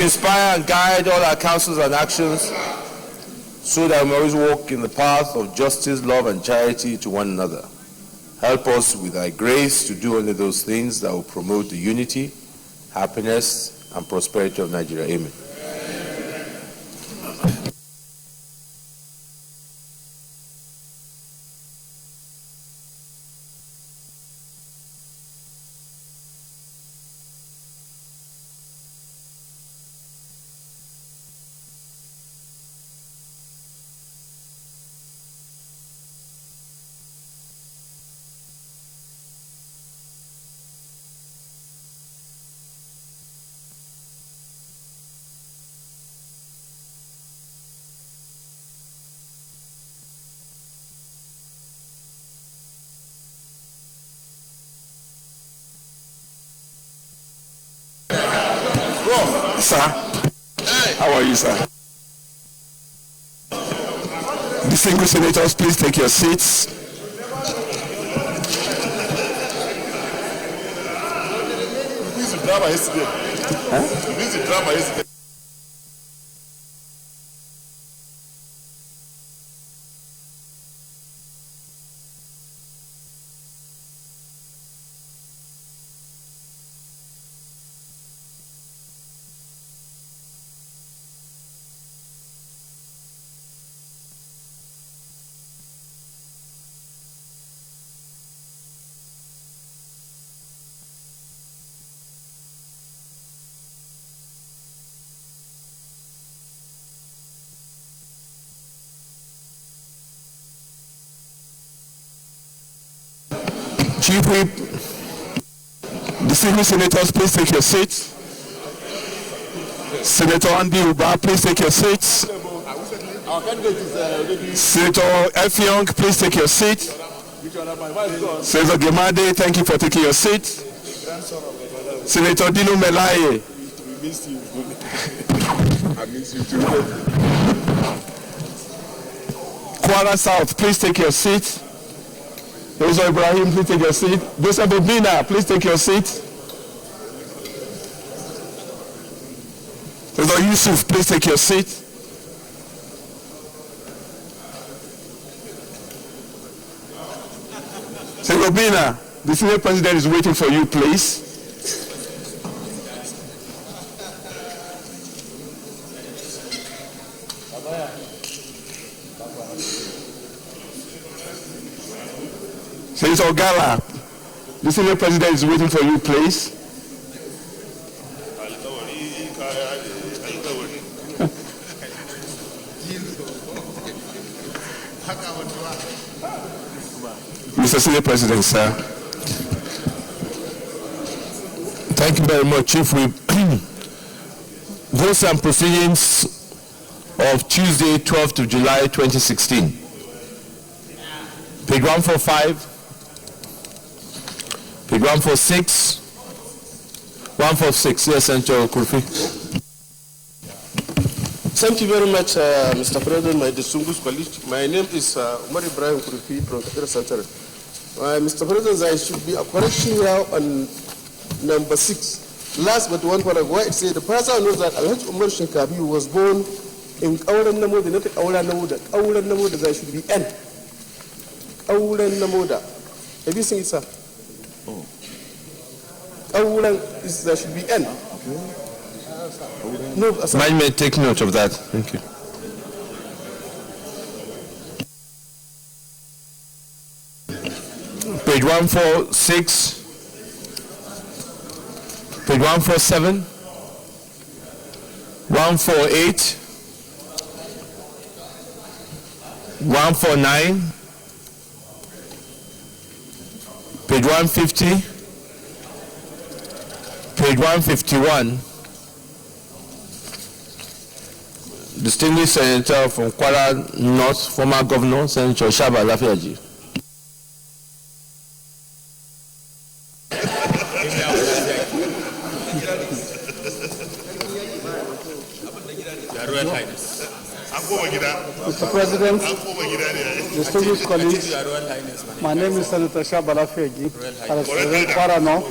Inspire and guide all our counsels and actions so that we always walk in the path of justice, love, and charity to one another. Help us with thy grace to do only those things that will promote the unity, happiness, and prosperity of Nigeria. Amen. Sir, how are you, sir? Distinguished senators, please take your seats. This is the drama yesterday. Huh? This is the drama yesterday. Chief Whip, distinguished senators, please take your seats. Senator Andy Uba, please take your seats. Senator F. Young, please take your seat. Senator Gemade, thank you for taking your seat. Senator Dino Melaye. We missed you. I miss you too. Kwara South, please take your seat. Joseph Ibrahim, please take your seat. Joseph Obina, please take your seat. Senator Yusuf, please take your seat. Senator Obina, the senior president is waiting for you, please. Senator Ogala, the senior president is waiting for you, please. Mr. Senior President, sir. Thank you very much, Chief Whip. Votes and proceedings of Tuesday, 12th of July, 2016. Page 145. Page 146. 146. Yes, Senator Kurfi. Thank you very much, Mr. President, my distinguished colleague. My name is Umar Ibrahim Kurfi from Qatar Center. Mr. President, there should be a correction here on number 6. Last but one paragraph, where it says the person knows that Alhaji Umar Shinkabi was born in Kauran Namoda, not Kauran Namoda. Kauran Namoda, there should be N. Kauran Namoda. Have you seen it, sir? Oh. Kauran, there should be N. Okay. No, Mind may take note of that. Thank you. Page 146. Page 147. 148. 149. Page 150. Page 151. Distinguished Senator from Kwara North, former Governor, Senator Shaba Lafiaji. Mr. President, distinguished colleagues, my name is Senator Shaba Lafiaji. As President Kwara North,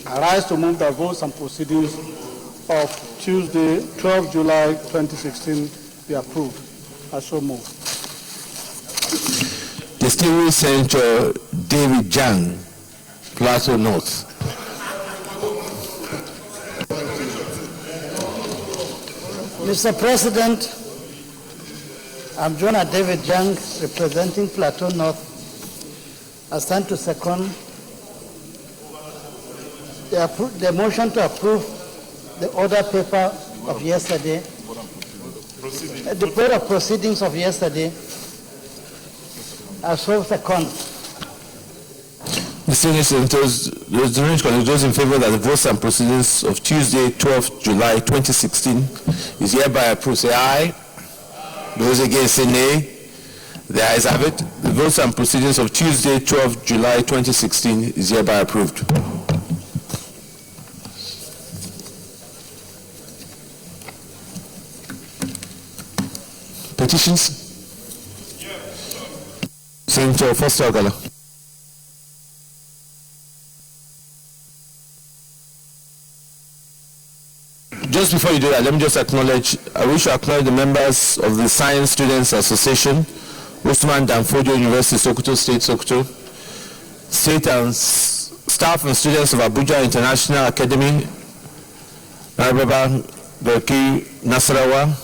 I rise to move the votes and proceedings of Tuesday, 12 July 2016 be approved. I so move. Distinguished Senator David Jang, Plateau North. Mr. President, I'm Jonah David Jang, representing Plateau North. I stand to second the motion to approve the order paper of yesterday, the board of proceedings of yesterday. I so second. Distinguished Senators, those in favor that the votes and proceedings of Tuesday, 12th July 2016 is hereby approved, say aye. Those against, say nay. The ayes have it. The votes and proceedings of Tuesday, 12th July 2016 is hereby approved. Petitions? Senator Forestry. Just before you do that, let me just acknowledge, I wish to acknowledge the members of the Science Students Association, Usman Danfodio University, Sokoto State, Sokoto, state and staff and students of Abuja International Academy, Narababa, Berki, Nasarawa,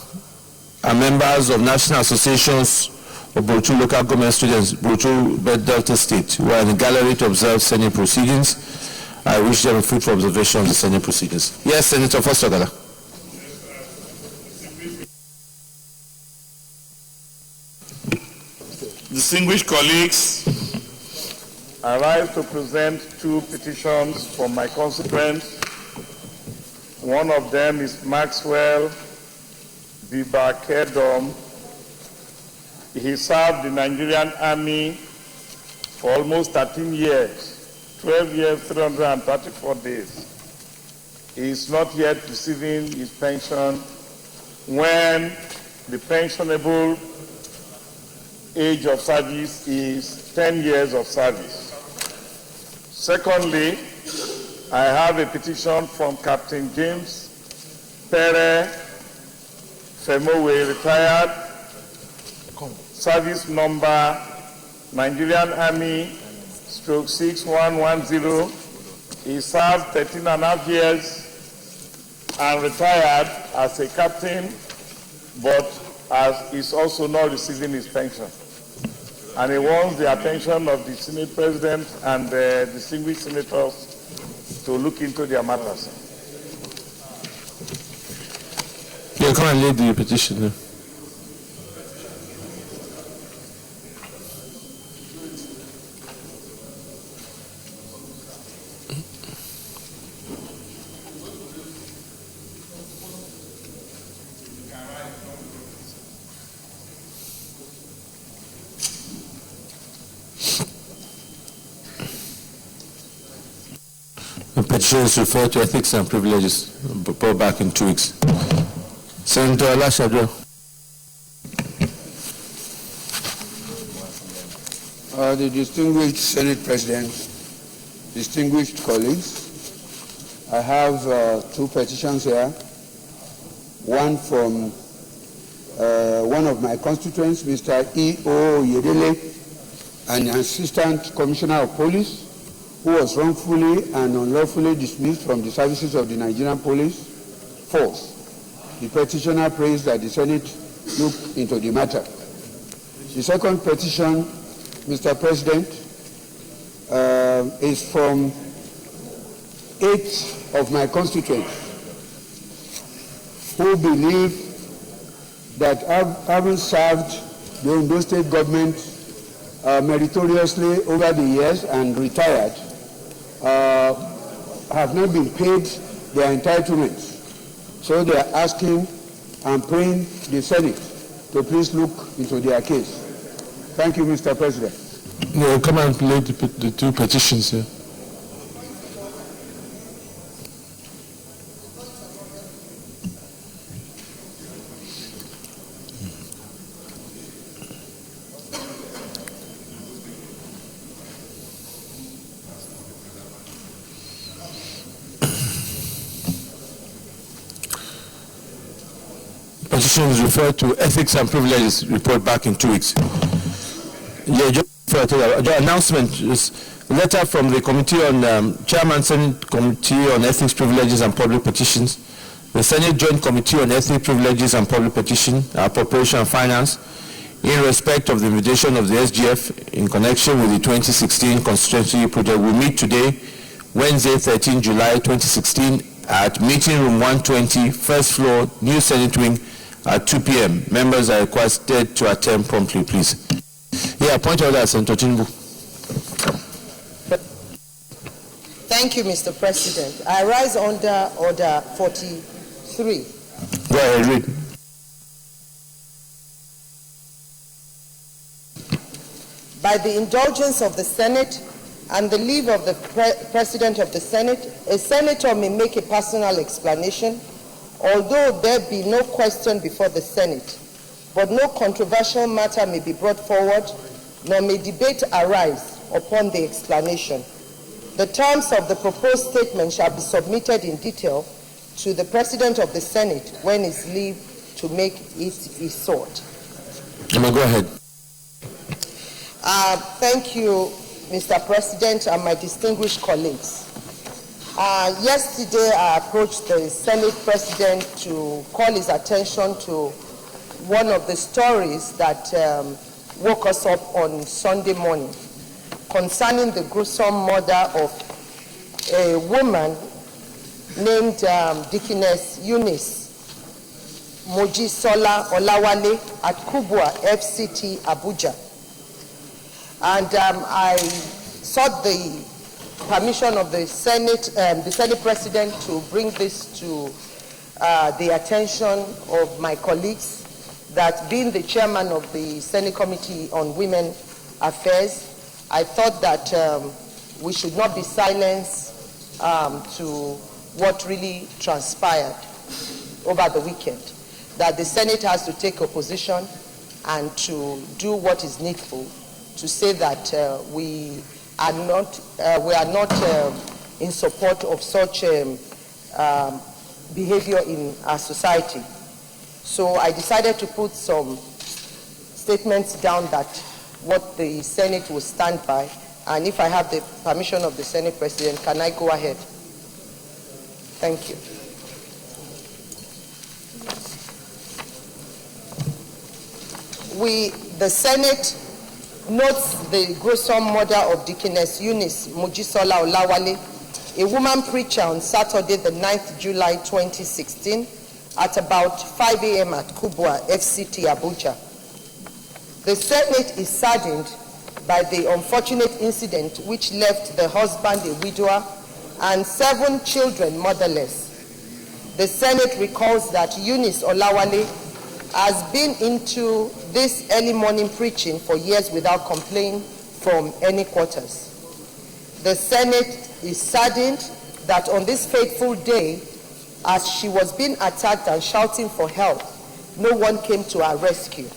and members of national associations of Bochu local government students, Bochu Niger Delta State, who are in the gallery to observe Senate proceedings. I wish them a fruitful observation of the Senate proceedings. Yes, Senator Forestry. Distinguished colleagues, I rise to present two petitions from my constituents. One of them is Maxwell Bibakedom. He served the Nigerian Army for almost 13 years. 12 years, 334 days. He is not yet receiving his pension when the pensionable age of service is 10 years of service. Secondly, I have a petition from Captain James Pere Femowe, retired, service number Nigerian Army stroke 6110. He served 13 and a half years and retired as a captain, but is also not receiving his pension. And he wants the attention of the Senate President and the distinguished senators to look into their matters. You come and lead the petition. The petition is referred to ethics and privileges, brought back in 2 weeks. Senator Alashadro. The distinguished Senate President, distinguished colleagues, I have two petitions here. One from one of my constituents, Mr. E.O. Yedele, an Assistant Commissioner of Police, who was wrongfully and unlawfully dismissed from the services of the Nigerian Police Force. The petitioner prays that the Senate look into the matter. The second petition, Mr. President, is from 8 of my constituents who believe that having served the Ondo State government meritoriously over the years and retired, have not been paid their entitlements. So they are asking and praying the Senate to please look into their case. Thank you, Mr. President. No, come and play the two petitions here. petitions referred to ethics and privileges report back in 2 weeks. The announcement is a letter from the Committee on Chairman Senate Committee on Ethics, Privileges and Public Petitions, the Senate Joint Committee on Ethics, Privileges and Public Petition, Appropriation and Finance, in respect of the invitation of the SGF in connection with the 2016 constituency project. We meet today, Wednesday, 13 July 2016, at meeting room 120, first floor, New Senate Wing, at 2 p.m. Members are requested to attend promptly, please. Yeah, point order, Senator Tinubu. Thank you, Mr. President. I rise under Order 43. Go ahead, read. By the indulgence of the Senate and the leave of the President of the Senate, a senator may make a personal explanation, although there be no question before the Senate, but no controversial matter may be brought forward, nor may debate arise upon the explanation. The terms of the proposed statement shall be submitted in detail to the President of the Senate when his leave to make it is sought. Go ahead. Thank you, Mr. President, and my distinguished colleagues. Yesterday, I approached the Senate President to call his attention to one of the stories that woke us up on Sunday morning concerning the gruesome murder of a woman named Deaconess Eunice Mojisola Olawale at Kubwa FCT Abuja. And I sought the permission of the Senate President to bring this to the attention of my colleagues, that being the chairman of the Senate Committee on Women Affairs, I thought that we should not be silenced to what really transpired over the weekend, that the Senate has to take a position and to do what is needful to say that we are not in support of such behavior in our society. So I decided to put some statements down that what the Senate will stand by, and if I have the permission of the Senate President, can I go ahead? Thank you. The Senate notes the gruesome murder of Deaconess Eunice Mojisola Olawale, a woman preacher, on Saturday, the 9th July 2016, at about 5 a.m. at Kubwa FCT Abuja. The Senate is saddened by the unfortunate incident which left the husband a widower and 7 children motherless. The Senate recalls that Eunice Olawale has been into this early morning preaching for years without complaint from any quarters. The Senate is saddened that on this fateful day, as she was being attacked and shouting for help, no one came to her rescue.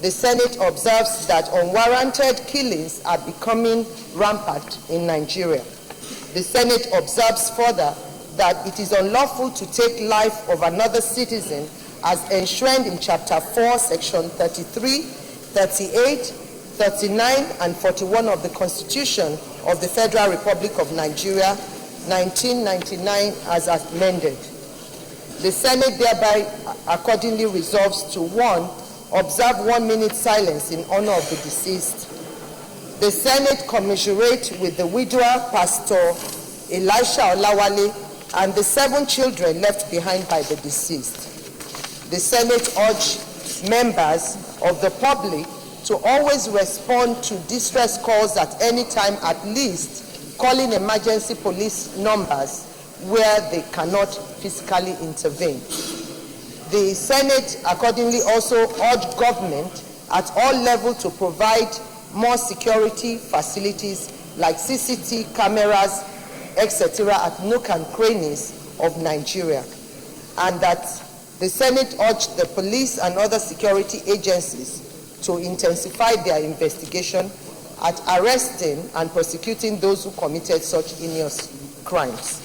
The Senate observes that unwarranted killings are becoming rampant in Nigeria. The Senate observes further that it is unlawful to take life of another citizen as enshrined in Chapter 4, Section 33, 38, 39, and 41 of the Constitution of the Federal Republic of Nigeria, 1999, as amended. The Senate thereby accordingly resolves to 1. Observe 1 minute silence in honor of the deceased. The Senate commiserate with the widower, Pastor Elisha Olawale, and the 7 children left behind by the deceased. The Senate urge members of the public to always respond to distress calls at any time, at least calling emergency police numbers where they cannot physically intervene. The Senate accordingly also urged government at all levels to provide more security facilities like CCTV cameras, etc. at nook and crannies of Nigeria, and that the Senate urged the police and other security agencies to intensify their investigation at arresting and prosecuting those who committed such heinous crimes.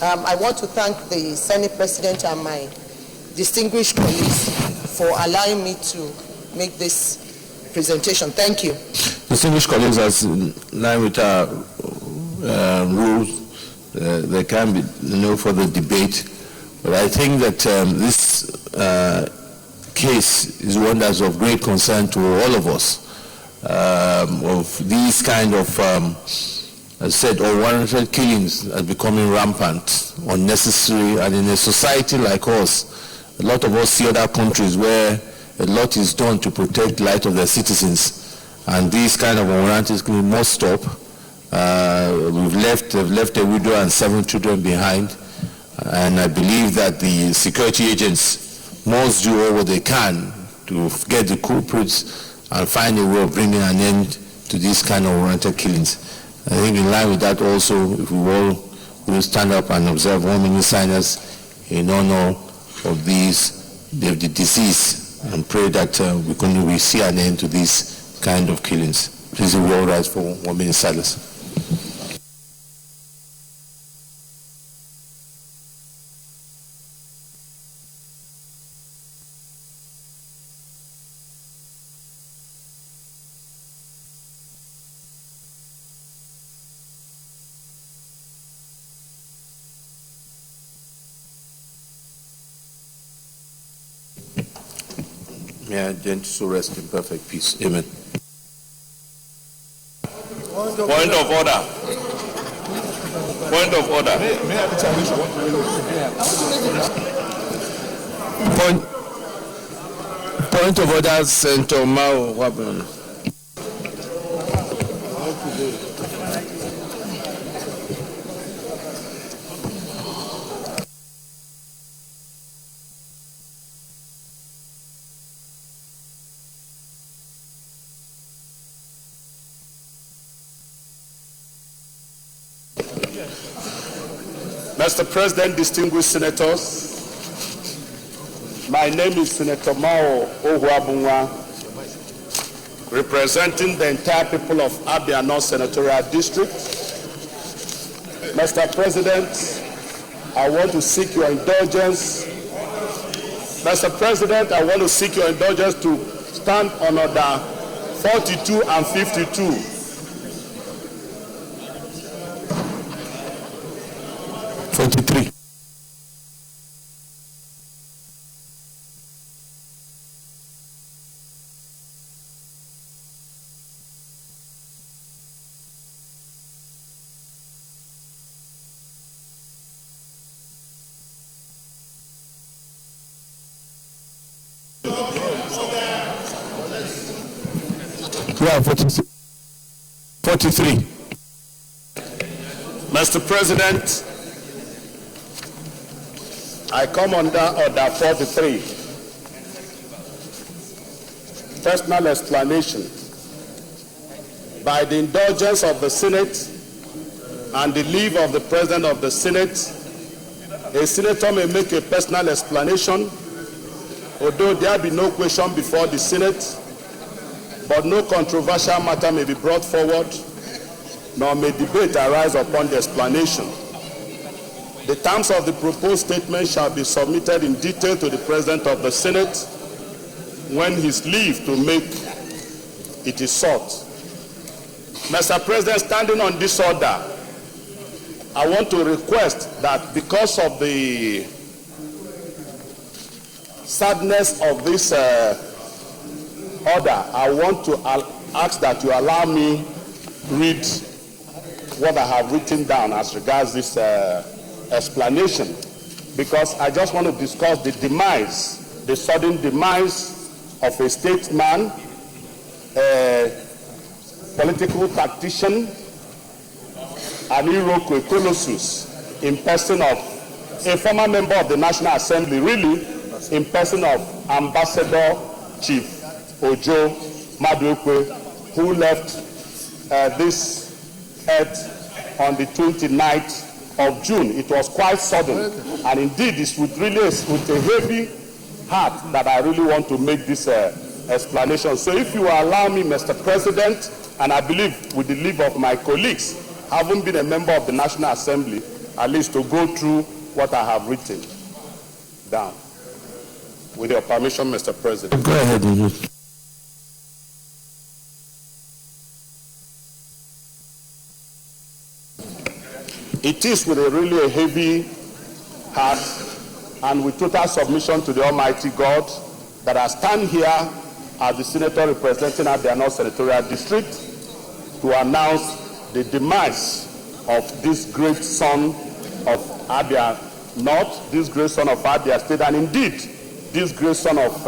I want to thank the Senate President and my distinguished colleagues, for allowing me to make this presentation. Thank you. Distinguished colleagues, as in line with our rules, there can be no further debate. But I think that this case is one that's of great concern to all of us. Of these kind of, as I said, unwarranted killings are becoming rampant, unnecessary, and in a society like us, a lot of us see other countries where a lot is done to protect the life of their citizens, and these kind of unwarranted killings must stop. They've left a widow and 7 children behind, and I believe that the security agents must do all what they can to get the culprits and find a way of bringing an end to these kind of unwarranted killings. I think in line with that also, if we all will stand up and observe 1 minute silence in honor of the deceased, and pray that we see an end to these kind of killings. Please, we all rise for 1 minute silence. May I then so rest in perfect peace. Amen. Point of order. Point of order. Point of order, Senator Mao Wabun. Mr. President, distinguished senators, my name is Senator Mao Ohuabunwa, representing the entire people of Abia North Senatorial District. Mr. President, I want to seek your indulgence. Mr. President, I want to seek your indulgence to stand on order 42 and 52. Yeah, 43. Mr. President, I come under order 43. Personal explanation. By the indulgence of the Senate and the leave of the President of the Senate, a senator may make a personal explanation, although there be no question before the Senate, but no controversial matter may be brought forward, nor may debate arise upon the explanation. The terms of the proposed statement shall be submitted in detail to the President of the Senate when his leave to make it is sought. Mr. President, standing on this order, I want to request that because of the sadness of this order, I want to ask that you allow me read what I have written down as regards this explanation, because I just want to discuss the demise, the sudden demise of a statesman, a political tactician, an Iroko Colossus, in person of a former member of the National Assembly, really, in person of Ambassador Chief Ojo Maduekwe, who left this earth on the 29th of June. It was quite sudden, and indeed it's with a heavy heart that I really want to make this explanation. So if you allow me, Mr. President, and I believe with the leave of my colleagues, having been a member of the National Assembly, at least to go through what I have written down. With your permission, Mr. President. Go ahead. It is with a really heavy heart and with total submission to the Almighty God that I stand here as the senator representing Abia North Senatorial District to announce the demise of this great son of Abia North, this great son of Abia State, and indeed this great son of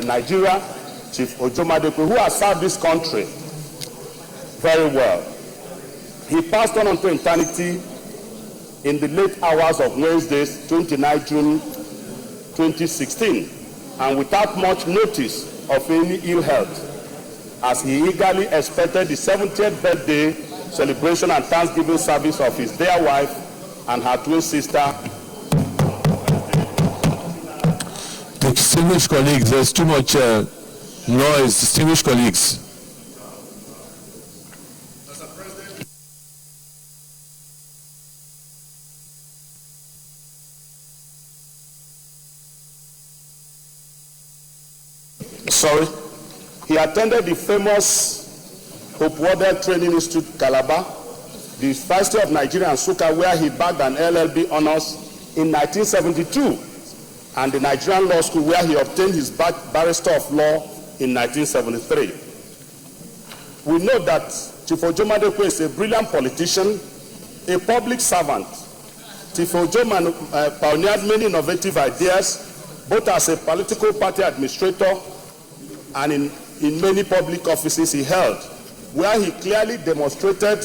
Nigeria, Chief Ojomadekwe, who has served this country very well. He passed on into eternity in the late hours of Wednesday, 29 June 2016, and without much notice of any ill health, as he eagerly expected the 70th birthday celebration and Thanksgiving service of his dear wife and her twin sister. Distinguished colleagues, there's too much noise. Distinguished colleagues. Sorry. He attended the famous Hope Water Training Institute, Calabar, the University of Nigeria and Nsukka, where he bagged an LLB honors in 1972, and the Nigerian Law School, where he obtained his Barrister of Law in 1973. We know that Chief Ojomadekwe is a brilliant politician, a public servant. Chief Ojomadekwe pioneered many innovative ideas, both as a political party administrator and in many public offices he held, where he clearly demonstrated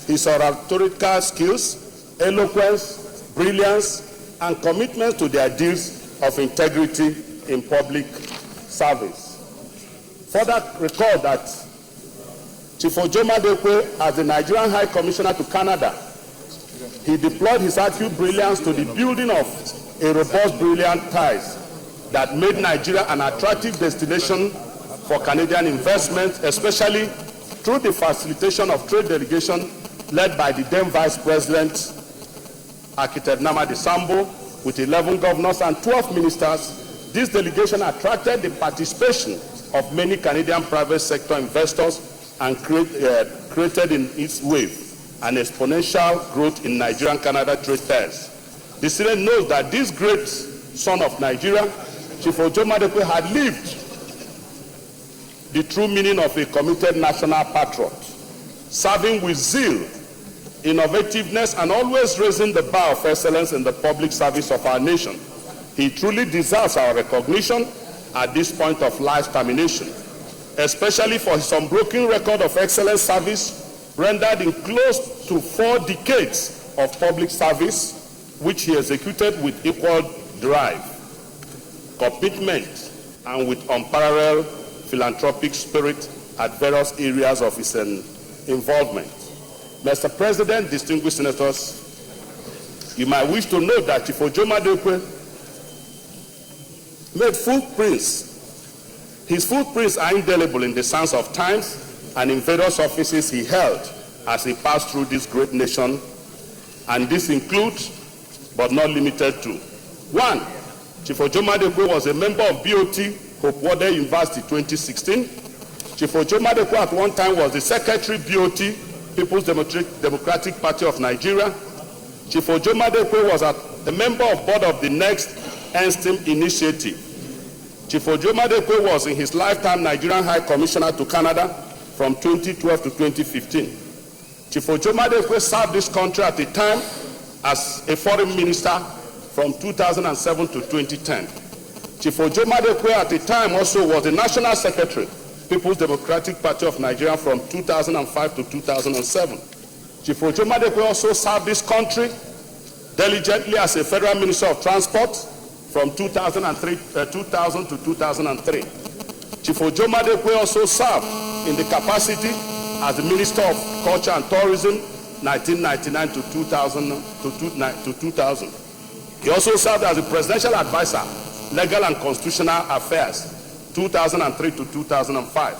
his oratorical skills, eloquence, brilliance, and commitment to the ideals of integrity in public service. Further recall that Chief Ojomadekwe, as the Nigerian High Commissioner to Canada, he deployed his acute brilliance to the building of a robust, brilliant ties that made Nigeria an attractive destination for Canadian investment, especially through the facilitation of trade delegation led by the then Vice President, Architect Namadi Sambo, with 11 governors and 12 ministers. This delegation attracted the participation of many Canadian private sector investors and created in its wave an exponential growth in Nigerian-Canada trade ties. The Senate knows that this great son of Nigeria, Chief Ojomadekwe, had lived the true meaning of a committed national patriot, serving with zeal, innovativeness, and always raising the bar of excellence in the public service of our nation. He truly deserves our recognition at this point of life's termination, especially for his unbroken record of excellent service rendered in close to 4 decades of public service, which he executed with equal drive, commitment, and with unparalleled philanthropic spirit at various areas of his involvement. Mr. President, distinguished senators, you might wish to note that Chief Ojomadekwe made footprints. His footprints are indelible in the sands of times and in various offices he held as he passed through this great nation, and this includes, but not limited to: 1. Chief Ojomadekwe was a member of BOT, Hope Water University 2016. Chief Ojomadekwe at one time was the Secretary BOT, People's Democratic Party of Nigeria. Chief Ojomadekwe was a member of board of the Next NSTEM Initiative. Chief Ojomadekwe was in his lifetime Nigerian High Commissioner to Canada from 2012 to 2015. Chief Ojomadekwe served this country at the time as a foreign minister from 2007 to 2010. Chief Ojomadekwe at the time also was the National Secretary, People's Democratic Party of Nigeria from 2005 to 2007. Chief Ojomadekwe also served this country diligently as a Federal Minister of Transport from 2000 to 2003. Chief Ojomadekwe also served in the capacity as the Minister of Culture and Tourism 1999 to 2000. He also served as the Presidential Advisor, Legal and Constitutional Affairs 2003 to 2005.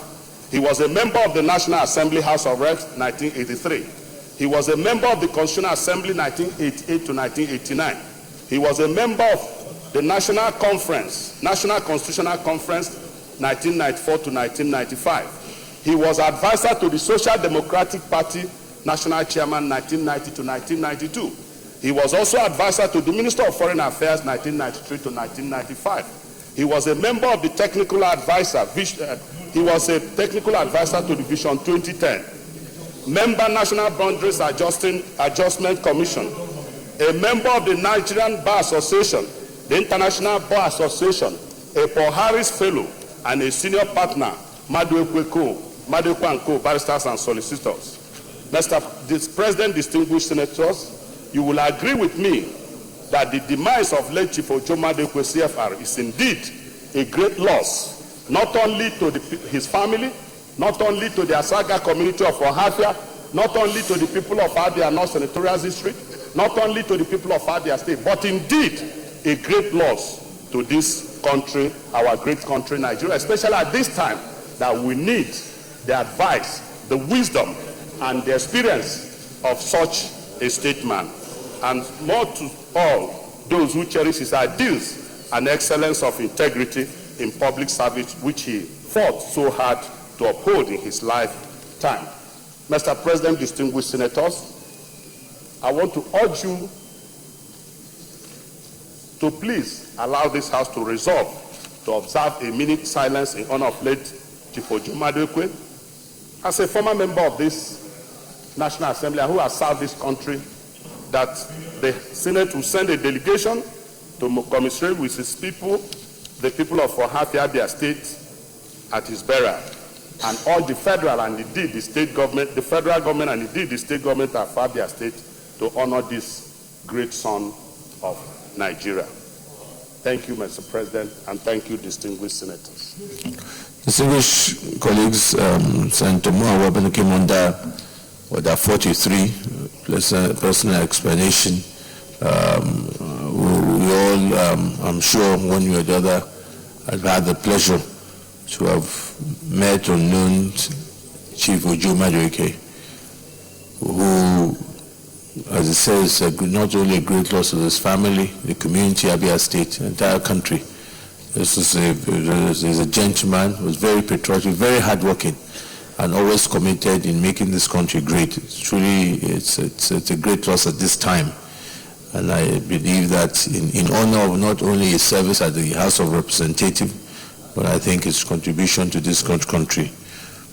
He was a member of the National Assembly House of Reps 1983. He was a member of the Constitutional Assembly 1988 to 1989. He was a member of the National Constitutional Conference, 1994 to 1995. He was advisor to the Social Democratic Party National Chairman, 1990 to 1992. He was also advisor to the Minister of Foreign Affairs, 1993 to 1995. He was a member of the technical advisor. He was a technical advisor to the Vision 2010. Member National Boundaries Adjustment Commission. A member of the Nigerian Bar Association, the International Bar Association, a Paul Harris Fellow, and a senior partner, Madekwe & Co, barristers and solicitors. Mr. President, distinguished senators, you will agree with me that the demise of late Chief Ojo Madekwe CFR is indeed a great loss, not only to his family, not only to the Asaga community of Ohafia, not only to the people of Abia North Senatorial District, not only to the people of Abia State, but indeed a great loss to this country, our great country, Nigeria, especially at this time that we need the advice, the wisdom, and the experience of such a statesman. And more to all, those who cherish his ideals and excellence of integrity in public service, which he fought so hard to uphold in his lifetime. Mr. President, distinguished senators, I want to urge you to please allow this House to resolve to observe a minute silence in honor of late Chief Ojo Madekwe. As a former member of this National Assembly who has served this country, that the Senate will send a delegation to commiserate with his people, the people of Ohafia, Abia State, at his burial, and all the federal and indeed the state government, the federal government and indeed the state government of Abia State to honor this great son of Nigeria. Thank you, Mr. President, and thank you, distinguished senators. Distinguished colleagues, Senator Moawabena came under Order 43, plus a personal explanation. We all, I'm sure, one way or the other, have had the pleasure to have met or known Chief Ojo Madekwe, who, as it says, not only a great loss to his family, the community, Abia State, the entire country. This is a gentleman who was very patriotic, very hardworking, and always committed in making this country great. It's a great loss at this time. And I believe that in honor of not only his service at the House of Representatives, but I think his contribution to this country,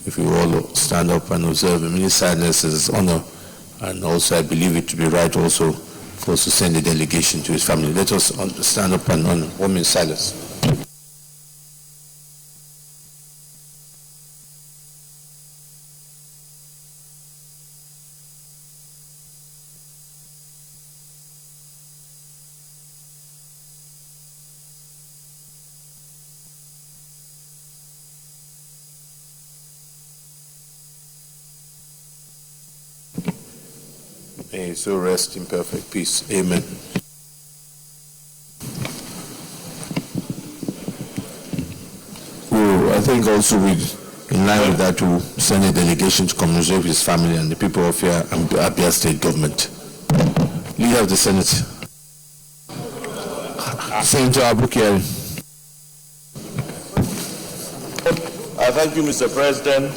if we all stand up and observe a minute silence, is honor. And also I believe it to be right also for us to send a delegation to his family. Let us stand up and honor 1 minute silence. May so rest in perfect peace. Amen. I think also in line with that, to send a delegation to commiserate with his family and the people of here and Abia State government. Leader of the Senate. Senator Abukari. I thank you, Mr. President.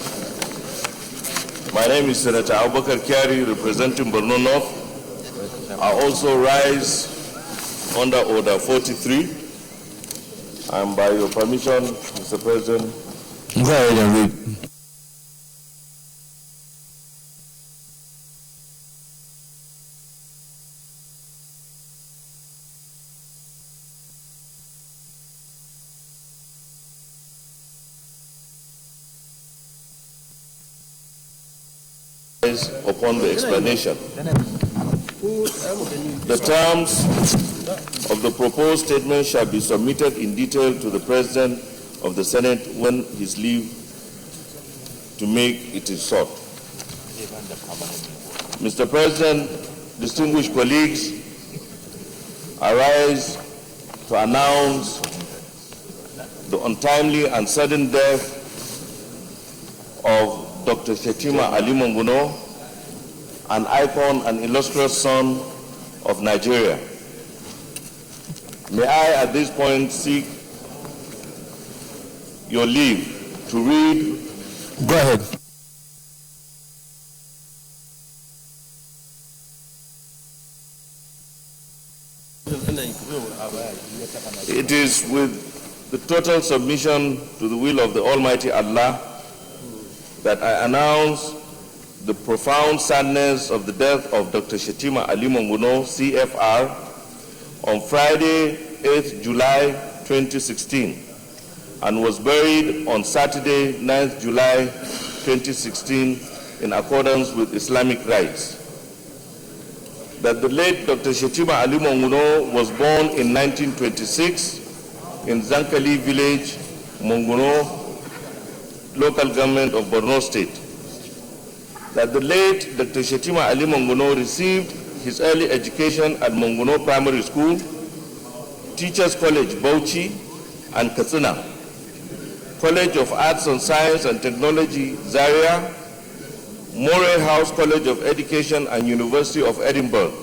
My name is Senator Abubakar Kyari, representing Borno North. I also rise under Order 43. And by your permission, Mr. President. Go ahead and read. Upon the explanation. The terms of the proposed statement shall be submitted in detail to the President of the Senate when his leave to make it is sought. Mr. President, distinguished colleagues, I rise to announce the untimely and sudden death of Dr. Shetima Ali Monguno, an icon and illustrious son of Nigeria. May I at this point seek your leave to read. Go ahead. It is with the total submission to the will of the Almighty Allah that I announce the profound sadness of the death of Dr. Shetima Ali Monguno, CFR, on Friday, 8th July 2016, and was buried on Saturday, 9th July 2016, in accordance with Islamic rites. That the late Dr. Shetima Ali Monguno was born in 1926 in Zankali village, Monguno, local government of Borno State. That the late Dr. Shetima Ali Monguno received his early education at Monguno Primary School, Teachers College Bauchi, and Katsina, College of Arts and Science and Technology Zaria, Moray House College of Education and University of Edinburgh.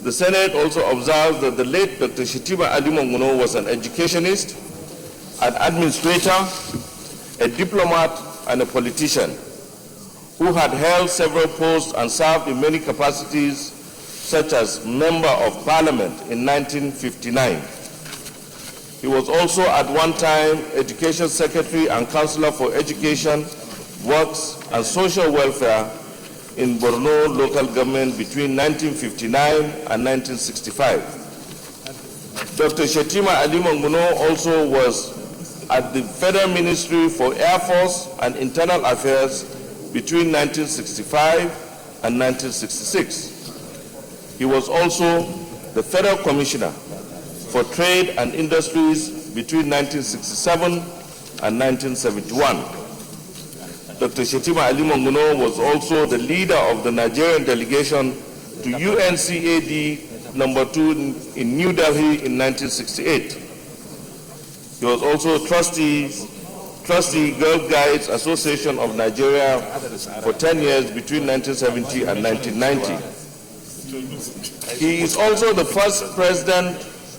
The Senate also observes that the late Dr. Shetima Ali Monguno was an educationist, an administrator, a diplomat, and a politician who had held several posts and served in many capacities, such as Member of Parliament in 1959. He was also at one time Education Secretary and Councillor for Education, Works and Social Welfare in Borno local government between 1959 and 1965. Dr. Shetima Ali Monguno also was at the Federal Ministry for Air Force and Internal Affairs between 1965 and 1966. He was also the Federal Commissioner for Trade and Industries between 1967 and 1971. Dr. Shetima Ali Monguno was also the leader of the Nigerian delegation to UNCAD No. 2 in New Delhi in 1968. He was also trustee Girl Guides Association of Nigeria for 10 years between 1970 and 1990. He is also the first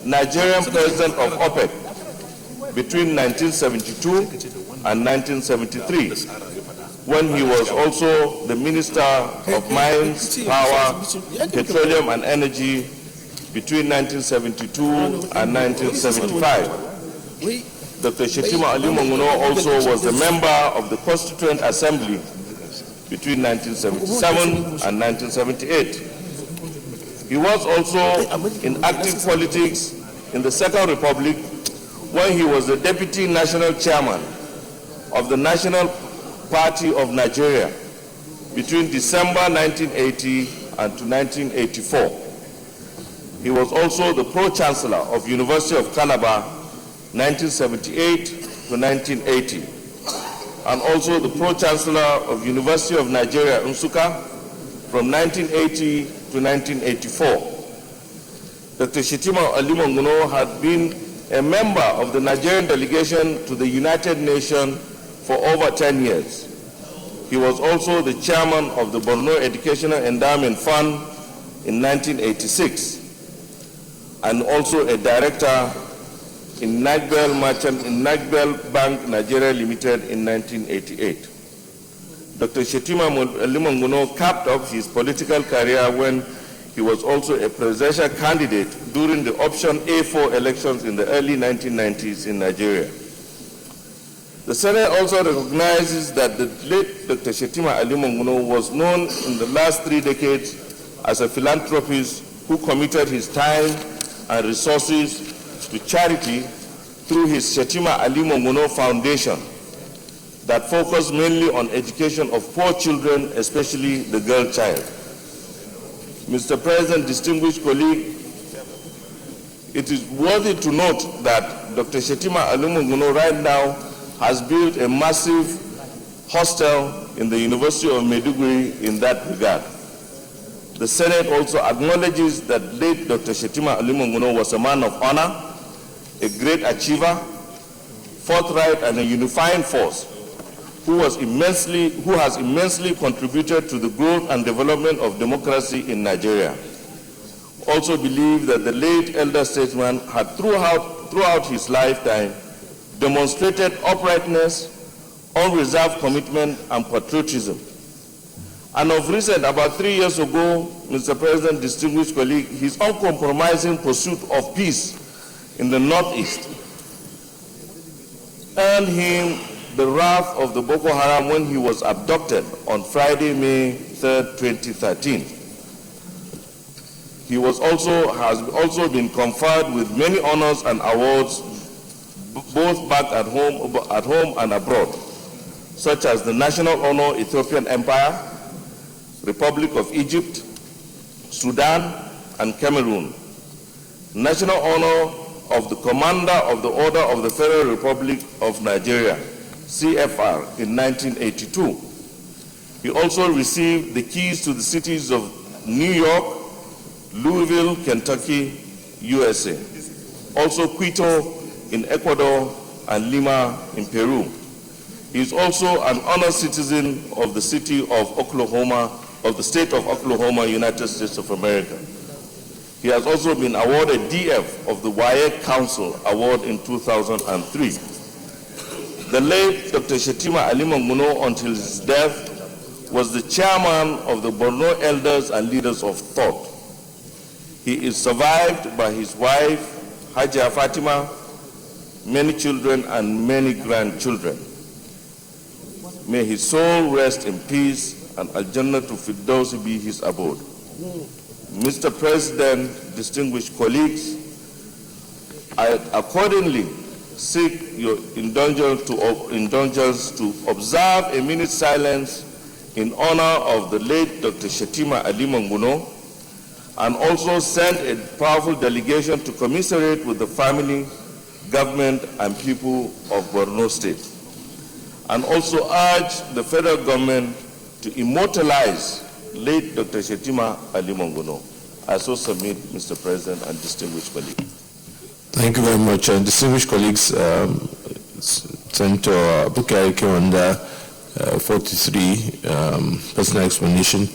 Nigerian president of OPEC between 1972 and 1973, when he was also the Minister of Mines, Power, Petroleum and Energy between 1972 and 1975. Dr. Shetima Ali Monguno also was a member of the Constituent Assembly between 1977 and 1978. He was also in active politics in the Second Republic when he was the Deputy National Chairman of the National Party of Nigeria between December 1980 and to 1984. He was also the Pro-Chancellor of University of Calabar 1978 to 1980, and also the Pro-Chancellor of University of Nigeria, Nsukka, from 1980 to 1984. Dr. Shetima Ali Monguno had been a member of the Nigerian delegation to the United Nations for over 10 years. He was also the chairman of the Borno Educational Endowment Fund in 1986, and also a director in Niger Bank Nigeria Limited in 1988. Dr. Shetima Ali Monguno capped off his political career when he was also a presidential candidate during the Option A4 elections in the early 1990s in Nigeria. The Senate also recognizes that the late Dr. Shetima Ali Monguno was known in the last 3 decades as a philanthropist who committed his time and resources to charity through his Shetima Ali Monguno Foundation that focused mainly on education of poor children, especially the girl child. Mr. President, distinguished colleague, it is worthy to note that Dr. Shetima Ali Monguno right now has built a massive hostel in the University of Maiduguri in that regard. The Senate also acknowledges that late Dr. Shetima Ali Monguno was a man of honor, a great achiever, forthright and a unifying force who has immensely contributed to the growth and development of democracy in Nigeria. also believed that the late elder statesman had throughout his lifetime demonstrated uprightness, unreserved commitment, and patriotism. And of recent, about 3 years ago, Mr. President, distinguished colleague, his uncompromising pursuit of peace in the Northeast earned him the wrath of the Boko Haram when he was abducted on Friday, May 3rd, 2013. He has also been conferred with many honors and awards, both back at home and abroad, such as the National Honor Ethiopian Empire, Republic of Egypt, Sudan, and Cameroon. National Honor of the Commander of the Order of the Federal Republic of Nigeria, CFR, in 1982. He also received the keys to the cities of New York, Louisville, Kentucky, USA. Also Quito in Ecuador and Lima in Peru. He is also an honored citizen of the city of Oklahoma, of the state of Oklahoma, United States of America. He has also been awarded DF of the WAEC Council Award in 2003. The late Dr. Shetima Ali Monguno, until his death, was the chairman of the Borno Elders and Leaders of Thought. He is survived by his wife, Hajia Fatima, many children and many grandchildren. May his soul rest in peace and Al-Jannah to Firdaus be his abode. Mr. President, distinguished colleagues, I accordingly seek your indulgence to observe a minute's silence in honor of the late Dr. Shetima Ali Monguno, and also send a powerful delegation to commiserate with the family, government, and people of Borno State, and also urge the federal government to immortalize late Dr. Shetima Ali Monguno. I so submit, Mr. President and distinguished colleagues. Thank you very much. Distinguished colleagues, Senator Bukari came under 43, personal explanation.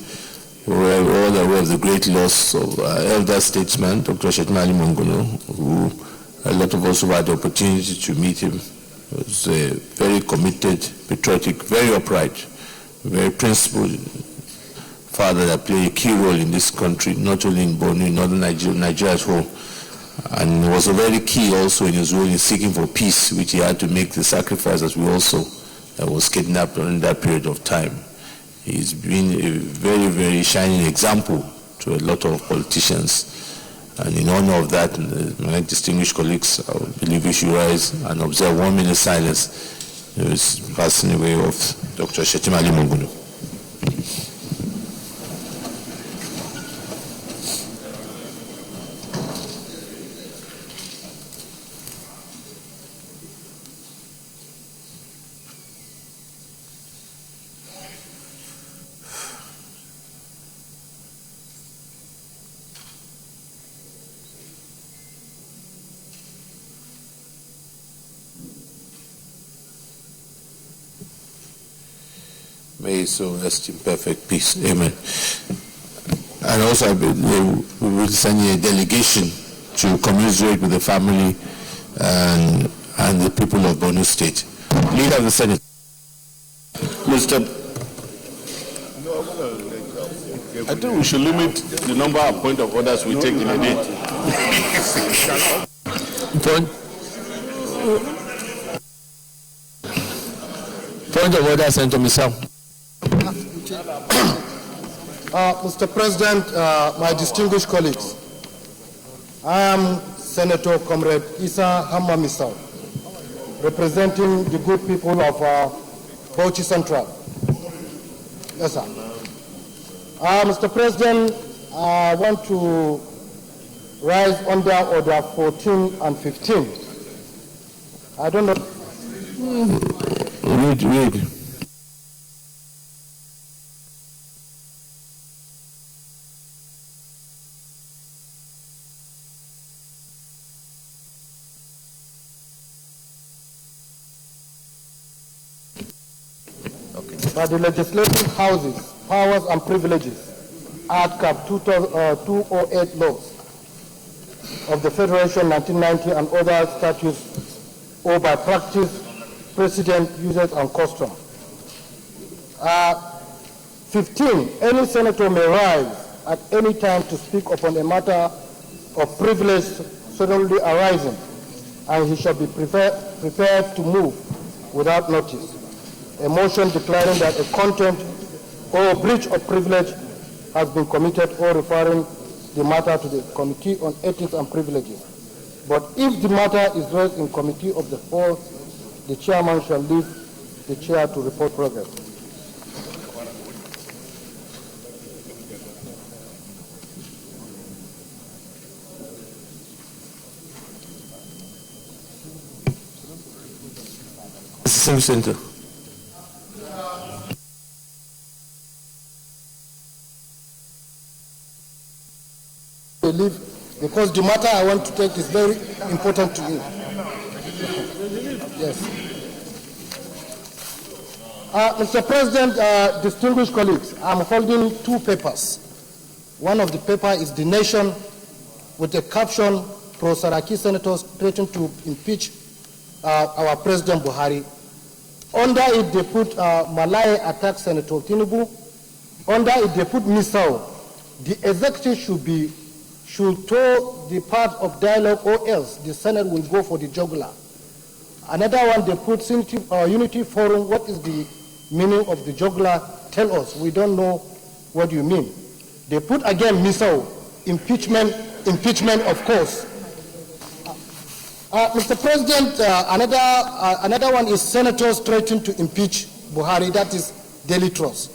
We're all aware of the great loss of elder statesman, Dr. Shetima Ali Monguno, who a lot of us who had the opportunity to meet him. He was a very committed, patriotic, very upright, very principled father that played a key role in this country, not only in Borno, in northern Nigeria as well. And was a very key also in his role in seeking for peace, which he had to make the sacrifice as we also was kidnapped during that period of time. He's been a very, very shining example to a lot of politicians. And in honor of that, my distinguished colleagues, I believe we should rise and observe 1 minute silence. It was passing away of Dr. Shetima Ali Monguno. May so rest in perfect peace. Amen. And also, I believe we will send a delegation to commiserate with the family and the people of Borno State. Leader of the Senate. I think we should limit the number of point of orders we take in a day. Point of order, Senator Misau. Mr. President, my distinguished colleagues, I am Senator Comrade Isa Hamma Misau, representing the good people of Bauchi Central. Yes, sir. Mr. President, I want to rise under Order 14 and 15. I don't know. Read. By the legislative houses, powers and privileges, Act Cap 208 laws, of the Federation 1990 and other statutes, or by practice, precedent, usage, and custom. 15, any senator may rise at any time to speak upon a matter of privilege suddenly arising, and he shall be prepared to move without notice. A motion declaring that a contempt or breach of privilege has been committed, or referring the matter to the Committee on Ethics and Privileges. But if the matter is raised in committee of the whole, the chairman shall leave the chair to report progress. Center. Leave, because the matter I want to take is very important to you. Yes. Mr. President, distinguished colleagues, I'm holding two papers. One of the paper is The Nation, with the caption, Pro-Saraki senators threaten to impeach our President Buhari. Under it, they put Malay attack Senator Tinubu. Under it, they put Misao. The executive should toe the path of dialogue, or else the Senate will go for the jugular. Another one, they put Unity Forum. What is the meaning of the jugular? Tell us. We don't know what you mean. They put again Misao, impeachment, of course. Mr. President, another one is senators threatening to impeach Buhari. That is Daily Trust.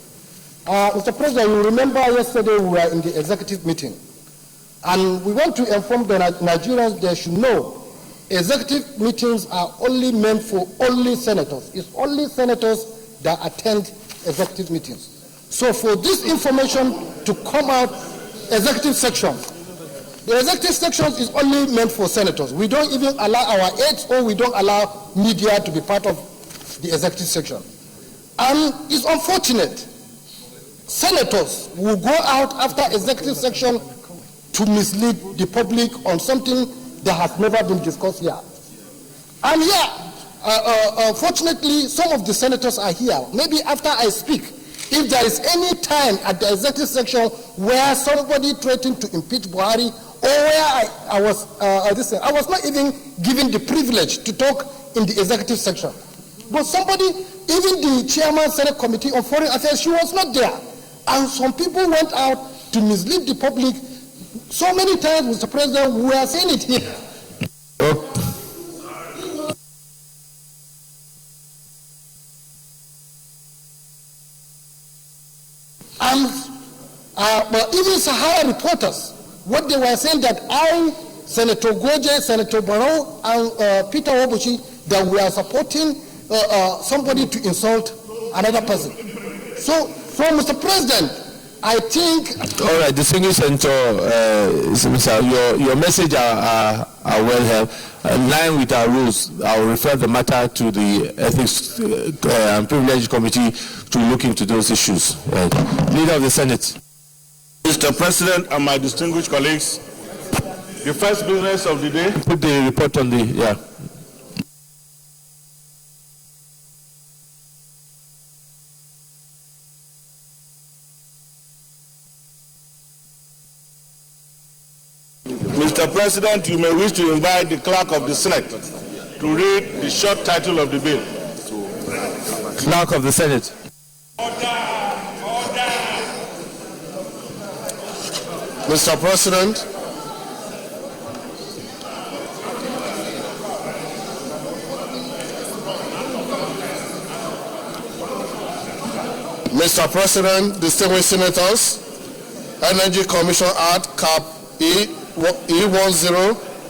Mr. President, you remember yesterday we were in the executive meeting, and we want to inform the Nigerians they should know executive meetings are only meant for only senators. It's only senators that attend executive meetings. So for this information to come out, executive section, the executive section is only meant for senators. We don't even allow our aides, or we don't allow media to be part of the executive section. And it's unfortunate. Senators will go out after executive section to mislead the public on something that has never been discussed here. And here, fortunately, some of the senators are here.Maybe after I speak, if there is any time at the executive section where somebody threatened to impeach Buhari, or where I was not even given the privilege to talk in the executive section. But somebody, even the chairman Senate Committee on Foreign Affairs, she was not there. And some people went out to mislead the public. So many times, Mr. President, we are saying it here. But even Sahara reporters, what they were saying that I, Senator Goje, Senator Barrow, and Peter Obuchi, that we are supporting somebody to insult another person. So, Mr. President, I think... All right, distinguished Senator, your message are well held. In line with our rules, I will refer the matter to the Ethics and Privilege Committee to look into those issues. Leader of the Senate. Mr. President and my distinguished colleagues, the first business of the day. Put the report on the, Mr. President, you may wish to invite the clerk of the Senate to read the short title of the bill. Clerk of the Senate. Mr. President, Mr. President, distinguished senators, Energy Commission Act Cap E10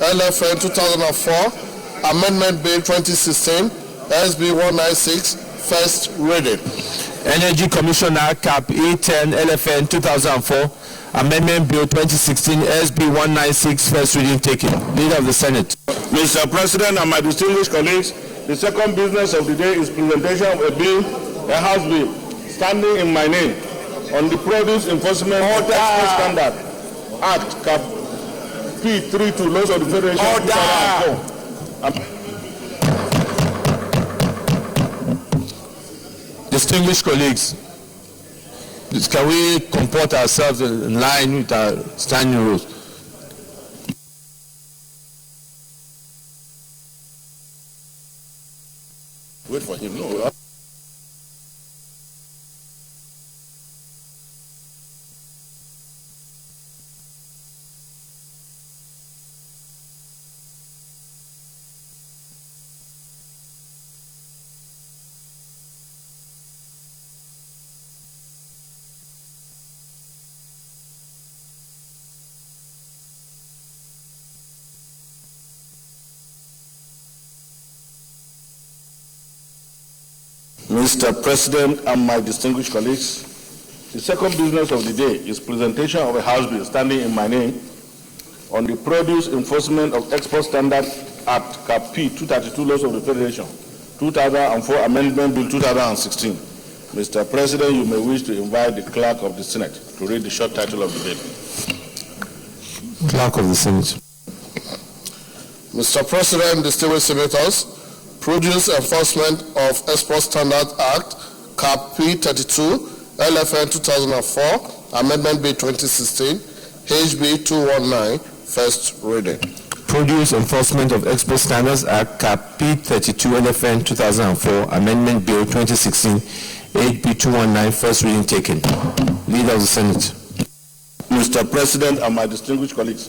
LFN 2004, Amendment Bill 2016, SB 196, first reading. Energy Commission Act Cap E10 LFN 2004, Amendment Bill 2016, SB 196, first reading taken. Leader of the Senate. Mr. President and my distinguished colleagues, the second business of the day is presentation of a bill, a House bill, standing in my name, on the Produce Enforcement Standard Act Cap P32, laws of the Federation. Order! Distinguished colleagues, can we comport ourselves in line with our standing rules? Wait for him. No. Mr. President and my distinguished colleagues, the second business of the day is presentation of a House bill standing in my name on the Produce Enforcement of Export Standards Act, Cap P 232, Laws of the Federation, 2004 Amendment Bill 2016. Mr. President, you may wish to invite the Clerk of the Senate to read the short title of the bill. Clerk of the Senate. Mr. President, distinguished senators, Produce Enforcement of Export Standards Act, Cap P 32, LFN 2004, Amendment Bill 2016, HB 219, first reading. Produce Enforcement of Export Standards Act, Cap P 32, LFN 2004, Amendment Bill 2016, HB 219, first reading taken. Leader of the Senate. Mr. President and my distinguished colleagues,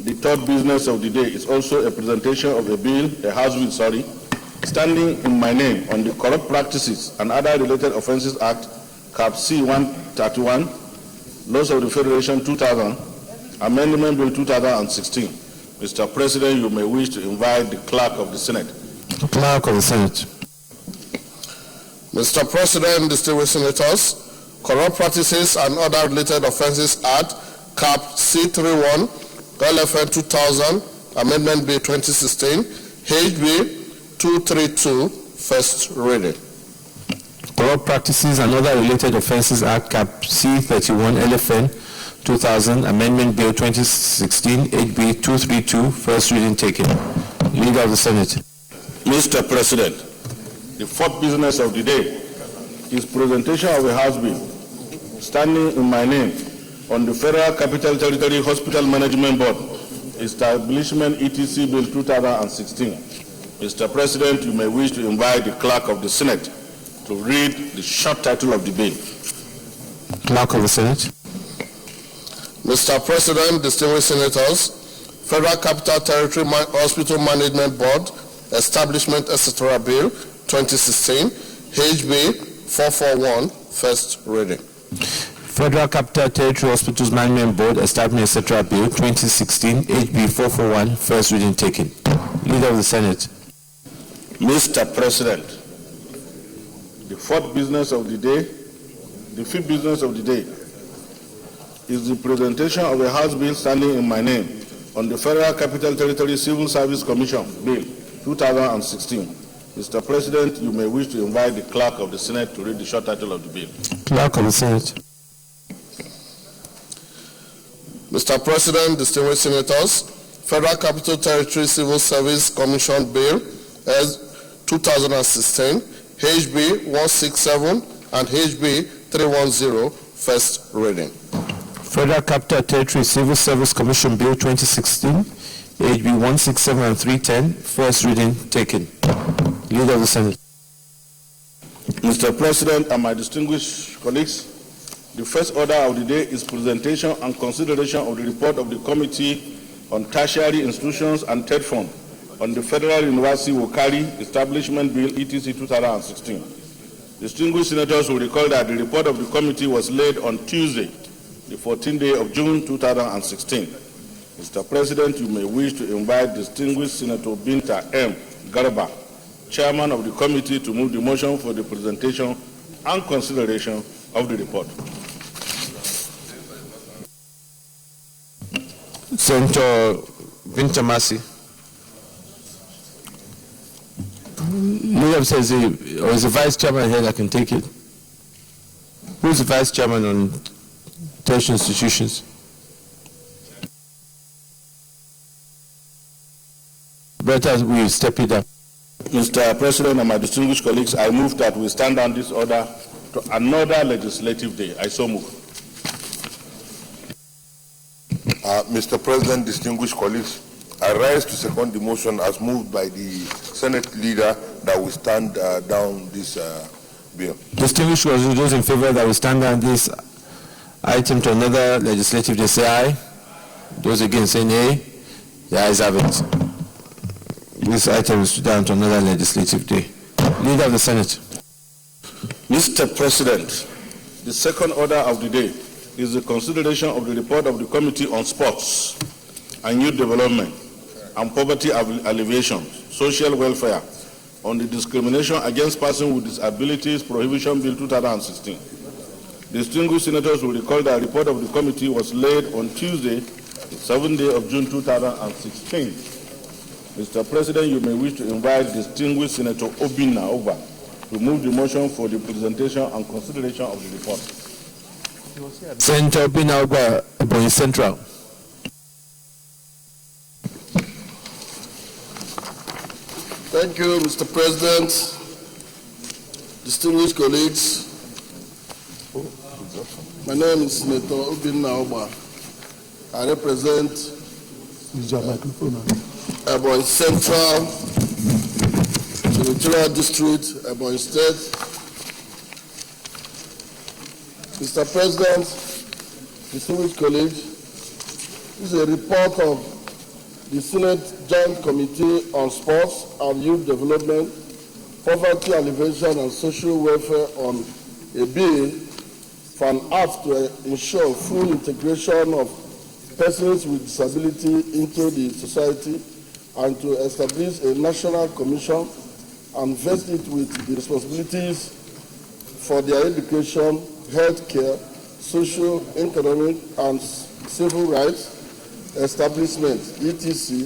the third business of the day is also a presentation of a bill, a House bill, standing in my name on the Corrupt Practices and Other Related Offences Act, Cap C 131, Laws of the Federation 2000, Amendment Bill 2016. Mr. President, you may wish to invite the Clerk of the Senate. Clerk of the Senate. Mr. President, distinguished senators, Corrupt Practices and Other Related Offences Act, Cap C31, LFN 2000, Amendment Bill 2016, HB 232, first reading. Corrupt Practices and Other Related Offences Act, Cap C31, LFN 2000, Amendment Bill 2016, HB 232, first reading taken. Leader of the Senate. Mr. President, the fourth business of the day is presentation of a House bill standing in my name on the Federal Capital Territory Hospital Management Board, Establishment ETC Bill 2016. Mr. President, you may wish to invite the Clerk of the Senate to read the short title of the bill. Clerk of the Senate. Mr. President, distinguished senators, Federal Capital Territory Hospital Management Board, Establishment, etc. Bill 2016, HB 441, first reading. Federal Capital Territory Hospitals Management Board, Establishment, etc. Bill 2016, HB 441, first reading taken. Leader of the Senate. Mr. President, the fifth business of the day is the presentation of a House bill standing in my name on the Federal Capital Territory Civil Service Commission Bill 2016. Mr. President, you may wish to invite the Clerk of the Senate to read the short title of the bill. Clerk of the Senate. Mr. President, distinguished senators, Federal Capital Territory Civil Service Commission Bill as 2016, HB 167 and HB 310, first reading. Federal Capital Territory Civil Service Commission Bill 2016, HB 167 and 310, first reading taken. Leader of the Senate. Mr. President and my distinguished colleagues, the first order of the day is presentation and consideration of the report of the Committee on Tertiary Institutions and Third Fund on the Federal University Wokari Establishment Bill ETC 2016. Distinguished senators will recall that the report of the committee was laid on Tuesday, the 14th day of June 2016. Mr. President, you may wish to invite distinguished Senator Binta M. Garba, Chairman of the committee, to move the motion for the presentation and consideration of the report. Senator Binta Masi. Leader says, or is the Vice Chairman here that can take it? Who is the Vice Chairman on tertiary institutions? Senator will step it up. Mr. President and my distinguished colleagues, I move that we stand on this order to another legislative day. I so move. Mr. President, distinguished colleagues, I rise to second the motion as moved by the Senate leader that we stand down this bill. Distinguished colleagues, those in favor that we stand down this item to another legislative day, say aye. Those against, say nay. The ayes have it. This item is down to another legislative day. Leader of the Senate. Mr. President, the second order of the day is the consideration of the report of the Committee on Sports and Youth Development and Poverty Alleviation, Social Welfare on the Discrimination Against Persons with Disabilities Prohibition Bill 2016. Distinguished senators will recall that a report of the committee was laid on Tuesday, the 7th day of June 2016. Mr. President, you may wish to invite distinguished Senator Obinna over to move the motion for the presentation and consideration of the report. Senator Obinna over, Ebonyi Central. Thank you, Mr. President, distinguished colleagues. My name is Senator Obinna Oba. I represent Ebonyi Central, Senatorial District, Ebonyi State. Mr. President, distinguished colleagues, this is a report of the Senate Joint Committee on Sports and Youth Development, Poverty Alleviation and Social Welfare on a bill for an act to ensure full integration of persons with disability into the society and to establish a national commission and vest it with the responsibilities for their education, health care, social, economic, and civil rights establishment, etc.,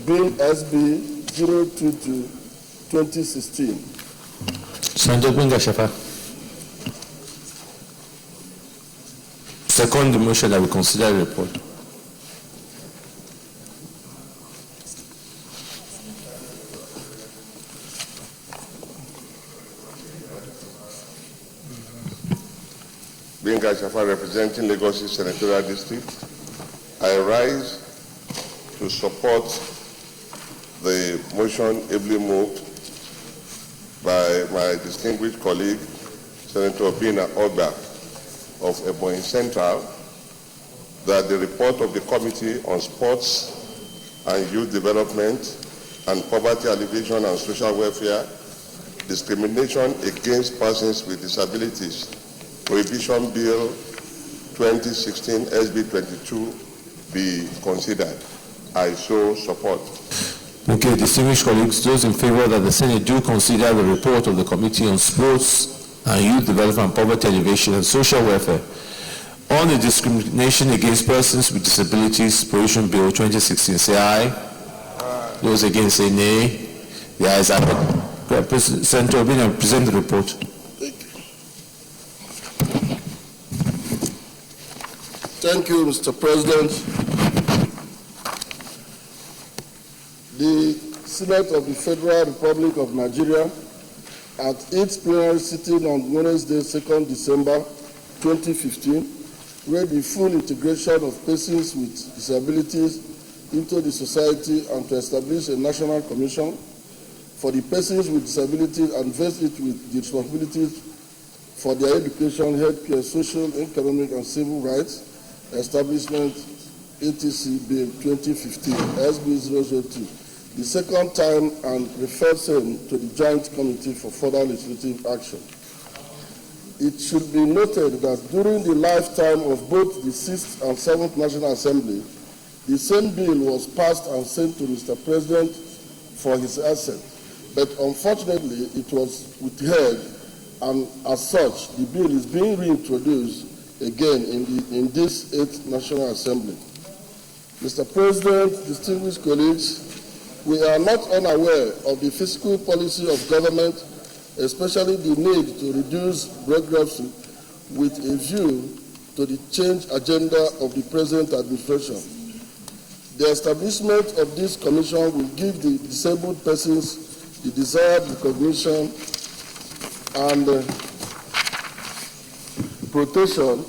Bill SB 022-2016. Senator Binga Shafa. Second the motion that we consider the report. Binga Shafa, representing Lagos Senatorial District, I rise to support the motion ably moved by my distinguished colleague, Senator Obinna Oba of Ebonyi Central, that the report of the Committee on Sports and Youth Development and Poverty Alleviation and Social Welfare, Discrimination Against Persons with Disabilities, Prohibition Bill 2016 SB 22 be considered. I so support. Okay, distinguished colleagues, those in favor that the Senate do consider the report of the Committee on Sports and Youth Development and Poverty Alleviation and Social Welfare on the Discrimination Against Persons with Disabilities Prohibition Bill 2016, say aye. Aye. Those against say nay. The ayes have it. Senator Obinna, present the report. Thank you, Mr. President. The Senate of the Federal Republic of Nigeria, at its plenary sitting on Wednesday, 2nd December 2015, read the full integration of persons with disabilities into the society and to establish a national commission for the persons with disabilities and vest it with the responsibilities for their education, healthcare, social, economic, and civil rights establishment, etc. Bill 2015 SB 002, the second time, and referred same to the Joint Committee for further legislative action. It should be noted that during the lifetime of both the 6th and 7th National Assembly, the same bill was passed and sent to Mr. President for his assent, but unfortunately it was withheld, and as such, the bill is being reintroduced again in this 8th National Assembly. Mr. President, distinguished colleagues, we are not unaware of the fiscal policy of government, especially the need to reduce bankruptcy with a view to the change agenda of the present administration. The establishment of this commission will give the disabled persons the desired recognition and protection,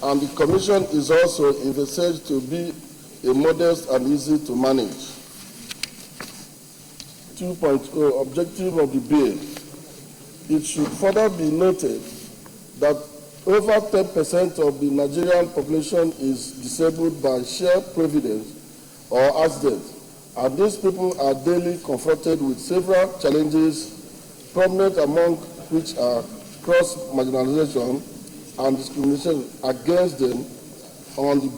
and the commission is also envisaged to be a modest and easy to manage. 2.0 Objective of the bill. It should further be noted that over 10% of the Nigerian population is disabled by sheer providence or accident, and these people are daily confronted with several challenges, prominent among which are cross-marginalization and discrimination against them on the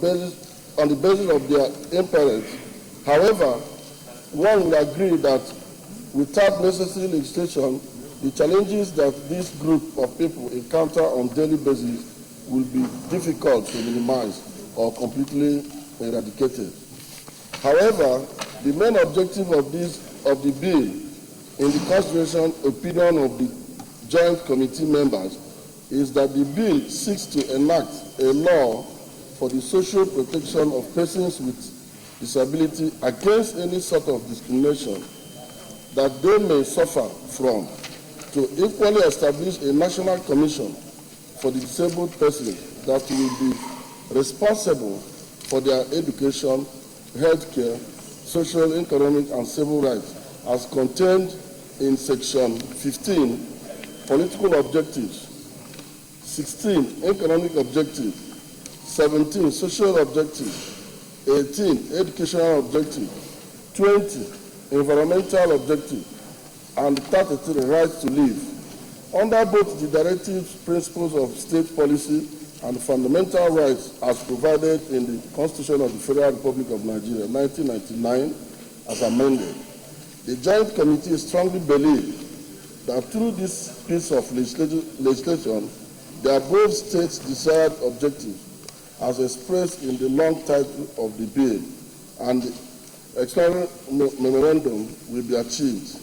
basis of their impairment. However, one will agree that without necessary legislation, the challenges that this group of people encounter on a daily basis will be difficult to minimize or completely eradicated. However, the main objective of the bill, in the consideration opinion of the Joint Committee members, is that the bill seeks to enact a law for the social protection of persons with disability against any sort of discrimination that they may suffer from, to equally establish a national commission for the disabled persons that will be responsible for their education, healthcare, social, economic, and civil rights, as contained in Section 15, Political Objectives, 16, Economic Objectives, 17, Social Objectives, 18, Educational Objectives, 20, Environmental Objectives, and 33, Right to Live. Under both the directives, principles of state policy, and fundamental rights as provided in the Constitution of the Federal Republic of Nigeria, 1999, as amended, the Joint Committee strongly believes that through this piece of legislation, the above states' desired objectives, as expressed in the long title of the bill, and the external memorandum will be achieved.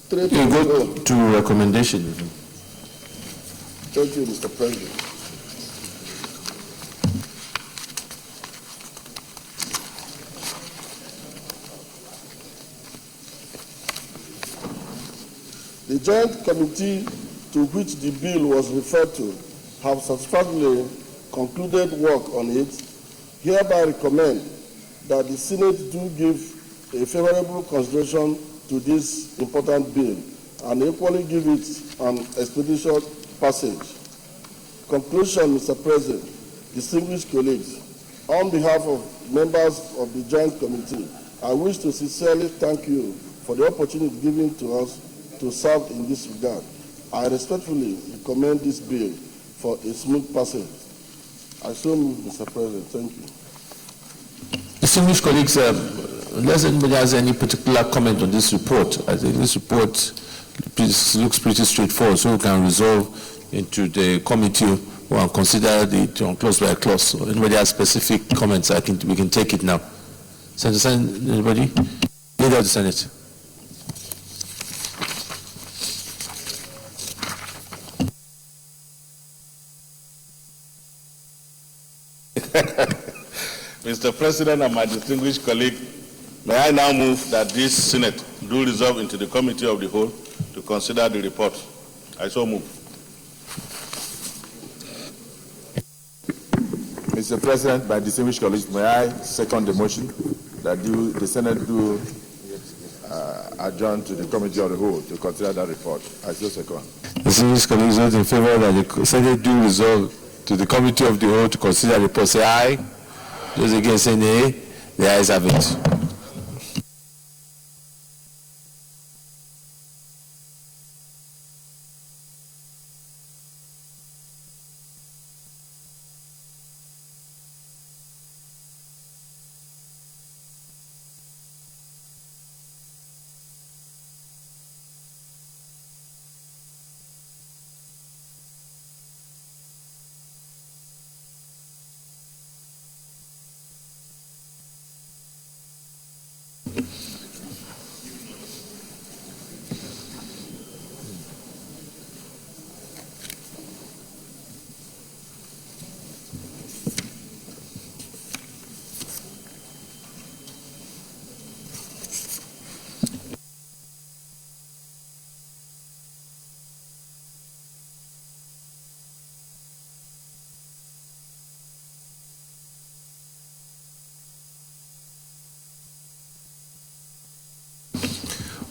You go to recommendation. Thank you, Mr. President. The Joint Committee to which the bill was referred to have satisfactorily concluded work on it, hereby recommend that the Senate do give a favorable consideration to this important bill and equally give it an expeditious passage. Conclusion, Mr. President, distinguished colleagues, on behalf of members of the Joint Committee, I wish to sincerely thank you for the opportunity given to us to serve in this regard. I respectfully recommend this bill for a smooth passage. I so move, Mr. President. Thank you. Distinguished colleagues, unless anybody has any particular comment on this report, I think this report looks pretty straightforward, so we can resolve into the committee or consider it on clause by clause. So anybody has specific comments, we can take it now. Senator, anybody? Leader of the Senate. Mr. President and my distinguished colleague, may I now move that this Senate do resolve into the Committee of the Whole to consider the report. I so move. Mr. President, my distinguished colleagues, may I second the motion that the Senate do adjourn to the Committee of the Whole to consider that report. I so second. Distinguished colleagues, those in favor that the Senate do resolve to the Committee of the Whole to consider the report, say aye. Those against say nay. The ayes have it.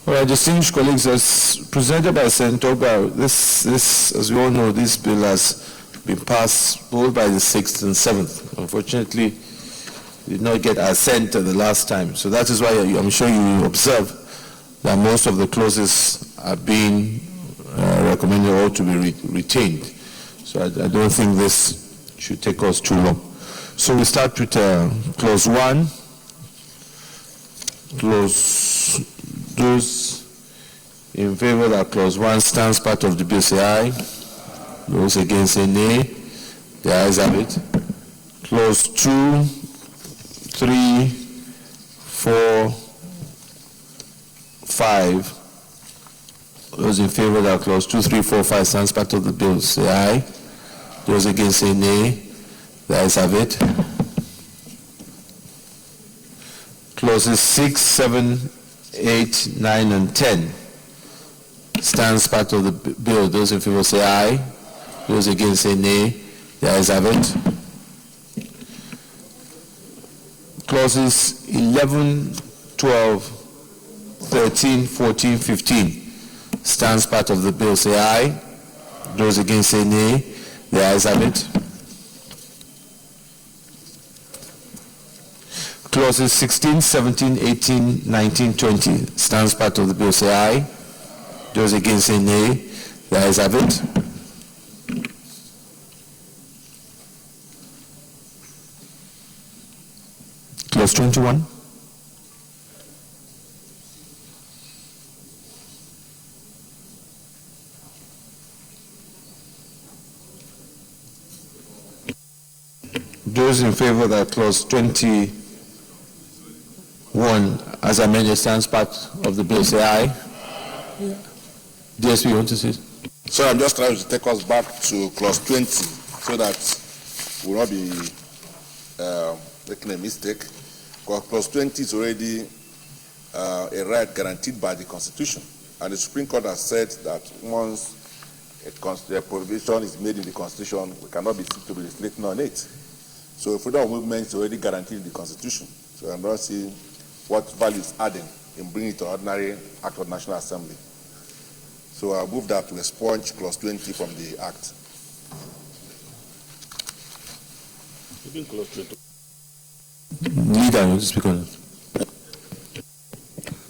All right, distinguished colleagues, as presented by Senator Oba, this, as we all know, this bill has been passed both by the 6th and 7th. Unfortunately, did not get assent the last time. So that is why I'm sure you observe that most of the clauses are being recommended or to be retained. So I don't think this should take us too long. So we start with clause 1. Those in favor that clause 1 stands part of the bill say aye. Those against say nay. The ayes have it. Clause 2, 3, 4, 5. Those in favor that clause 2, 3, 4, 5 stands part of the bill say aye. Those against say nay. The ayes have it. Clauses 6, 7, 8, 9, and 10 stands part of the bill. Those in favor say aye. Those against say nay. The ayes have it. Clauses 11, 12, 13, 14, 15 stands part of the bill say aye. Those against say nay. The ayes have it. Clauses 16, 17, 18, 19, 20 stands part of the bill say aye. Those against say nay. The ayes have it. Clause 21. Those in favor that clause 21 as amended stands part of the bill say aye. DSP, you want to say? So I'm just trying to take us back to clause 20 so that we will not be making a mistake. Because clause 20 is already a right guaranteed by the Constitution. And the Supreme Court has said that once a provision is made in the Constitution, we cannot be to be legislating on it. So freedom of movement is already guaranteed in the Constitution. So I'm not seeing what value is adding in bringing it to ordinary Act of National Assembly. So I move that to expunge clause 20 from the Act. Leader, you speak on it.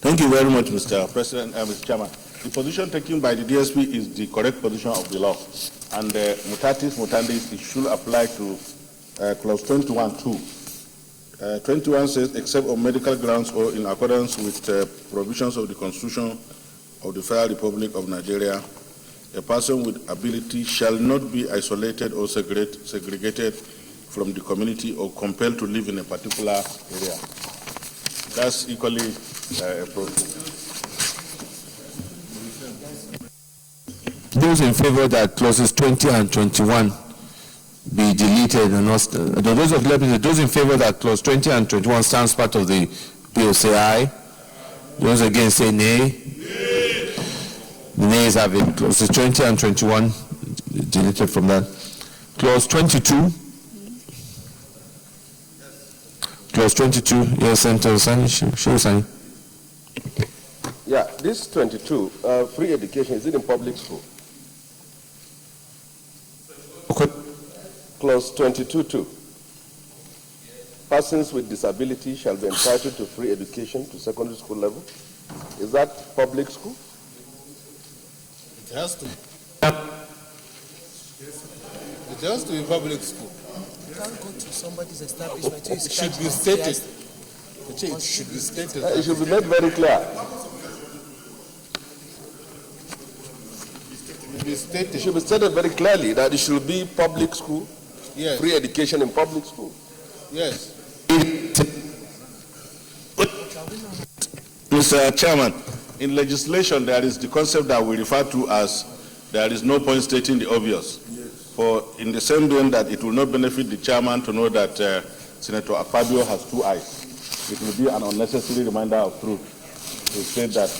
Thank you very much, Mr. President, Mr. Chairman. The position taken by the DSP is the correct position of the law. And mutatis mutandis, it should apply to clause 21 too. 21 says, except on medical grounds or in accordance with provisions of the Constitution of the Federal Republic of Nigeria, a person with ability shall not be isolated or segregated from the community or compelled to live in a particular area. That's equally appropriate. Those in favor that clauses 20 and 21 be deleted and not, those in favor that clause 20 and 21 stands part of the bill say aye. Those against say nay. The nays have it. Clauses 20 and 21 deleted from that. Clause 22. Clause 22. Yes, Senator Sani. Yeah, this 22, free education, is it in public school? Okay. Clause 22.2. Persons with disability shall be entitled to free education to secondary school level. Is that public school? It has to. It has to be public school. You can't go to somebody's establishment. It should be stated. It should be stated. It should be made very clear. It should be stated very clearly that it should be public school. Yes. Free education in public school. Yes. Mr. Chairman, in legislation there is the concept that we refer to as there is no point stating the obvious. Yes. For in the same way that it will not benefit the chairman to know that Senator Akpabio has two eyes. It will be an unnecessary reminder of truth to say that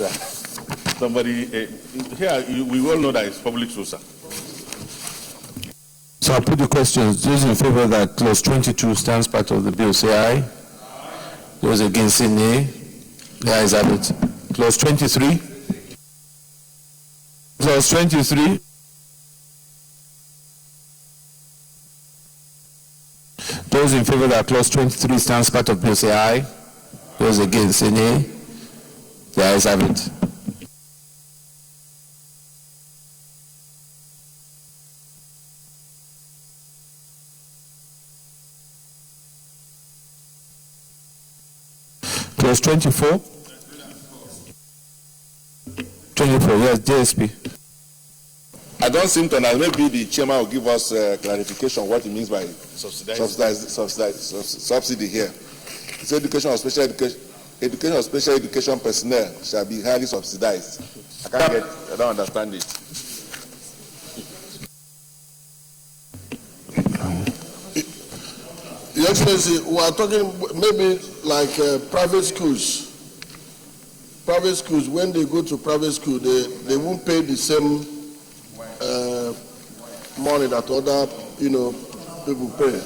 somebody here we all know that it's public school, sir. So I'll put the questions. Those in favor that clause 22 stands part of the bill say aye. Those against say nay. The ayes have it. Clause 23. Clause 23. Those in favor that clause 23 stands part of bill say aye. Those against say nay. The ayes have it. Clause 24. 24, yes, JSP. I don't seem to know. Maybe the chairman will give us clarification what he means by subsidy here. It's education of special education personnel shall be highly subsidized. I don't understand it. Your Excellency, we are talking maybe like private schools. Private schools, when they go to private school, they won't pay the same money that other, people pay.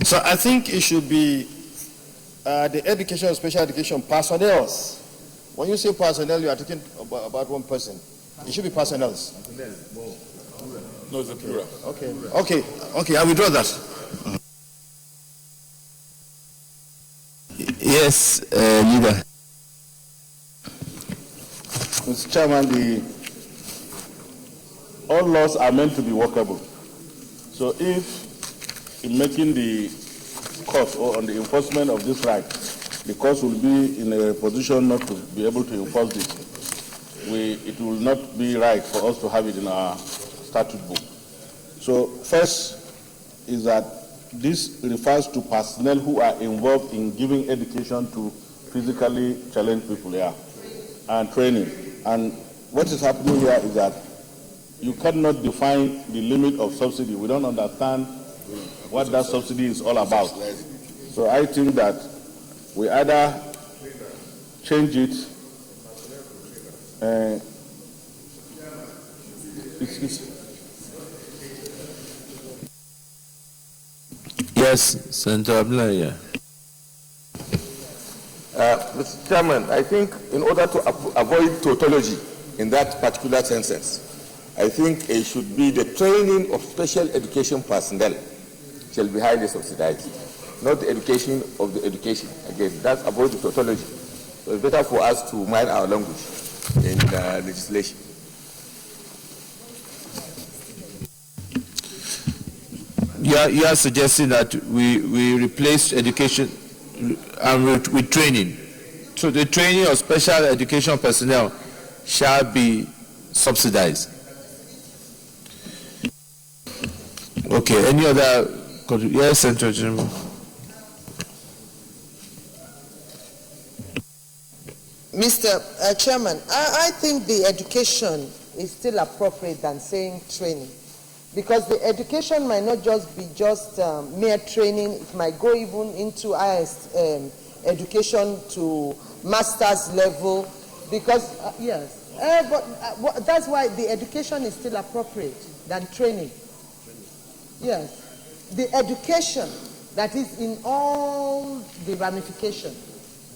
So I think it should be the education, special education personnel. When you say personnel, you are talking about one person. It should be personnel. No, it's a plural. Okay, I withdraw that. Yes, leader. Mr. Chairman, all laws are meant to be workable. So if in making the court or on the enforcement of this right, the court will be in a position not to be able to enforce this, it will not be right for us to have it in our statute book. So first is that this refers to personnel who are involved in giving education to physically challenged people here and training. And what is happening here is that you cannot define the limit of subsidy. We don't understand what that subsidy is all about. So I think that we either change it. Yes, Senator Abdullahi. Mr. Chairman, I think in order to avoid tautology in that particular sentence, I think it should be the training of special education personnel shall be highly subsidized, not the education of the education. Again, that's avoid the tautology. So it's better for us to mind our language in legislation. You are suggesting that we replace education with training. So the training of special education personnel shall be subsidized. Okay, any other? Yes, Senator General. Mr. Chairman, I think the education is still appropriate than saying training, because the education might not just be mere training. It might go even into education to master's level, because but that's why the education is still appropriate than training. Yes, the education that is in all the ramification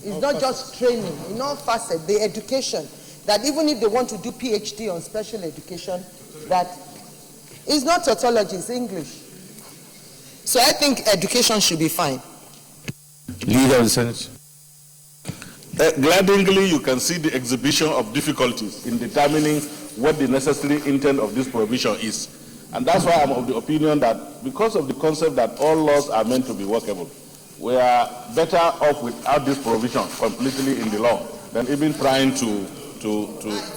is not just training in all facets. The education that even if they want to do PhD on special education, that is not tautology, it's English. So I think education should be fine. Leader of the Senate. Glaringly, you can see the exhibition of difficulties in determining what the necessary intent of this provision is. And that's why I'm of the opinion that because of the concept that all laws are meant to be workable, we are better off without this provision completely in the law than even trying to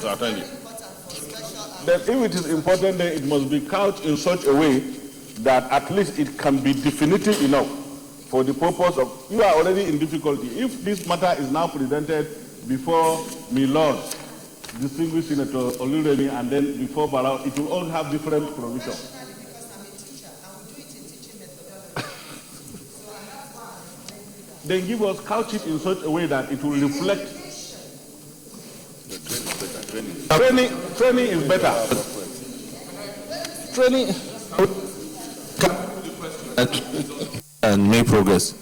attend it. Then if it is important, then it must be couched in such a way that at least it can be definitive enough for the purpose of, you are already in difficulty. If this matter is now presented before my Lord, distinguished Senator Oluremi, and then before Barrow, it will all have different provisions. Then give us, couch it in such a way that it will reflect. Training is better. Training. and make progress.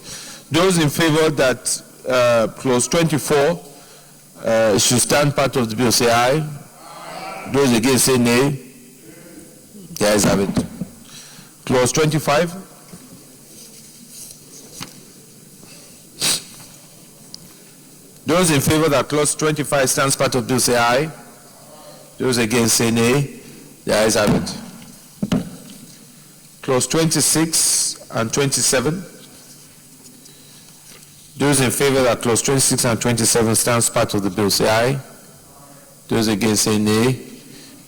Those in favor that clause 24 should stand part of the bill say aye. Those against say nay. The ayes have it. Clause 25. Those in favor that clause 25 stands part of the bill say aye. Those against say nay. The ayes have it. Clause 26 and 27. Those in favor that clause 26 and 27 stands part of the bill say aye. Those against say nay.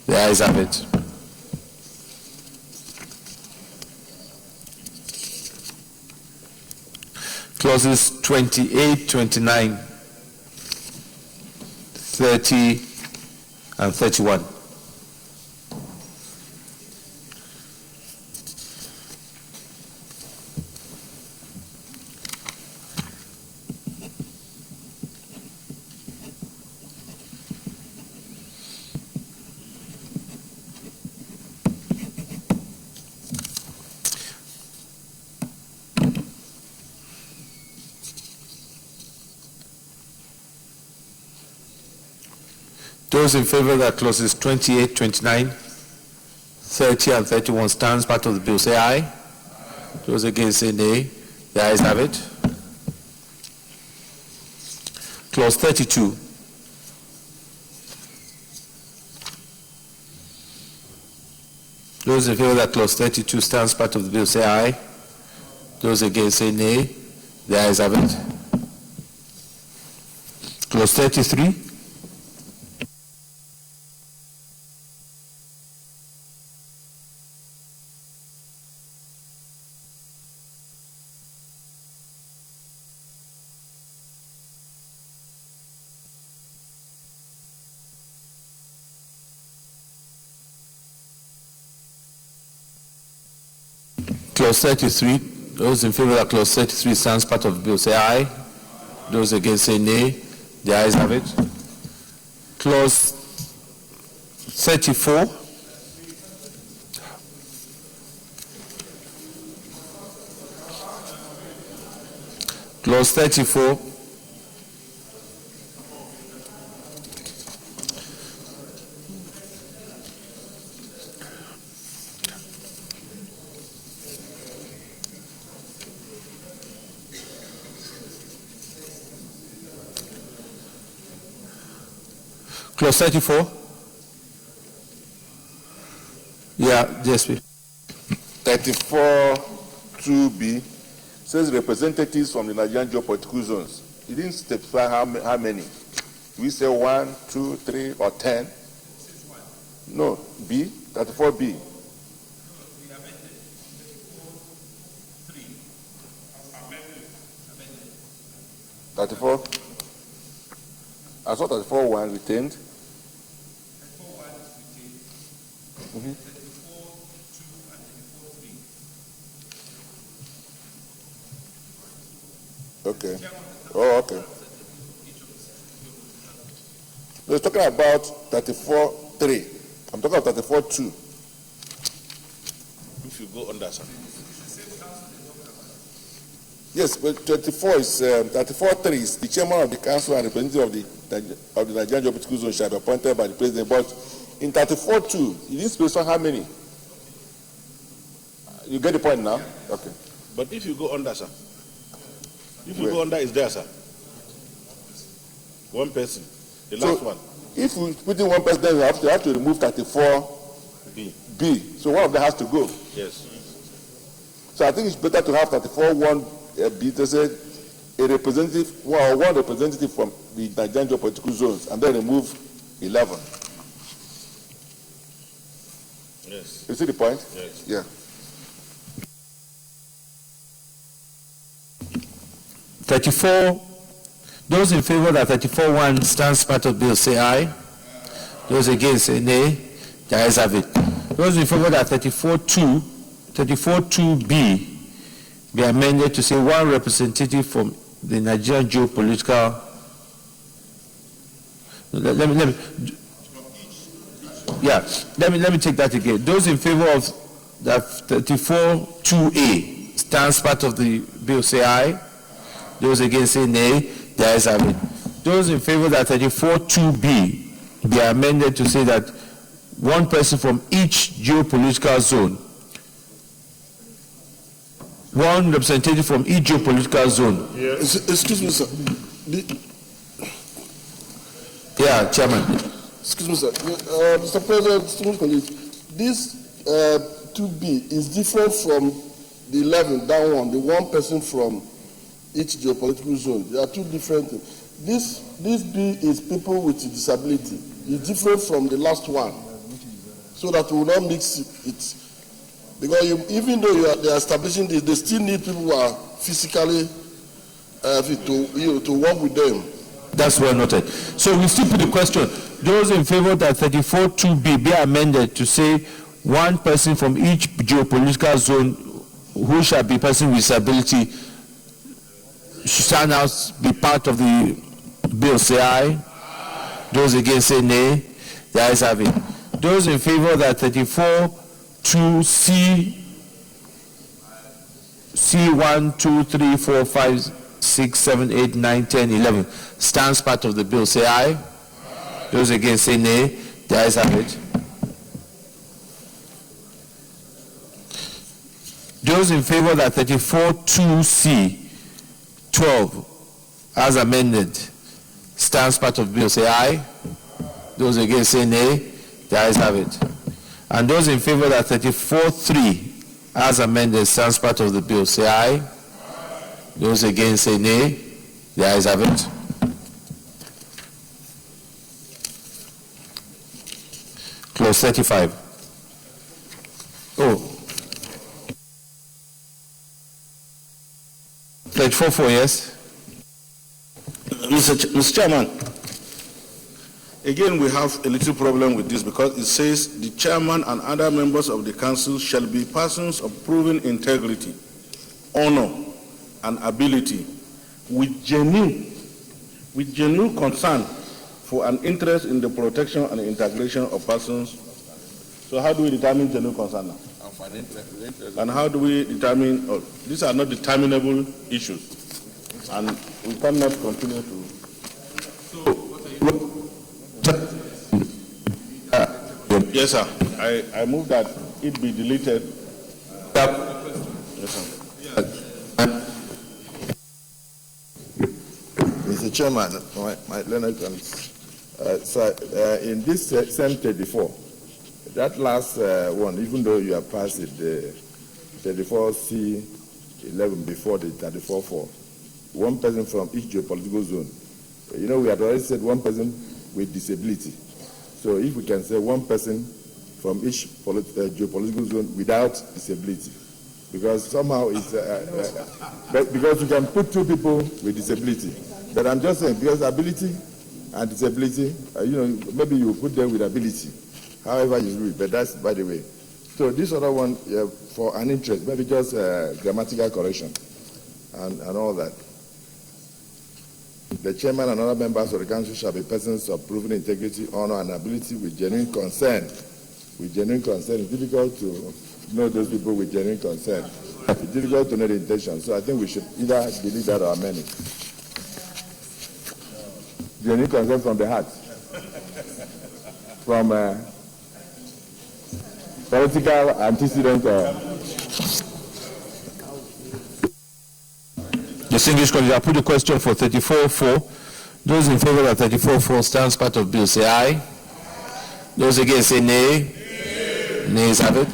The ayes have it. Clauses 28, 29, 30, and 31. Those in favor that clauses 28, 29, 30, and 31 stands part of the bill say aye. Those against say nay. The ayes have it. Clause 32. Those in favor that clause 32 stands part of the bill say aye. Those against say nay. The ayes have it. Clause 33. Clause 33, those in favor of clause 33 stands part of the bill say aye. Those against say nay. The ayes have it. Clause 34. Clause 34. Clause 34. Yeah, yes, please. 34(2)(b) says representatives from the Nigerian geopolitical zones. It didn't specify how many. We say 1, 2, 3, or 10. No, B, 34(b). 34. I saw 34(1) retained. Mm-hmm. Okay. Oh, okay. We're talking about 34(3). I'm talking about 34(2). If you go under, sir. Yes, but 34(3) is the chairman of the council and representative of the Nigerian geopolitical zone shall be appointed by the president. But in 34(2), you didn't specify how many. You get the point now? Okay. But if you go under, sir. If you go under, it's there, sir. One person. The last one. If we put in one person, then you have to remove 34(b). So one of them has to go. Yes. So I think it's better to have 34(1)(b) to say a representative, one representative from the Nigerian geopolitical zones, and then remove 11. Yes. You see the point? Yes. Yeah. Those in favor that 34(1) stands part of bill say aye. Those against say nay. The ayes have it. Those in favor that 34(2)(b) be amended to say one representative from the Nigerian geopolitical. Let me take that again. Those in favor of that 34(2)(a), stands part of the bill say aye. Those against say nay. The ayes have it. Those in favor that 34(2)B be amended to say that one person from each geopolitical zone, one representative from each geopolitical zone. Yes. Excuse me, sir. Yeah, Chairman. Excuse me, sir. Mr. President, this 2B is different from the 11, that one, the one person from each geopolitical zone. There are two different things. This B is people with disability. It's different from the last one, so that we will not mix it. Because even though they are establishing this, they still need people who are physically fit to work with them. That's well noted. So we still put the question. Those in favor that 34(2)B be amended to say one person from each geopolitical zone who shall be person with disability shall now be part of the bill say aye. Those against say nay. The ayes have it. Those in favor that 34(2)C, C1, 2, 3, 4, 5, 6, 7, 8, 9, 10, 11 stands part of the bill say aye. Those against say nay. The ayes have it. Those in favor that 34(2)C, 12 as amended stands part of the bill say aye. Those against say nay. The ayes have it. And those in favor that 34(3) as amended stands part of the bill say aye. Those against say nay. The ayes have it. Clause 35. Oh. 34(4), yes? Mr. Chairman, again we have a little problem with this because it says the chairman and other members of the council shall be persons of proven integrity, honor, and ability with genuine concern for an interest in the protection and integration of persons. So how do we determine genuine concern now? And how do we determine, these are not determinable issues, and we cannot continue to. Yes, sir. I move that it be deleted. Yes, sir. Mr. Chairman, my Leonard, in this same 34, that last one, even though you have passed it, the 34C11 before the 34(4), one person from each geopolitical zone. You know, we had already said one person with disability. So if we can say one person from each geopolitical zone without disability, because somehow it's, because you can put two people with disability. But I'm just saying, because ability and disability, you know, maybe you put them with ability, however you do it, but that's by the way. So this other one, for an interest, maybe just grammatical correction and all that. The chairman and other members of the council shall be persons of proven integrity, honor, and ability with genuine concern. With genuine concern, it's difficult to know those people with genuine concern. It's difficult to know the intention. So I think we should either delete that or amend it. Genuine concern from the heart. From political antecedent. Distinguished colleagues, I put the question for 34(4). Those in favor of 34(4) stands part of bill say aye. Those against say nay. Nays have it.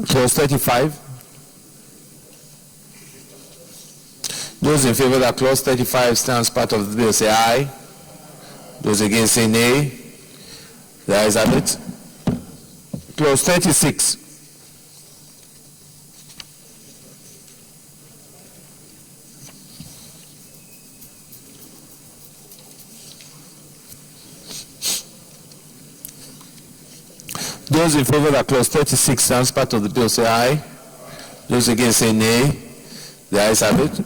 Clause 35. Those in favor that clause 35 stands part of the bill say aye. Those against say nay. The ayes have it. Clause 36. Those in favor that clause 36 stands part of the bill say aye. Those against say nay. The ayes have it.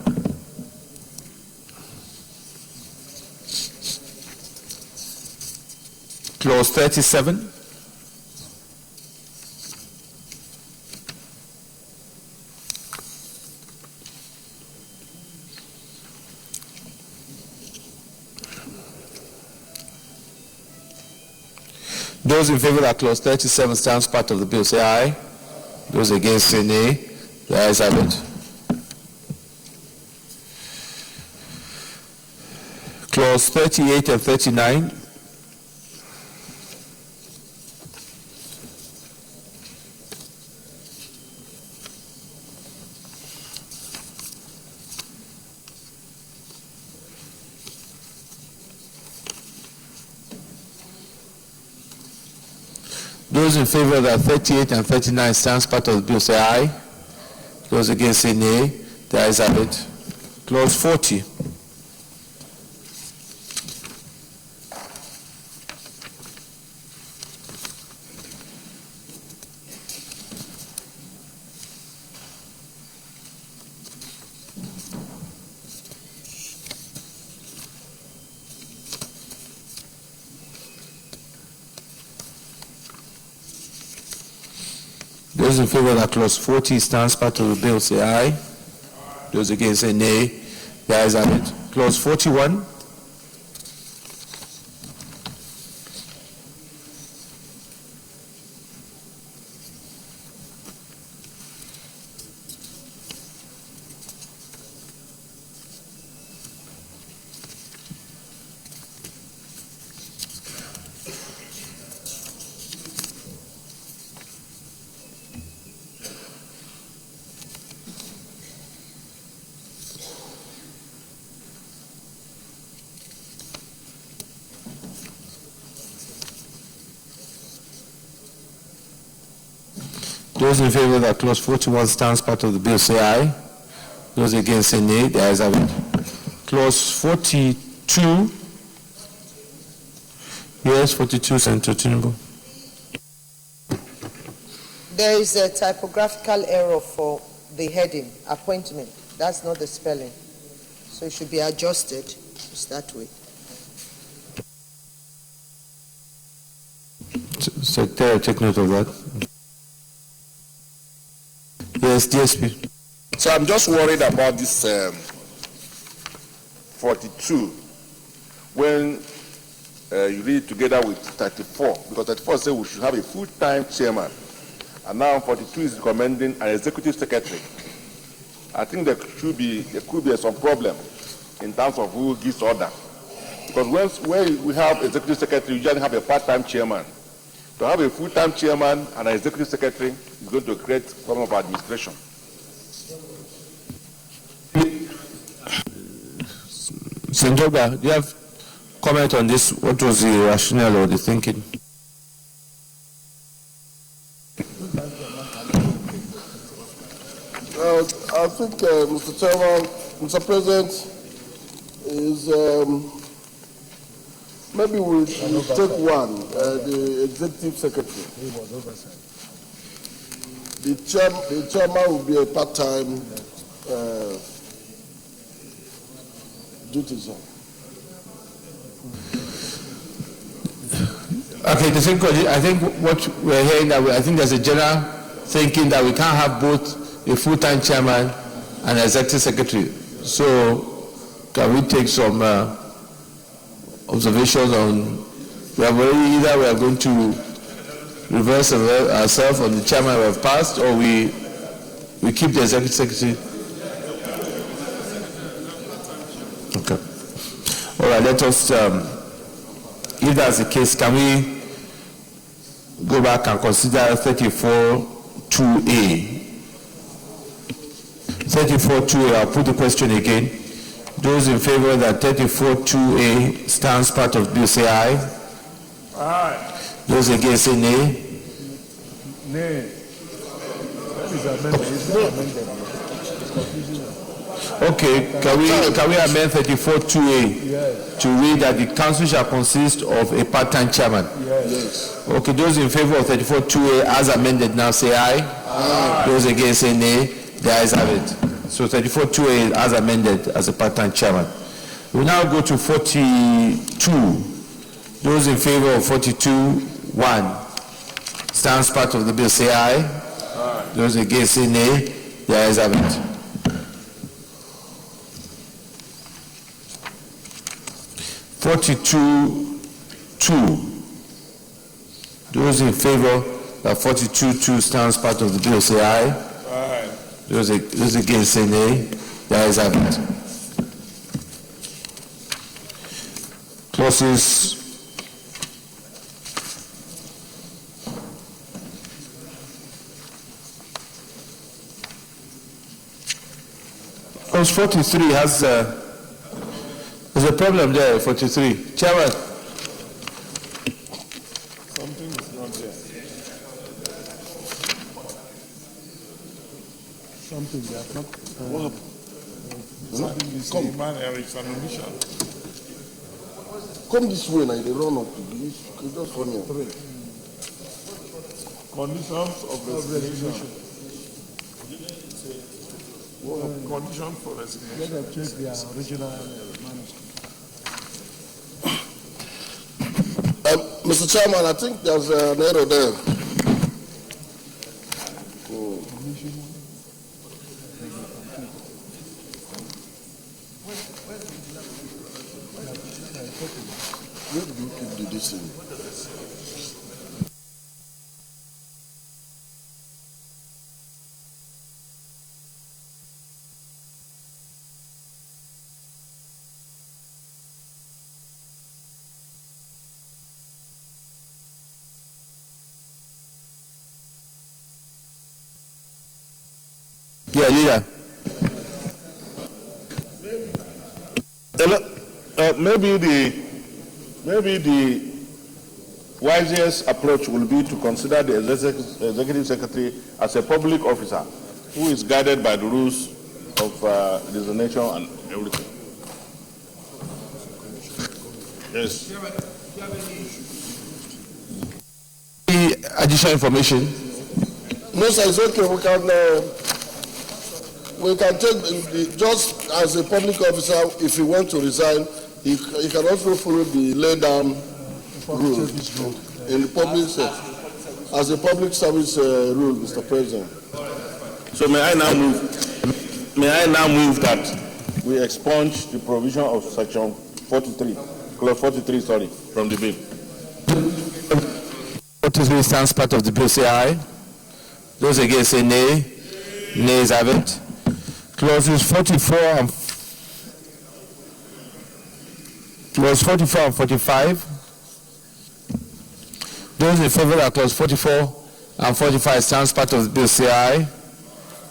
Clause 37. Those in favor that clause 37 stands part of the bill say aye. Those against say nay. The ayes have it. Clause 38 and 39. Those in favor that 38 and 39 stands part of the bill say aye. Those against say nay. The ayes have it. Clause 40. Those in favor that clause 40 stands part of the bill say aye. Those against say nay. The ayes have it. Clause 41. Those in favor that clause 41 stands part of the bill say aye. Those against say nay. The ayes have it. Clause 42. Yes, 42, Senator Tinubu. There is a typographical error for the heading, appointment. That's not the spelling. So it should be adjusted. It's that way. Secretary, take note of that. Yes, DSP. So I'm just worried about this 42 when you read it together with 34, because 34 says we should have a full-time chairman, and now 42 is recommending an executive secretary. I think there could be some problem in terms of who gives order, because when we have executive secretary, you usually have a part-time chairman. To have a full-time chairman and an executive secretary is going to create a problem of administration. Senjoga, do you have comment on this? What was the rationale or the thinking? I think, Mr. Chairman, Mr. President, is maybe we'll take one, the executive secretary. The chairman will be a part-time duties. Okay, I think what we're hearing that I think there's a general thinking that we can't have both a full-time chairman and an executive secretary. So can we take some observations on we are going to reverse ourselves on the chairman we have passed, or we keep the executive secretary? Okay. All right, let us, if that's the case, can we go back and consider 34(2)(a)? 34(2)(a), I'll put the question again. Those in favor that 34(2)(a) stands part of bill say aye. Aye. Those against say nay. Nay. That is amended. It's not amended. Okay, can we amend 34(2)(a) Yes. to read that the council shall consist of a part-time chairman? Yes. Okay, those in favor of 34(2)(a) as amended now say aye. Aye. Those against say nay. The ayes have it. So 34(2)(a) as amended as a part-time chairman. We now go to 42. Those in favor of 42(1) stands part of the bill say aye. Aye. Those against say nay. The ayes have it. 42(2). Those in favor that 42.2 stands part of the bill say aye. Aye. Those against say nay. The ayes have it. Clauses Clause 43 has there's a problem there. 43, Chairman. Something is not there. Something there. Something is human error, it's an omission. Come this way now, they run up to this. Just for me. Conditions of resignation. Condition for resignation. Let them check their original manuscript. Mr. Chairman, I think there's an error there. Where do you keep this thing? Yeah, leader. Maybe the wisest approach will be to consider the executive secretary as a public officer who is guided by the rules of resignation and everything. Yes. Any additional information? No, sir, it's okay. We can take just as a public officer, if he wants to resign, he can also follow the laid down rule in the public sector as a public service rule, Mr. President. So may I now move that we expunge the provision of section 43, clause 43, from the bill. 43 stands part of the bill say aye. Those against say nay. Nays have it. Clause 44 and 45. Those in favor of clause 44 and 45 stands part of the bill say aye.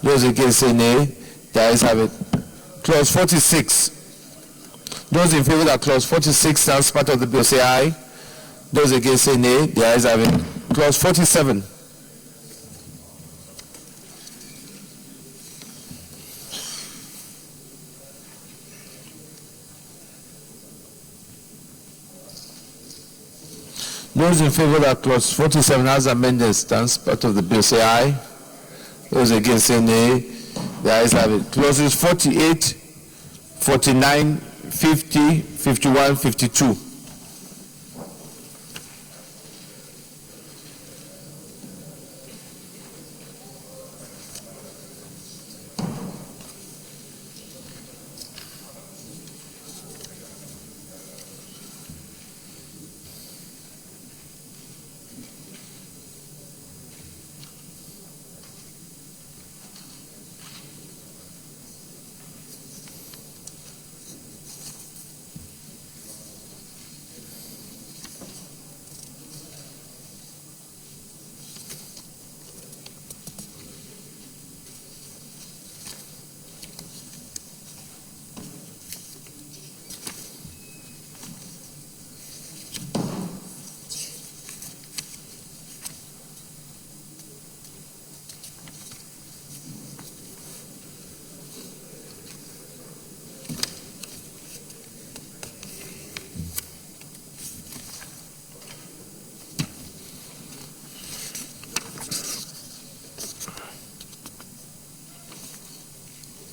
Those against say nay. The ayes have it. Clause 46. Those in favor of clause 46 stands part of the bill say aye. Those against say nay. The ayes have it. Clause 47. Those in favor that clause 47 as amended stands part of the bill say aye. Those against say nay. The ayes have it. Clauses 48, 49, 50, 51, 52.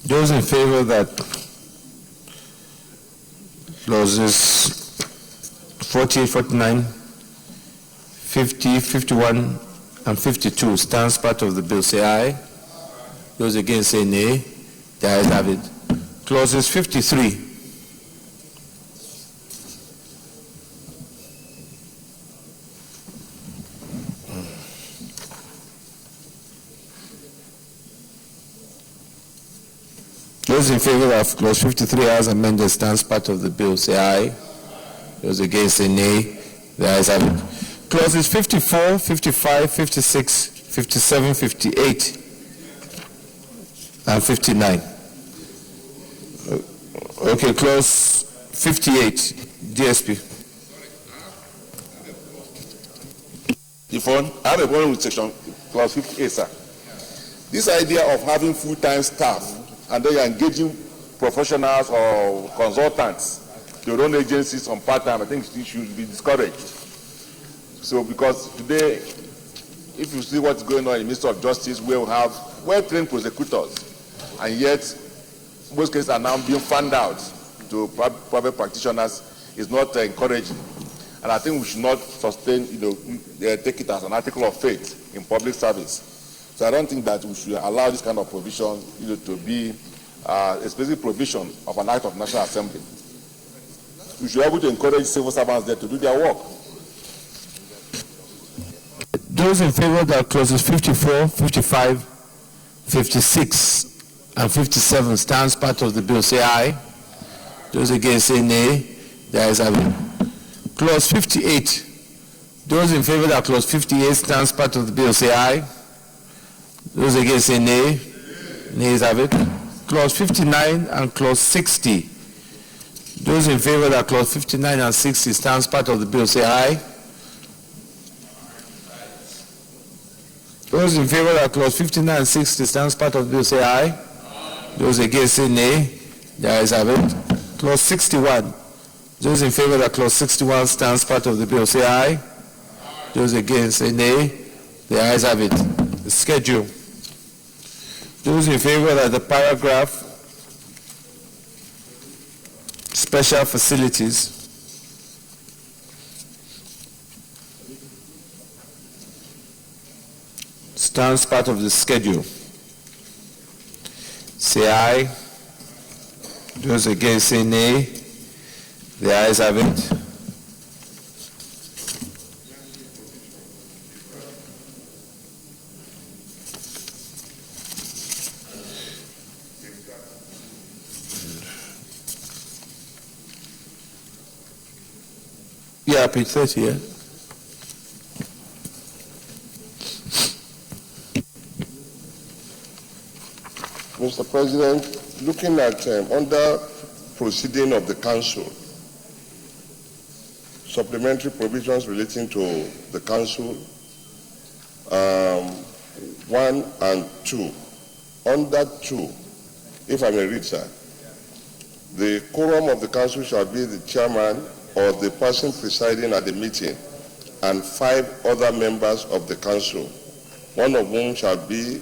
Those in favor that clauses 48, 49, 50, 51, and 52 stands part of the bill say aye. Those against say nay. The ayes have it. Clauses 53. Those in favor of clause 53 as amended stands part of the bill, say aye. Those against, say nay. The ayes have it. Clauses 54, 55, 56, 57, 58, and 59. Okay, clause 58, DSP. Yvonne, I have a problem with section clause 58, sir. This idea of having full-time staff and then you're engaging professionals or consultants to run agencies on part-time, I think it should be discouraged. So, because today, if you see what's going on in the Ministry of Justice, we will have well-trained prosecutors, and yet most cases are now being found out to private practitioners is not encouraging. And I think we should not sustain, take it as an article of faith in public service. So I don't think that we should allow this kind of provision, to be a specific provision of an Act of National Assembly. We should be able to encourage civil servants there to do their work. Those in favor that clauses 54, 55, 56, and 57 stands part of the bill, say aye. Those against, say nay. The ayes have it. Clause 58. Those in favor that clause 58 stands part of the bill, say aye. Those against, say nay. Nays have it. Clause 59 and clause 60. Those in favor that clause 59 and 60 stands part of the bill, say aye. Those in favor that clause 59 and 60 stands part of the bill, say aye. Those against, say nay. The ayes have it. Clause 61. Those in favor that clause 61 stands part of the bill, say aye. Those against, say nay. The ayes have it. The schedule. Those in favor that the paragraph special facilities stands part of the schedule, say aye. Those against, say nay. The ayes have it. Yeah, page 30, yeah. Mr. President, looking at under proceeding of the Council, supplementary provisions relating to the Council 1 and 2. Under 2, if I may read, sir, the quorum of the Council shall be the chairman or the person presiding at the meeting and 5 other members of the Council, one of whom shall be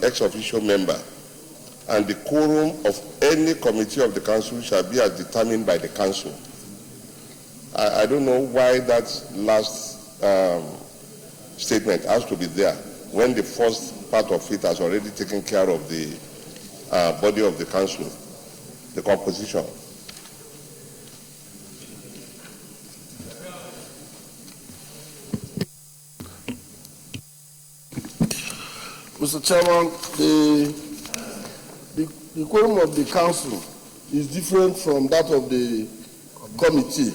ex officio member, and the quorum of any committee of the Council shall be as determined by the Council. I don't know why that last statement has to be there when the first part of it has already taken care of the body of the Council, the composition. Mr. Chairman, the quorum of the Council is different from that of the committee.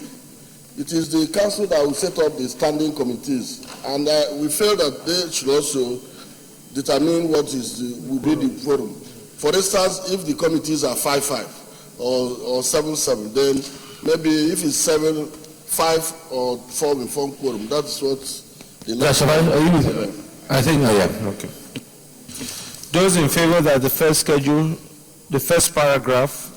It is the Council that will set up the standing committees, and we feel that they should also determine what will be the quorum. For instance, if the committees are 5-5 or 7-7, then maybe if it's 7-5 or 4 will form quorum. That's what the That's right. I think, yeah, okay. Those in favor that the first schedule, the first paragraph,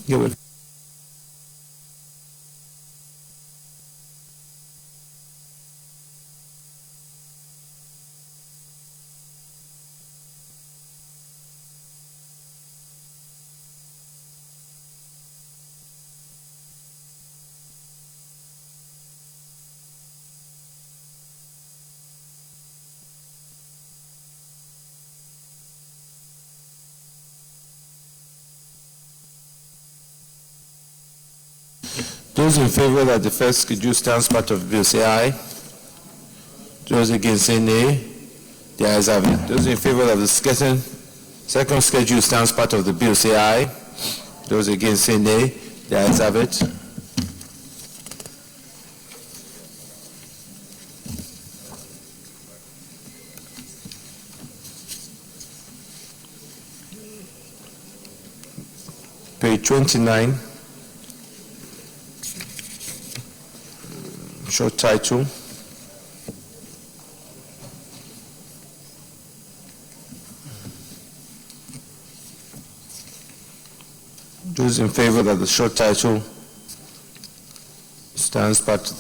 you will. Those in favor that the first schedule stands part of the bill say aye. Those against say nay. The ayes have it. Those in favor of the second schedule stands part of the bill say aye. Those against say nay. The ayes have it. Page 29, short title. Those in favor that the short title stands part of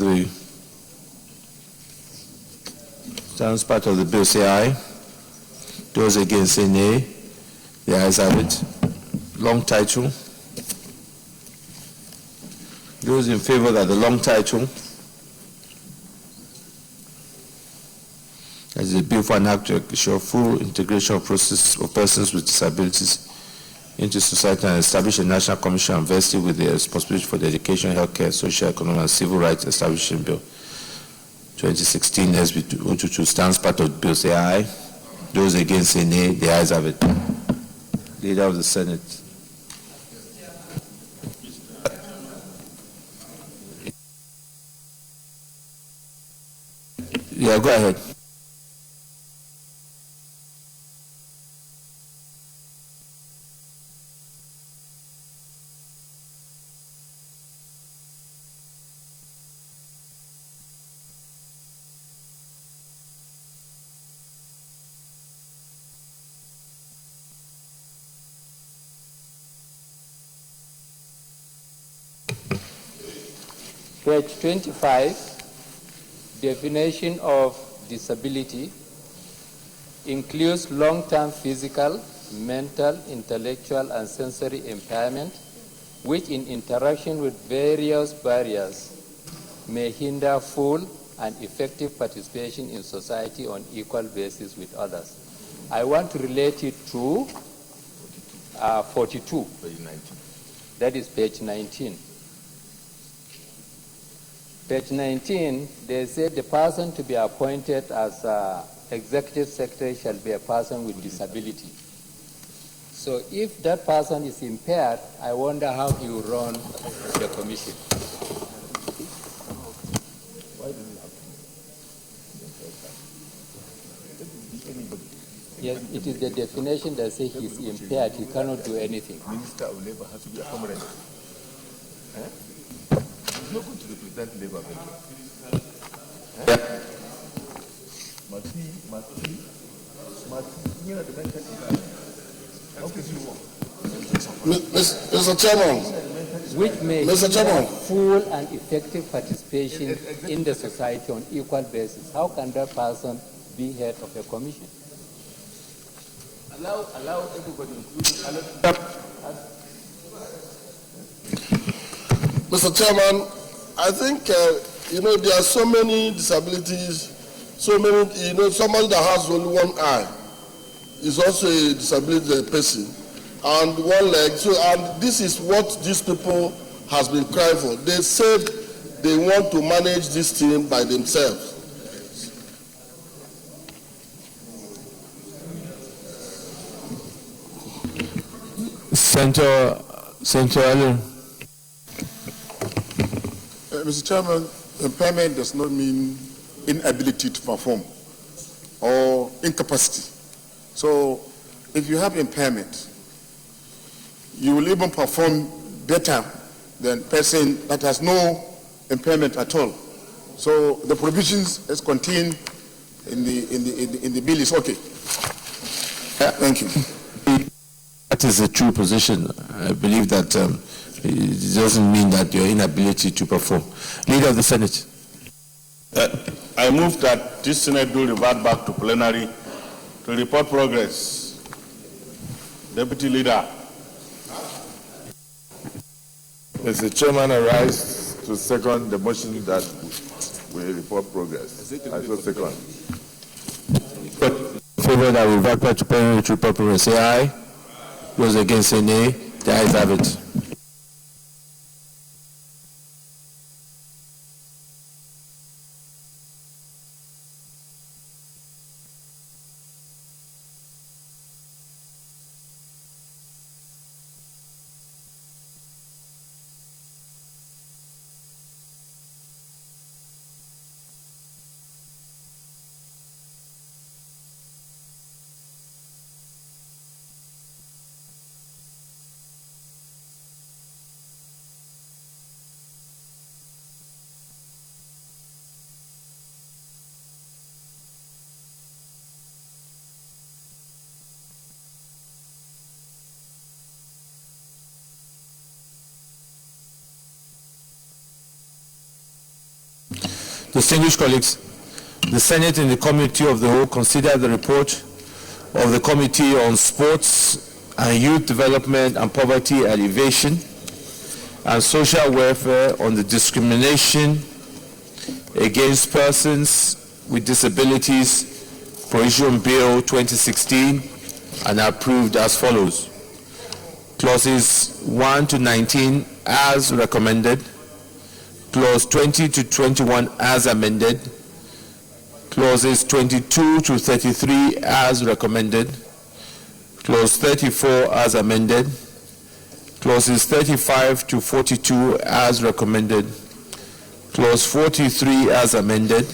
the bill say aye. Those against say nay. The ayes have it. Long title. Those in favor that the long title, as a bill for an act to ensure full integration of process of persons with disabilities into society and establish a national commission invested with the responsibility for the education, healthcare, social, economic, and civil rights establishing bill 2016 SB 222 stands part of the bill say aye. Those against say nay. The ayes have it. Leader of the Senate. Yeah, go ahead. Page 25. Definition of disability includes long-term physical, mental, intellectual, and sensory impairment, which in interaction with various barriers may hinder full and effective participation in society on equal basis with others. I want to relate it to 42. Page 19. That is page 19. Page 19, they said the person to be appointed as executive secretary shall be a person with disability. So if that person is impaired, I wonder how he will run the commission. Yes, it is the definition that says he is impaired, he cannot do anything. Minister of Labor has to be a comrade. It's not going to represent Labor very well. Mr. Chairman. Which may Mr. Chairman. Full and effective participation in the society on equal basis. How can that person be head of a commission? Allow everybody, including Mr. Chairman, I think, there are so many disabilities, so many, somebody that has only one eye is also a disability person, and one leg. So, and this is what these people has been crying for. They said they want to manage this thing by themselves. Senator Allen. Mr. Chairman, impairment does not mean inability to perform or incapacity. So if you have impairment, you will even perform better than a person that has no impairment at all. So the provisions as contained in the bill is okay. Thank you. That is a true position. I believe that it doesn't mean that your inability to perform. Leader of the Senate. I move that this Senate bill revert back to plenary to report progress. Deputy Leader. Mr. Chairman, I rise to second the motion that we report progress. I so second. Favor that we revert back to plenary to report progress. Say aye. Those against say nay. The ayes have it. Distinguished colleagues, the Senate and the Committee of the Whole considered the report of the Committee on Sports and Youth Development and Poverty Alleviation and Social Welfare on the Discrimination Against Persons with Disabilities Provision Bill 2016 and approved as follows. Clauses 1 to 19 as recommended, Clause 20 to 21 as amended, Clauses 22 to 33 as recommended, Clause 34 as amended, Clauses 35 to 42 as recommended, Clause 43 as amended,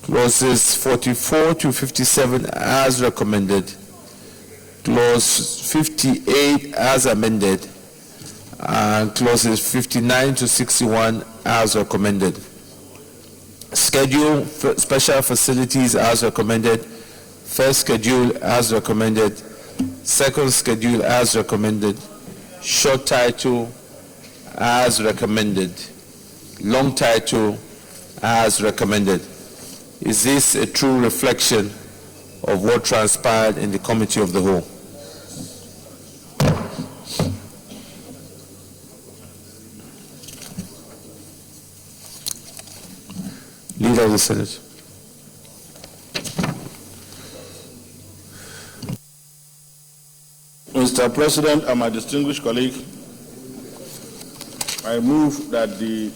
Clauses 44 to 57 as recommended, Clause 58 as amended, and Clauses 59 to 61 as recommended. Schedule special facilities as recommended, first schedule as recommended, second schedule as recommended, short title as recommended, long title as recommended. Is this a true reflection of what transpired in the Committee of the Whole? Leader of the Senate. Mr. President and my distinguished colleague, I move that the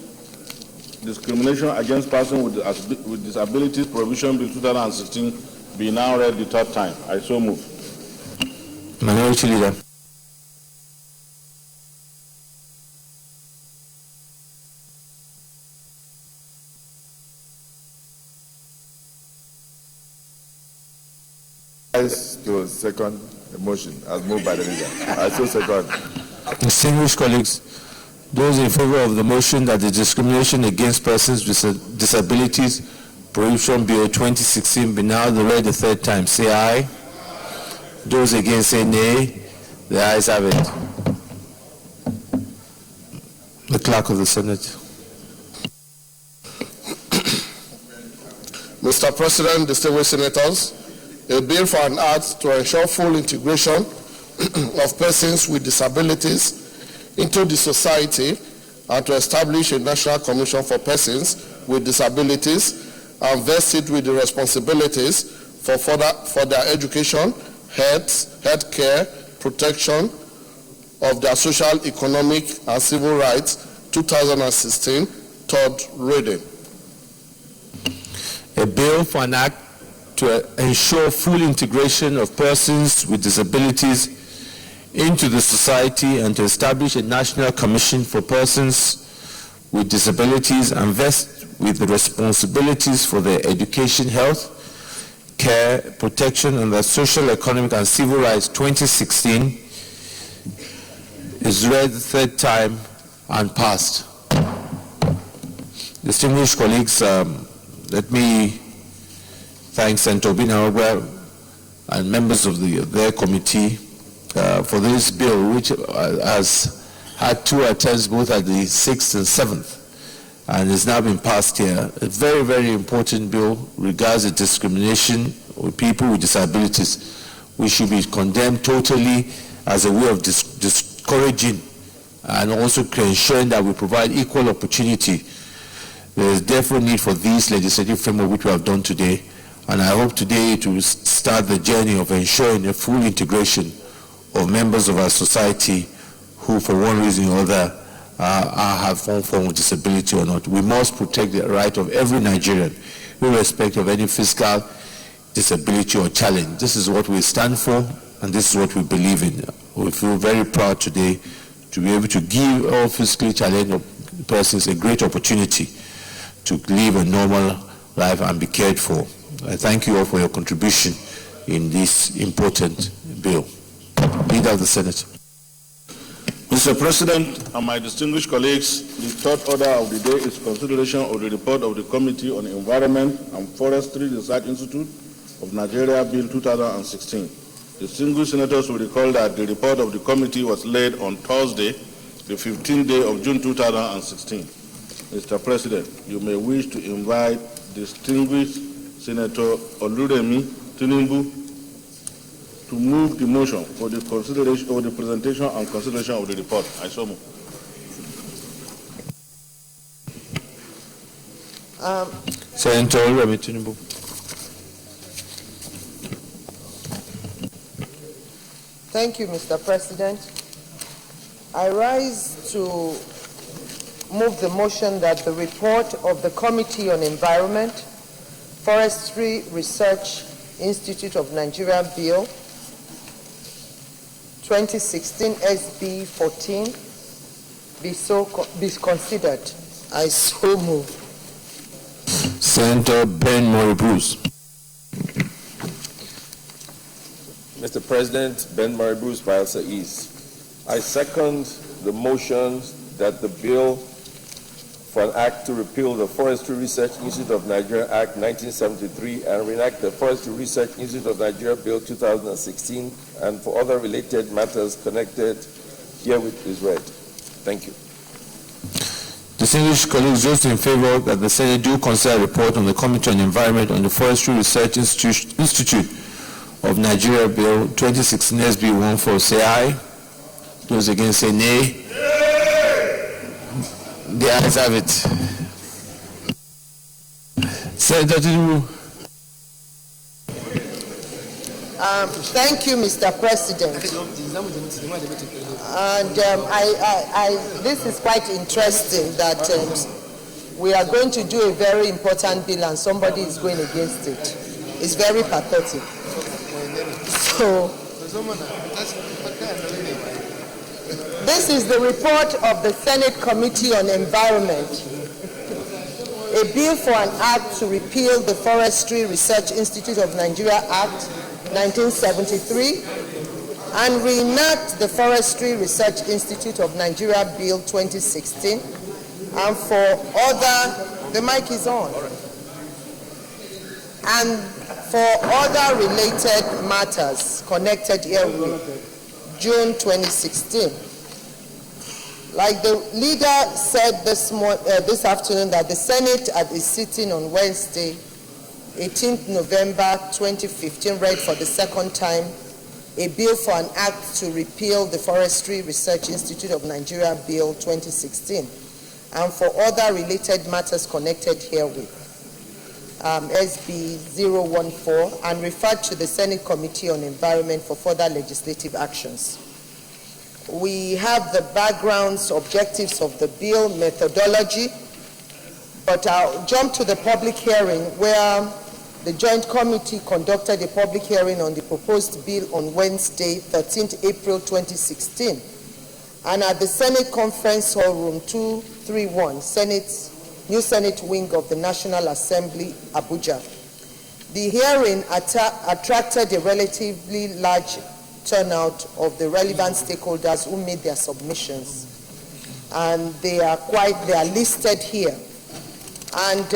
Discrimination Against Persons with Disabilities Provision Bill 2016 be now read the third time. I so move. Minority Leader. To second the motion as moved by the leader. I so second. Distinguished colleagues, those in favor of the motion that the Discrimination Against Persons with Disabilities Prohibition Bill 2016 be now read the third time, say aye. Those against say nay. The ayes have it. The Clerk of the Senate. Mr. President, distinguished senators, a bill for an act to ensure full integration of persons with disabilities into the society and to establish a national commission for persons with disabilities and vest it with the responsibilities for their education, health care, protection of their social, economic, and civil rights, 2016, third reading. A bill for an act to ensure full integration of persons with disabilities into the society and to establish a national commission for persons with disabilities and vest with the responsibilities for their education, health, care, protection, and their social, economic, and civil rights 2016 is read the third time and passed. Distinguished colleagues, let me thank Senator Obina and members of their committee for this bill, which has had two attempts both at the 6th and 7th, and has now been passed here. A very, very important bill regards the discrimination of people with disabilities, which should be condemned totally as a way of discouraging and also ensuring that we provide equal opportunity. There is therefore need for this legislative framework which we have done today. And I hope today to start the journey of ensuring a full integration of members of our society who, for one reason or other, have some form of disability or not. We must protect the right of every Nigerian, irrespective of any physical disability or challenge. This is what we stand for, and this is what we believe in. We feel very proud today to be able to give all physically challenged persons a great opportunity to live a normal life and be cared for. I thank you all for your contribution in this important bill. Leader of the Senate. Mr. President and my distinguished colleagues, the third order of the day is consideration of the report of the Committee on Environment and Forestry Research Institute of Nigeria, Bill 2016. Distinguished senators will recall that the report of the committee was laid on Thursday, the 15th day of June 2016. Mr. President, you may wish to invite distinguished Senator Oluremi Tinubu to move the motion for the consideration or the presentation and consideration of the report. I so move. Senator Oluremi Tinubu. Thank you, Mr. President. I rise to move the motion that the report of the Committee on Environment, Forestry Research Institute of Nigeria Bill 2016 SB 14 be considered. I so move. Senator Ben Mori-Bruce. Mr. President, Ben Mori-Bruce, Bayelsa East. I second the motion that the bill for an act to repeal the Forestry Research Institute of Nigeria Act 1973 and reenact the Forestry Research Institute of Nigeria Bill 2016 and for other related matters connected herewith is read. Thank you. Distinguished colleagues, those in favor that the Senate do consider a report on the Committee on Environment on the Forestry Research Institute of Nigeria Bill 2016 SB 14 say aye. Those against say nay. The ayes have it. Senator Tinubu. Thank you, Mr. President. And this is quite interesting that we are going to do a very important bill and somebody is going against it. It's very pathetic. So, this is the report of the Senate Committee on Environment. A bill for an act to repeal the Forestry Research Institute of Nigeria Act 1973 and reenact the Forestry Research Institute of Nigeria Bill 2016 and for other, the mic is on, and for other related matters connected here with June 2016. Like the leader said this afternoon that the Senate at its sitting on Wednesday, 18th November 2015, read for the second time a bill for an act to repeal the Forestry Research Institute of Nigeria Bill 2016 and for other related matters connected herewith, SB 014, and referred to the Senate Committee on Environment for further legislative actions. We have the backgrounds, objectives of the bill, methodology, but I'll jump to the public hearing where the Joint Committee conducted a public hearing on the proposed bill on Wednesday, 13th April 2016, and at the Senate Conference Hall, Room 231, New Senate Wing of the National Assembly, Abuja. The hearing attracted a relatively large turnout of the relevant stakeholders who made their submissions, and they are listed here. And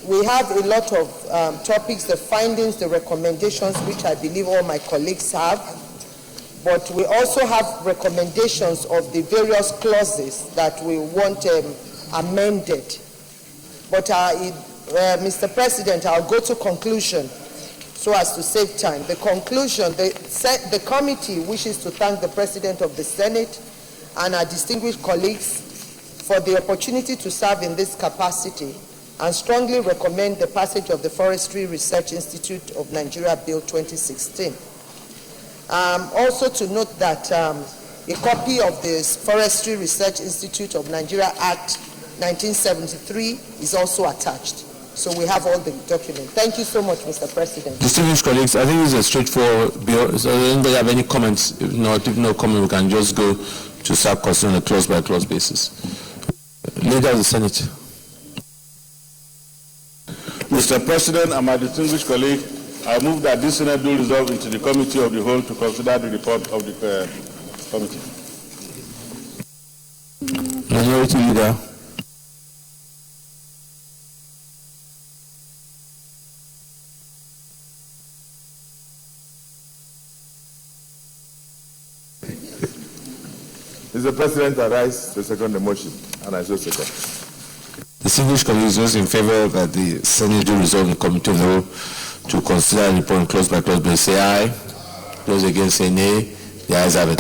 we have a lot of topics, the findings, the recommendations, which I believe all my colleagues have, but we also have recommendations of the various clauses that we want amended. But Mr. President, I'll go to conclusion so as to save time. The conclusion, the committee wishes to thank the President of the Senate and our distinguished colleagues for the opportunity to serve in this capacity and strongly recommend the passage of the Forestry Research Institute of Nigeria Bill 2016. Also to note that a copy of the Forestry Research Institute of Nigeria Act 1973 is also attached. So we have all the documents. Thank you so much, Mr. President. Distinguished colleagues, I think this is a straightforward bill. So does anybody have any comments? If no comment, we can just go to sub-question on a clause-by-clause basis. Leader of the Senate. Mr. President and my distinguished colleague, I move that this Senate do resolve into the Committee of the Whole to consider the report of the committee. Minority Leader. Mr. President, I rise to second the motion, and I so second. Distinguished colleagues, those in favor that the Senate do resolve the committee of the whole to consider the report clause by clause bill, say aye. Those against say nay. The ayes have it.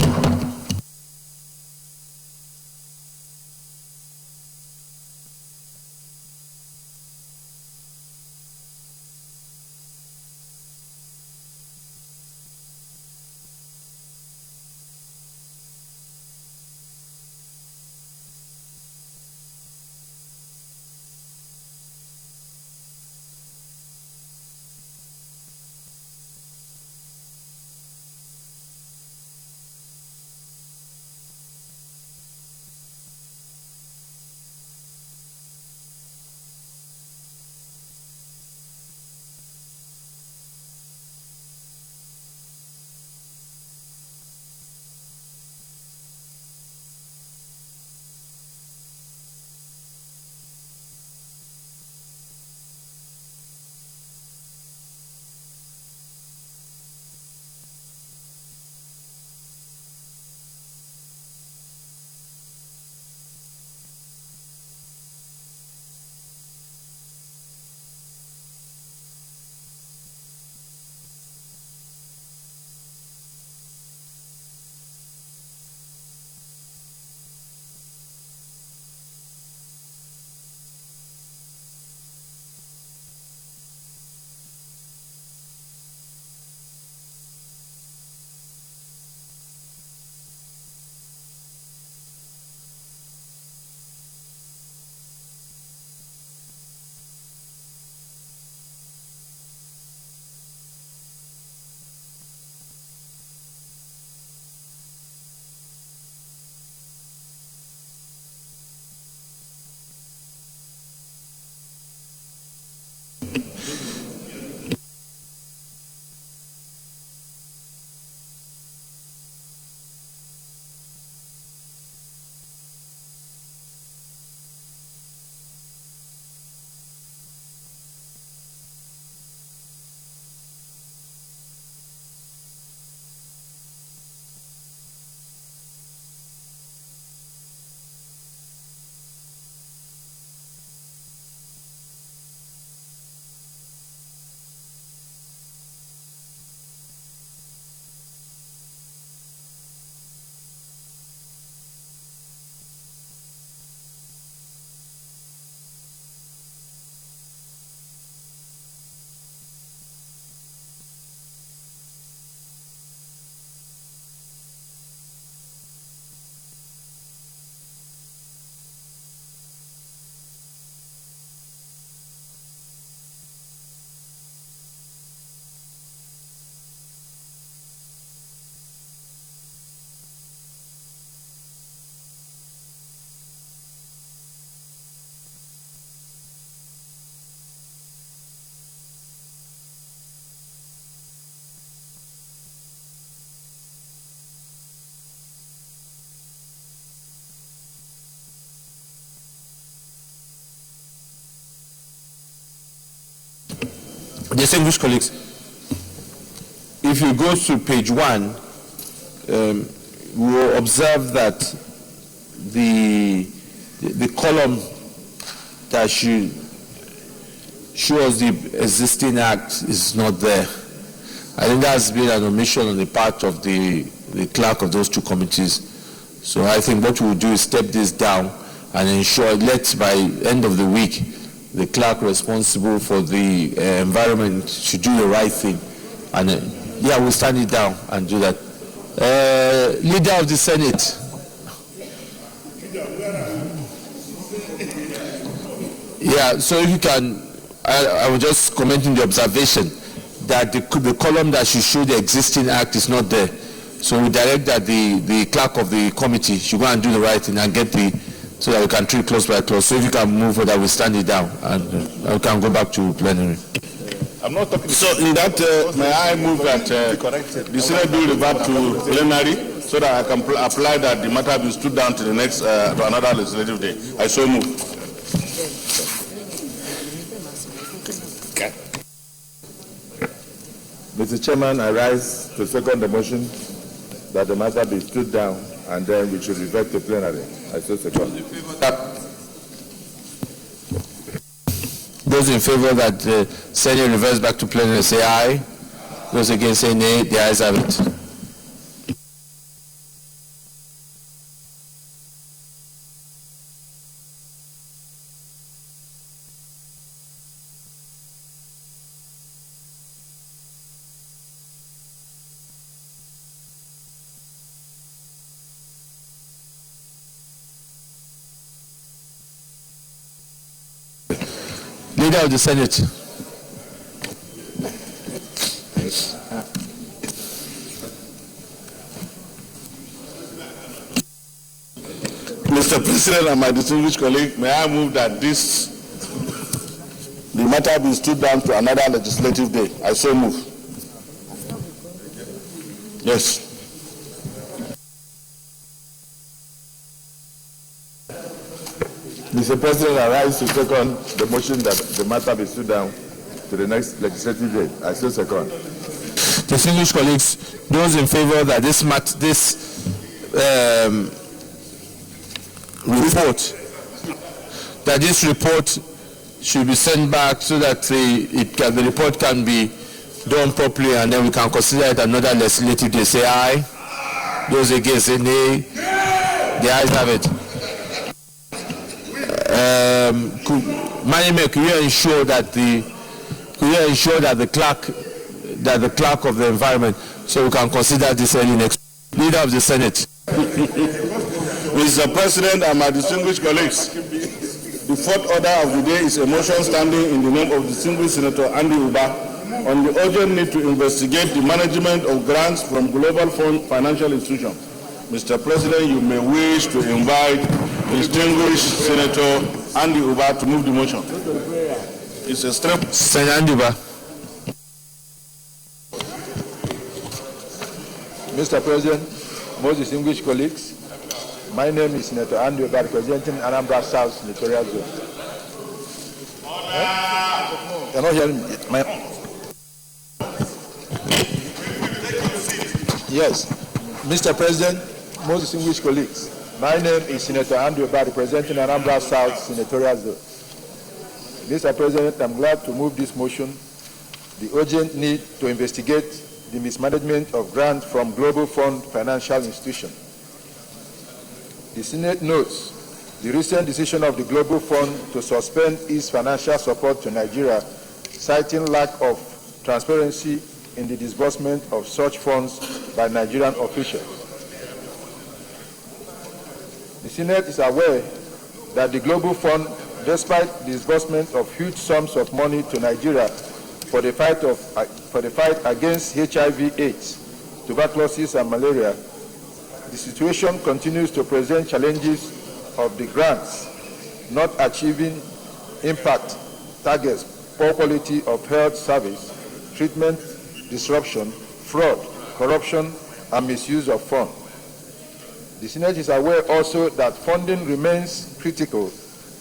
Distinguished colleagues, if you go to page 1, we will observe that the column that should show us the existing act is not there. I think that's been an omission on the part of the clerk of those two committees. So I think what we'll do is step this down and ensure, let by end of the week, the clerk responsible for the environment should do the right thing. And yeah, we'll stand it down and do that. Leader of the Senate. Yeah, so if you can, I was just commenting the observation that the column that should show the existing act is not there. So we direct that the clerk of the committee should go and do the right thing and get so that we can treat close by close. So if you can move that, we stand it down and we can go back to plenary. I'm not talking. So in that, may I move that the Senate bill revert to plenary so that I can apply that the matter be stood down to the next to another legislative day. I so move. Okay. Mr. Chairman, I rise to second the motion that the matter be stood down and then we should revert to plenary. I so second. Those in favor that the Senate reverse back to plenary say aye. Those against say nay. The ayes have it. Leader of the Senate. Mr. President and my distinguished colleague, may I move that the matter be stood down to another legislative day. I so move. Yes. Mr. President, I rise to second the motion that the matter be stood down to the next legislative day. I still second. Distinguished colleagues, those in favor that this report should be sent back so that the report can be done properly and then we can consider it another legislative day. Say aye. Those against say nay. The ayes have it. Manime, could you ensure that the clerk of the environment, so we can consider this early next. Leader of the Senate. Mr. President and my distinguished colleagues, the fourth order of the day is a motion standing in the name of distinguished Senator Andy Uba on the urgent need to investigate the management of grants from Global Fund financial institutions. Mr. President, you may wish to invite distinguished Senator Andy Uba to move the motion. It's a step. Senator Andy Uba. Mr. President, most distinguished colleagues, my name is Senator Andy Uba, representing Anambra South Senatorial Zone. You're not hearing me. Yes, Mr. President, most distinguished colleagues, my name is Senator Andy Uba, representing Anambra South Senatorial Zone. Mr. President, I'm glad to move this motion, the urgent need to investigate the mismanagement of grants from Global Fund financial institutions. The Senate notes the recent decision of the Global Fund to suspend its financial support to Nigeria, citing lack of transparency in the disbursement of such funds by Nigerian officials. The Senate is aware that the Global Fund, despite the disbursement of huge sums of money to Nigeria for the fight against HIV/AIDS, tuberculosis, and malaria, the situation continues to present challenges of the grants not achieving impact targets, poor quality of health service, treatment disruption, fraud, corruption, and misuse of funds. The Senate is aware also that funding remains critical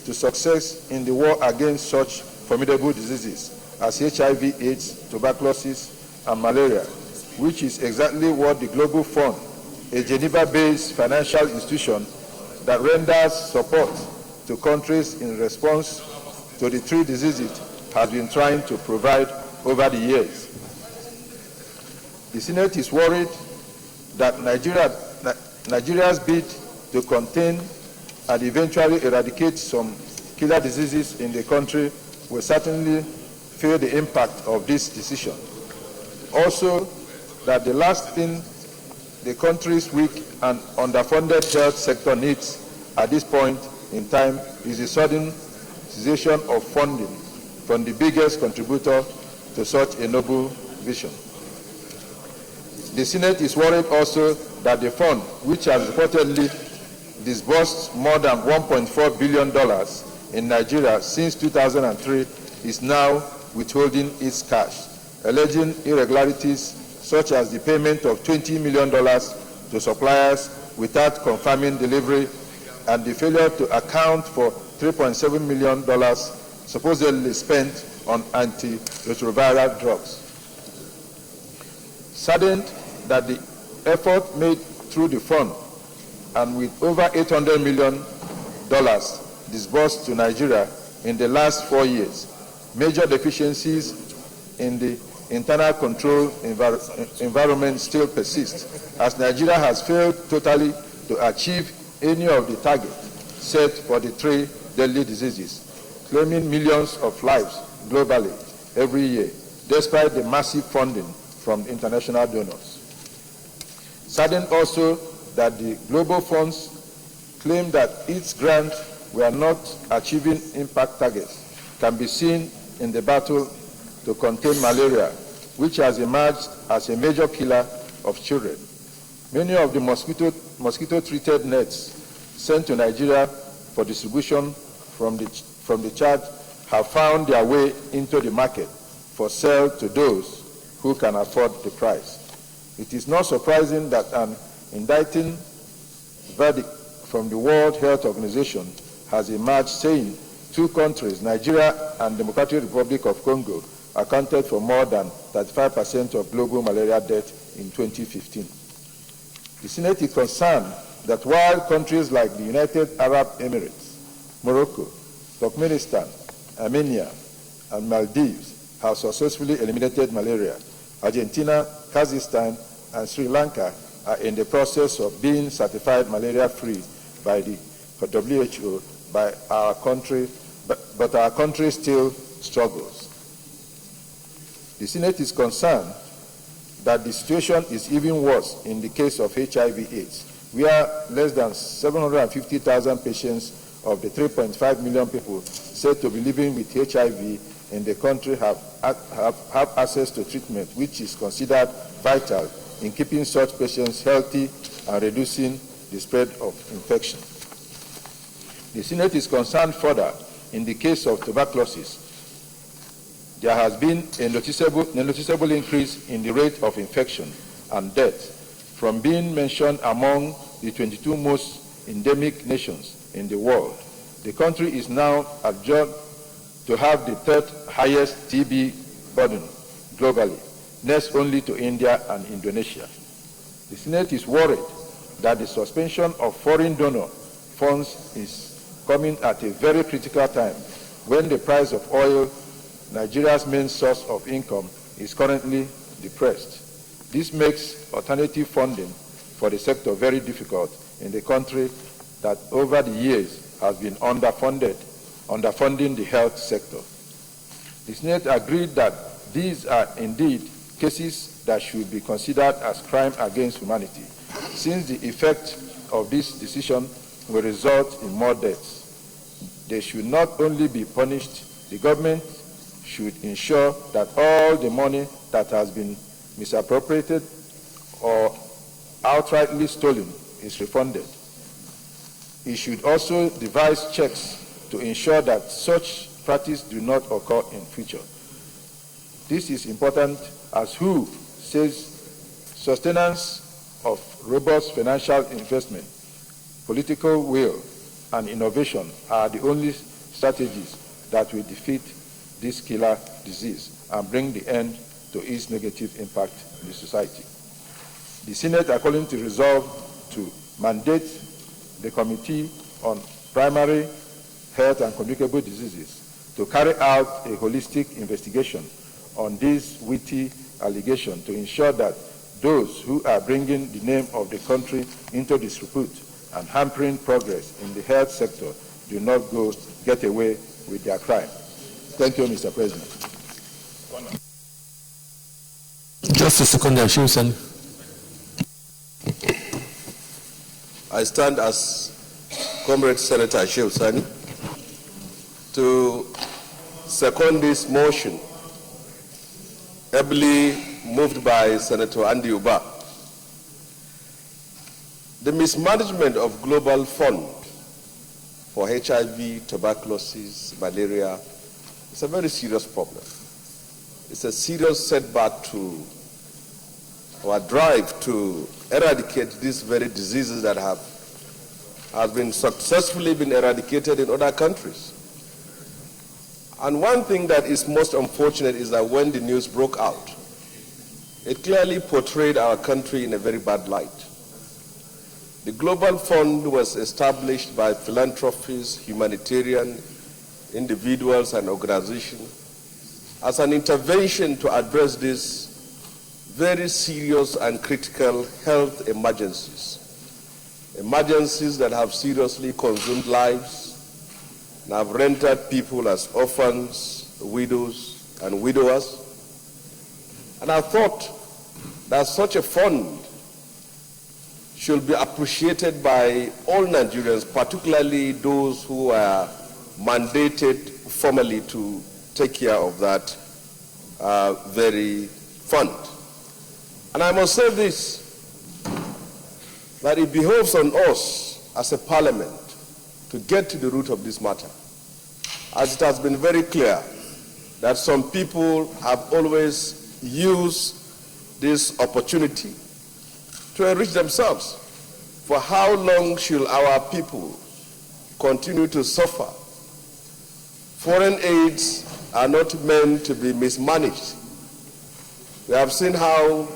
to success in the war against such formidable diseases as HIV/AIDS, tuberculosis, and malaria, which is exactly what the Global Fund, a Geneva-based financial institution that renders support to countries in response to the three diseases, has been trying to provide over the years. The Senate is worried that Nigeria's bid to contain and eventually eradicate some killer diseases in the country will certainly feel the impact of this decision. Also, that the last thing the country's weak and underfunded health sector needs at this point in time is a sudden cessation of funding from the biggest contributor to such a noble vision. The Senate is worried also that the fund, which has reportedly disbursed more than $1.4 billion in Nigeria since 2003, is now withholding its cash, alleging irregularities such as the payment of $20 million to suppliers without confirming delivery and the failure to account for $3.7 million supposedly spent on antiretroviral drugs. Saddened that the effort made through the fund and with over $800 million disbursed to Nigeria in the last 4 years major deficiencies in the internal control environment still persist, as Nigeria has failed totally to achieve any of the targets set for the 3 deadly diseases, claiming millions of lives globally every year, despite the massive funding from international donors. Saddened also that the global funds claim that its grants were not achieving impact targets can be seen in the battle to contain malaria, which has emerged as a major killer of children. Many of the mosquito-treated nets sent to Nigeria for distribution from the Chad have found their way into the market for sale to those who can afford the price. It is not surprising that an indicting verdict from the World Health Organization has emerged saying 2 countries, Nigeria and Democratic Republic of Congo, accounted for more than 35% of global malaria deaths in 2015. The Senate is concerned that while countries like the United Arab Emirates, Morocco, Turkmenistan, Armenia, and Maldives have successfully eliminated malaria, Argentina, Kazakhstan, and Sri Lanka are in the process of being certified malaria-free by the WHO, but our country still struggles. The Senate is concerned that the situation is even worse in the case of HIV/AIDS, where less than 750,000 patients of the 3.5 million people said to be living with HIV in the country have access to treatment, which is considered vital in keeping such patients healthy and reducing the spread of infection. The Senate is concerned further in the case of tuberculosis. There has been a noticeable increase in the rate of infection and death, from being mentioned among the 22 most endemic nations in the world. The country is now adjudged to have the 3rd highest TB burden globally, next only to India and Indonesia. The Senate is worried that the suspension of foreign donor funds is coming at a very critical time when the price of oil, Nigeria's main source of income, is currently depressed. This makes alternative funding for the sector very difficult in the country that over the years has been underfunding the health sector. The Senate agreed that these are indeed cases that should be considered as crime against humanity, since the effect of this decision will result in more deaths. They should not only be punished, the government should ensure that all the money that has been misappropriated or outrightly stolen is refunded. It should also devise checks to ensure that such practice do not occur in future. This is important as WHO says sustenance of robust financial investment, political will, and innovation are the only strategies that will defeat this killer disease and bring the end to its negative impact in the society. The Senate, according to resolve to mandate the Committee on Primary Health and Communicable Diseases to carry out a holistic investigation on this witty allegation to ensure that those who are bringing the name of the country into disrepute and hampering progress in the health sector do not get away with their crime. Thank you, Mr. President. Just a second, Ashimson. I stand as Comrade Senator Ashil Sani to second this motion, ably moved by Senator Andy Uba. The mismanagement of global fund for HIV, tuberculosis, malaria is a very serious problem. It's a serious setback to our drive to eradicate these very diseases that have been successfully eradicated in other countries. And one thing that is most unfortunate is that when the news broke out, it clearly portrayed our country in a very bad light. The Global Fund was established by philanthropists, humanitarian individuals and organizations as an intervention to address these very serious and critical health emergencies. Emergencies that have seriously consumed lives and have rendered people as orphans, widows, and widowers. And I thought that such a fund should be appreciated by all Nigerians, particularly those who are mandated formally to take care of that very fund. And I must say this, that it behoves on us as a parliament to get to the root of this matter, as it has been very clear that some people have always used this opportunity to enrich themselves. For how long should our people continue to suffer? Foreign aids are not meant to be mismanaged. We have seen how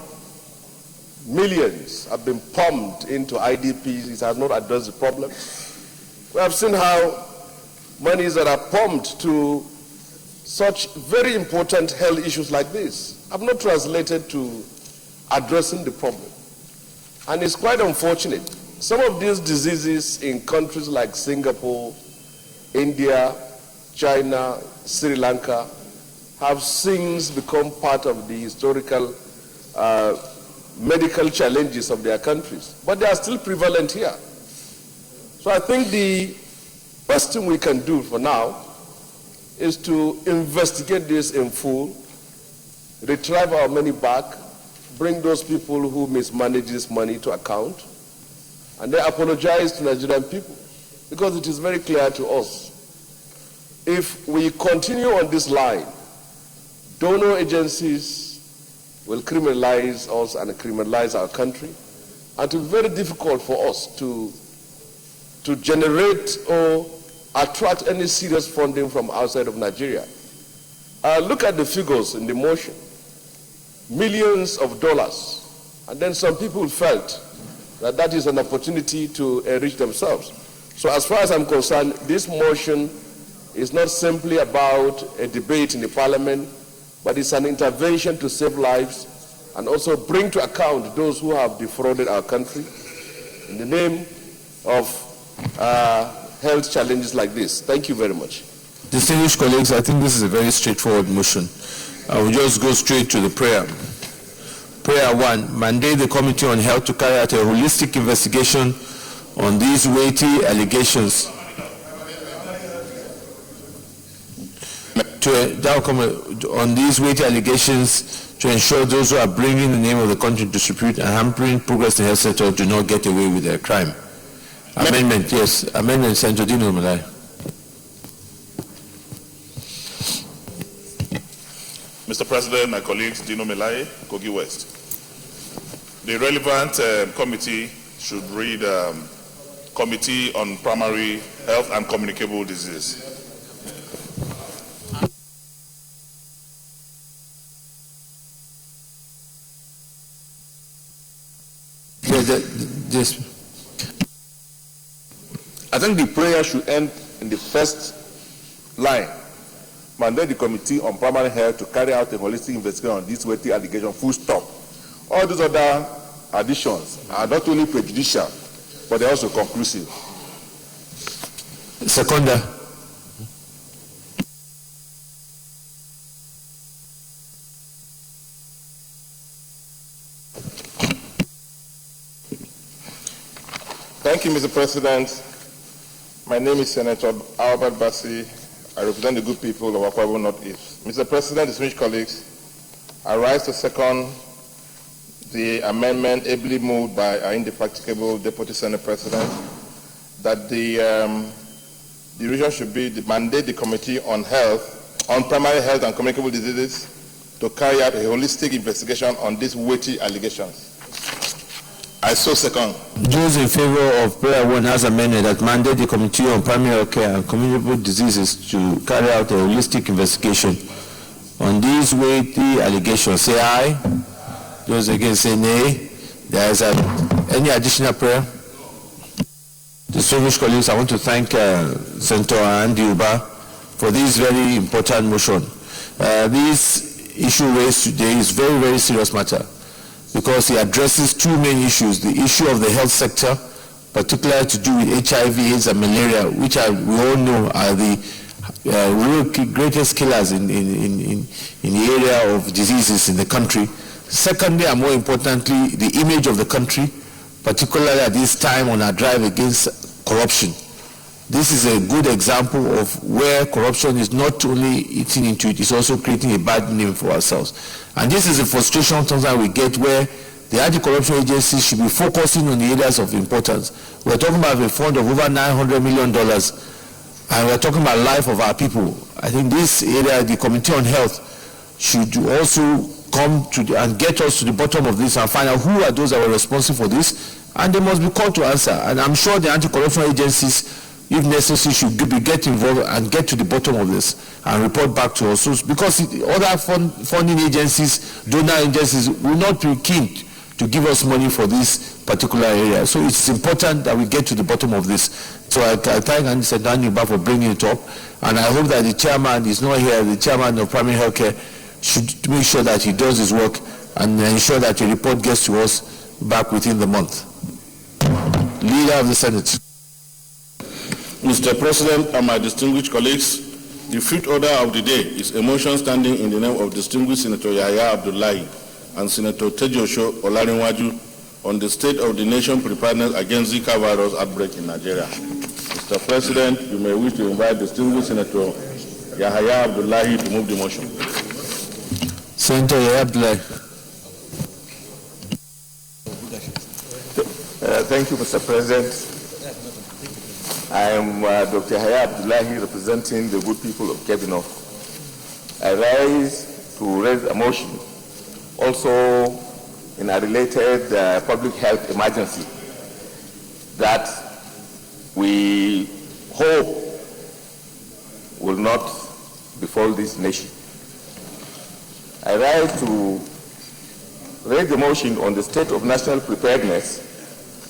millions have been pumped into IDPs. It has not addressed the problem. We have seen how monies that are pumped to such very important health issues like this have not translated to addressing the problem. And it's quite unfortunate. Some of these diseases in countries like Singapore, India, China, Sri Lanka have since become part of the historical medical challenges of their countries. But they are still prevalent here. So I think the best thing we can do for now is to investigate this in full, retrieve our money back, bring those people who mismanage this money to account, and then apologize to Nigerian people. Because it is very clear to us, if we continue on this line, donor agencies will criminalize us and criminalize our country, and it will be very difficult for us to generate or attract any serious funding from outside of Nigeria. Look at the figures in the motion. Millions of dollars. And then some people felt that that is an opportunity to enrich themselves. So as far as I'm concerned, this motion is not simply about a debate in the parliament, but it's an intervention to save lives and also bring to account those who have defrauded our country in the name of health challenges like this. Thank you very much. Distinguished colleagues, I think this is a very straightforward motion. I will just go straight to the prayer. Prayer 1, mandate the Committee on Health to carry out a holistic investigation on these weighty allegations. On these weighty allegations to ensure those who are bringing the name of the country to disrepute and hampering progress in the health sector do not get away with their crime. Amendment, yes. Amendment, Senator Dino Malai. Mr. President, my colleagues, Dino Melai, Kogi West. The relevant committee should read Committee on Primary Health and Communicable Diseases. I think the prayer should end in the first line. Mandate the Committee on Primary Health to carry out a holistic investigation on this weighty allegation, full stop. All those other additions are not only prejudicial, but they're also conclusive. Seconder. Thank you, Mr. President. My name is Senator Albert Bassi. I represent the good people of Akwa Ibom Northeast. Mr. President, distinguished colleagues, I rise to second the amendment ably moved by our indefatigable Deputy Senate President that the decision should be to mandate the Committee on Health, on Primary Health and Communicable Diseases to carry out a holistic investigation on these weighty allegations. I so second. Those in favor of prayer 1 as amended that mandate the Committee on Primary Health Care and Communicable Diseases to carry out a holistic investigation on these weighty allegations, say aye. Those against say nay. There is any additional prayer? Distinguished colleagues, I want to thank Senator Andy Uba for this very important motion. This issue raised today is very, very serious matter because it addresses two main issues: the issue of the health sector, particularly to do with HIV, AIDS, and malaria, which we all know are the real greatest killers in the area of diseases in the country. Secondly, and more importantly, the image of the country, particularly at this time on our drive against corruption. This is a good example of where corruption is not only eating into it, it's also creating a bad name for ourselves. And this is a frustration sometimes we get where the anti-corruption agencies should be focusing on the areas of importance. We're talking about a fund of over $900 million, and we're talking about life of our people. I think this area, the Committee on Health, should also come to and get us to the bottom of this and find out who are those that were responsible for this, and they must be called to answer. And I'm sure the anti-corruption agencies, if necessary, should get involved and get to the bottom of this and report back to us. So, because other funding agencies, donor agencies, will not be keen to give us money for this particular area. So it's important that we get to the bottom of this. So I thank Andy Sedaniuba for bringing it up, and I hope that the chairman is not here, the chairman of primary healthcare should make sure that he does his work and ensure that the report gets to us back within the month. Leader of the Senate. Mr. President and my distinguished colleagues, the fifth order of the day is a motion standing in the name of distinguished Senator Yahya Abdullahi and Senator Tejosho Olarinwaju on the state of the nation preparedness against Zika virus outbreak in Nigeria. Mr. President, you may wish to invite distinguished Senator Yahya Abdullahi to move the motion. Senator Yahya Abdullahi. Thank you, Mr. President. I am Dr. Yahya Abdullahi, representing the good people of Kebino. I rise to raise a motion also in a related public health emergency that we hope will not befall this nation. I rise to raise the motion on the state of national preparedness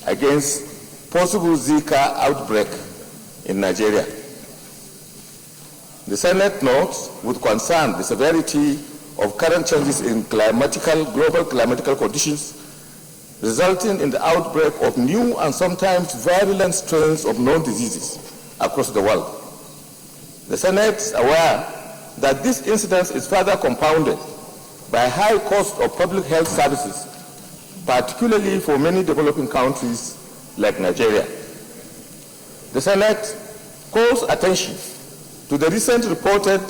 against possible Zika outbreak in Nigeria. The Senate notes with concern the severity of current changes in global climatical conditions, resulting in the outbreak of new and sometimes virulent strains of known diseases across the world. The Senate is aware that this incidence is further compounded by high cost of public health services, particularly for many developing countries like Nigeria. The Senate calls attention to the recent reported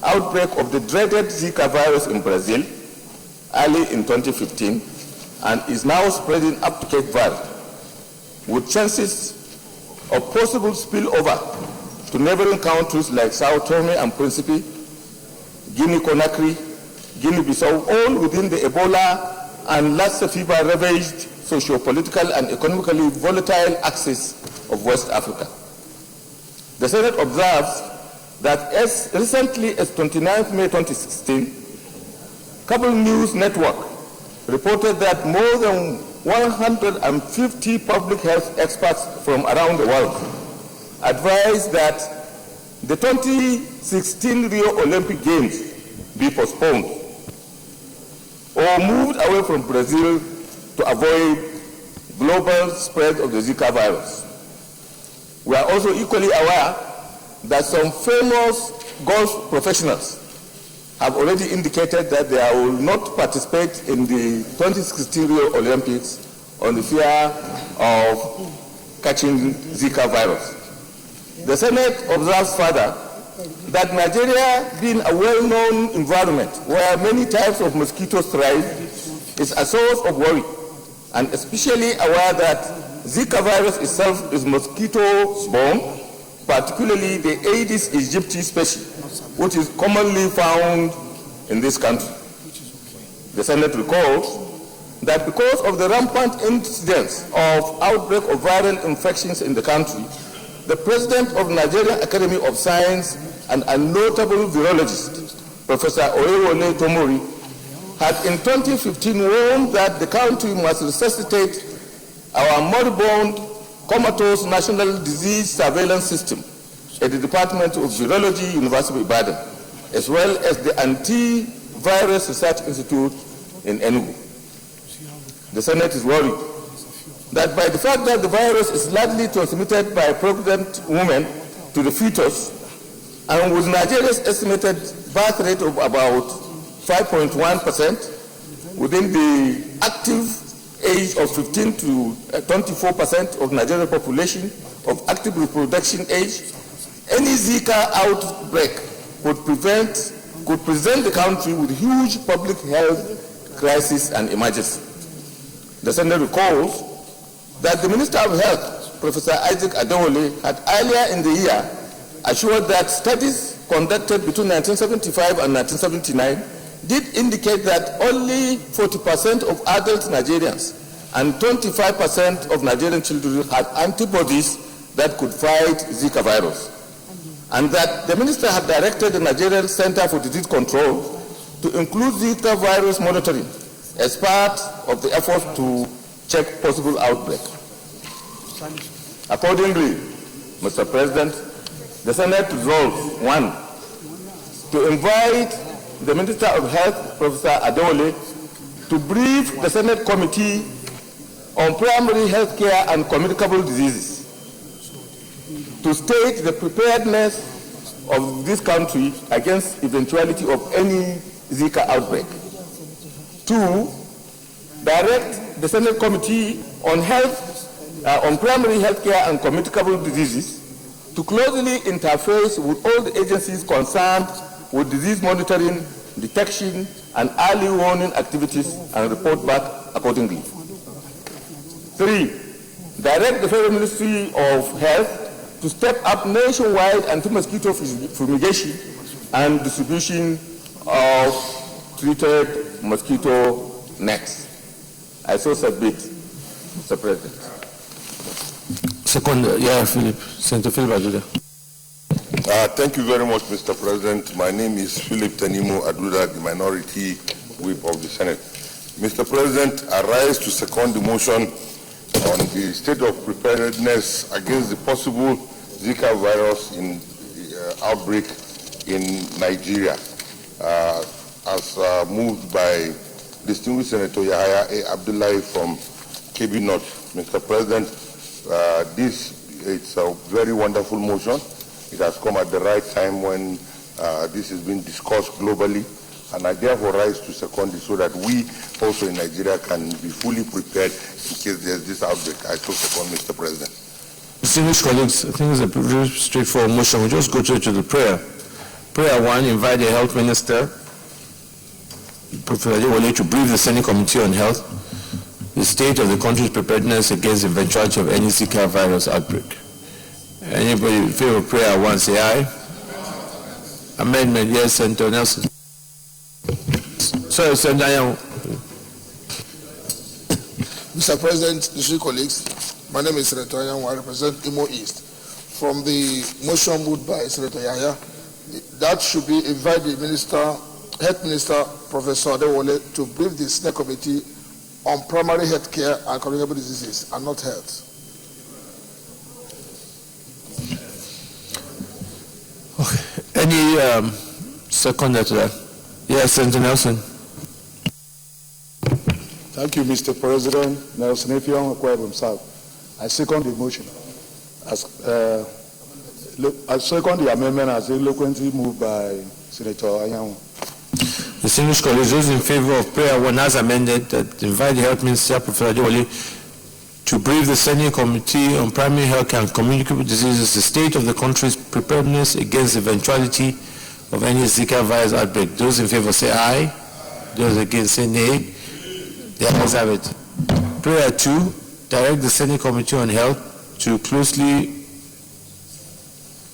outbreak of the dreaded Zika virus in Brazil early in 2015 and is now spreading up to Cape Verde, with chances of possible spillover to neighboring countries like Sao Tome and Principe, Guinea-Conakry, Guinea-Bissau, all within the Ebola and Lassa fever ravaged socio-political and economically volatile axis of West Africa. The Senate observes that as recently as 29 May 2016, Cable News Network reported that more than 150 public health experts from around the world advised that the 2016 Rio Olympic Games be postponed or moved away from Brazil to avoid global spread of the Zika virus. We are also equally aware that some famous golf professionals have already indicated that they will not participate in the 2016 Rio Olympics on the fear of catching Zika virus. The Senate observes further that Nigeria, being a well-known environment where many types of mosquitoes thrive, is a source of worry, and especially aware that Zika virus itself is mosquito-borne, particularly the Aedes aegypti species, which is commonly found in this country. The Senate recalls that because of the rampant incidence of outbreak of viral infections in the country, the president of Nigerian Academy of Science and a notable virologist, Professor Oyewole Tomori, had in 2015 warned that the country must resuscitate our moribund, comatose National Disease Surveillance System at the Department of Virology, University of Ibadan. as well as the Anti-Virus Research Institute in Enugu. The Senate is worried that by the fact that the virus is largely transmitted by pregnant women to the fetus, and with Nigeria's estimated birth rate of about 5.1%, within the active age of 15 to 24% of Nigerian population of active reproduction age, any Zika outbreak could present the country with huge public health crisis and emergency. The Senate recalls that the Minister of Health, Professor Isaac Adewale, had earlier in the year assured that studies conducted between 1975 and 1979 did indicate that only 40% of adult Nigerians and 25% of Nigerian children had antibodies that could fight Zika virus, and that the minister had directed the Nigerian Center for Disease Control to include Zika virus monitoring as part of the effort to check possible outbreak. Accordingly, Mr. President, the Senate resolves, 1, to invite the Minister of Health, Professor Adewale, to brief the Senate Committee on Primary Health Care and Communicable Diseases, to state the preparedness of this country against eventuality of any Zika outbreak. 2, direct the Senate Committee on on Primary Health Care and Communicable Diseases to closely interface with all the agencies concerned with disease monitoring, detection, and early warning activities, and report back accordingly. 3, direct the Federal Ministry of Health to step up nationwide anti-mosquito fumigation and distribution of treated mosquito nets. I so submit, Mr. President. Second, Philip. Senator Philip Aduda. Thank you very much, Mr. President. My name is Philip Tanimo Aduda, the Minority Whip of the Senate. Mr. President, I rise to second the motion on the state of preparedness against the possible Zika virus outbreak in Nigeria, as moved by distinguished Senator Yahaya A. Abdullahi from KB North. Mr. President, it's a very wonderful motion. It has come at the right time when this is being discussed globally, and I therefore rise to second it so that we also in Nigeria can be fully prepared in case there's this outbreak. I so second, Mr. President. Distinguished colleagues, I think it's a very straightforward motion. We'll just go straight to the prayer. Prayer 1, invite the Health Minister, Professor Adewale, to brief the Senate Committee on Health, the state of the country's preparedness against the eventuality of any Zika virus outbreak. Anybody in favor of prayer 1, say aye. Amendment, yes, Senator Nelson. Sorry, Senator Nyawo. Mr. President, distinguished colleagues, my name is Senator Nyawo. I represent Imo East. From the motion moved by Senator Yahya, that should be invite the Health Minister, Professor Adewale, to brief the Senate Committee on primary health care and communicable diseases, and not health. Okay. Any second to that? Yes, Senator Nelson. Thank you, Mr. President. Nelson Efiong Akwebom South. I second the motion. I second the amendment as eloquently moved by Senator Anyanwu. Distinguished colleagues, those in favor of prayer 1 as amended, that invite the Health Minister, Professor Adewale, to brief the Senate Committee on Primary Health and Communicable Diseases, the state of the country's preparedness against the eventuality of any Zika virus outbreak. Those in favor say aye. Those against say nay. The ayes have it. Prayer 2, direct the Senate Committee on Health to closely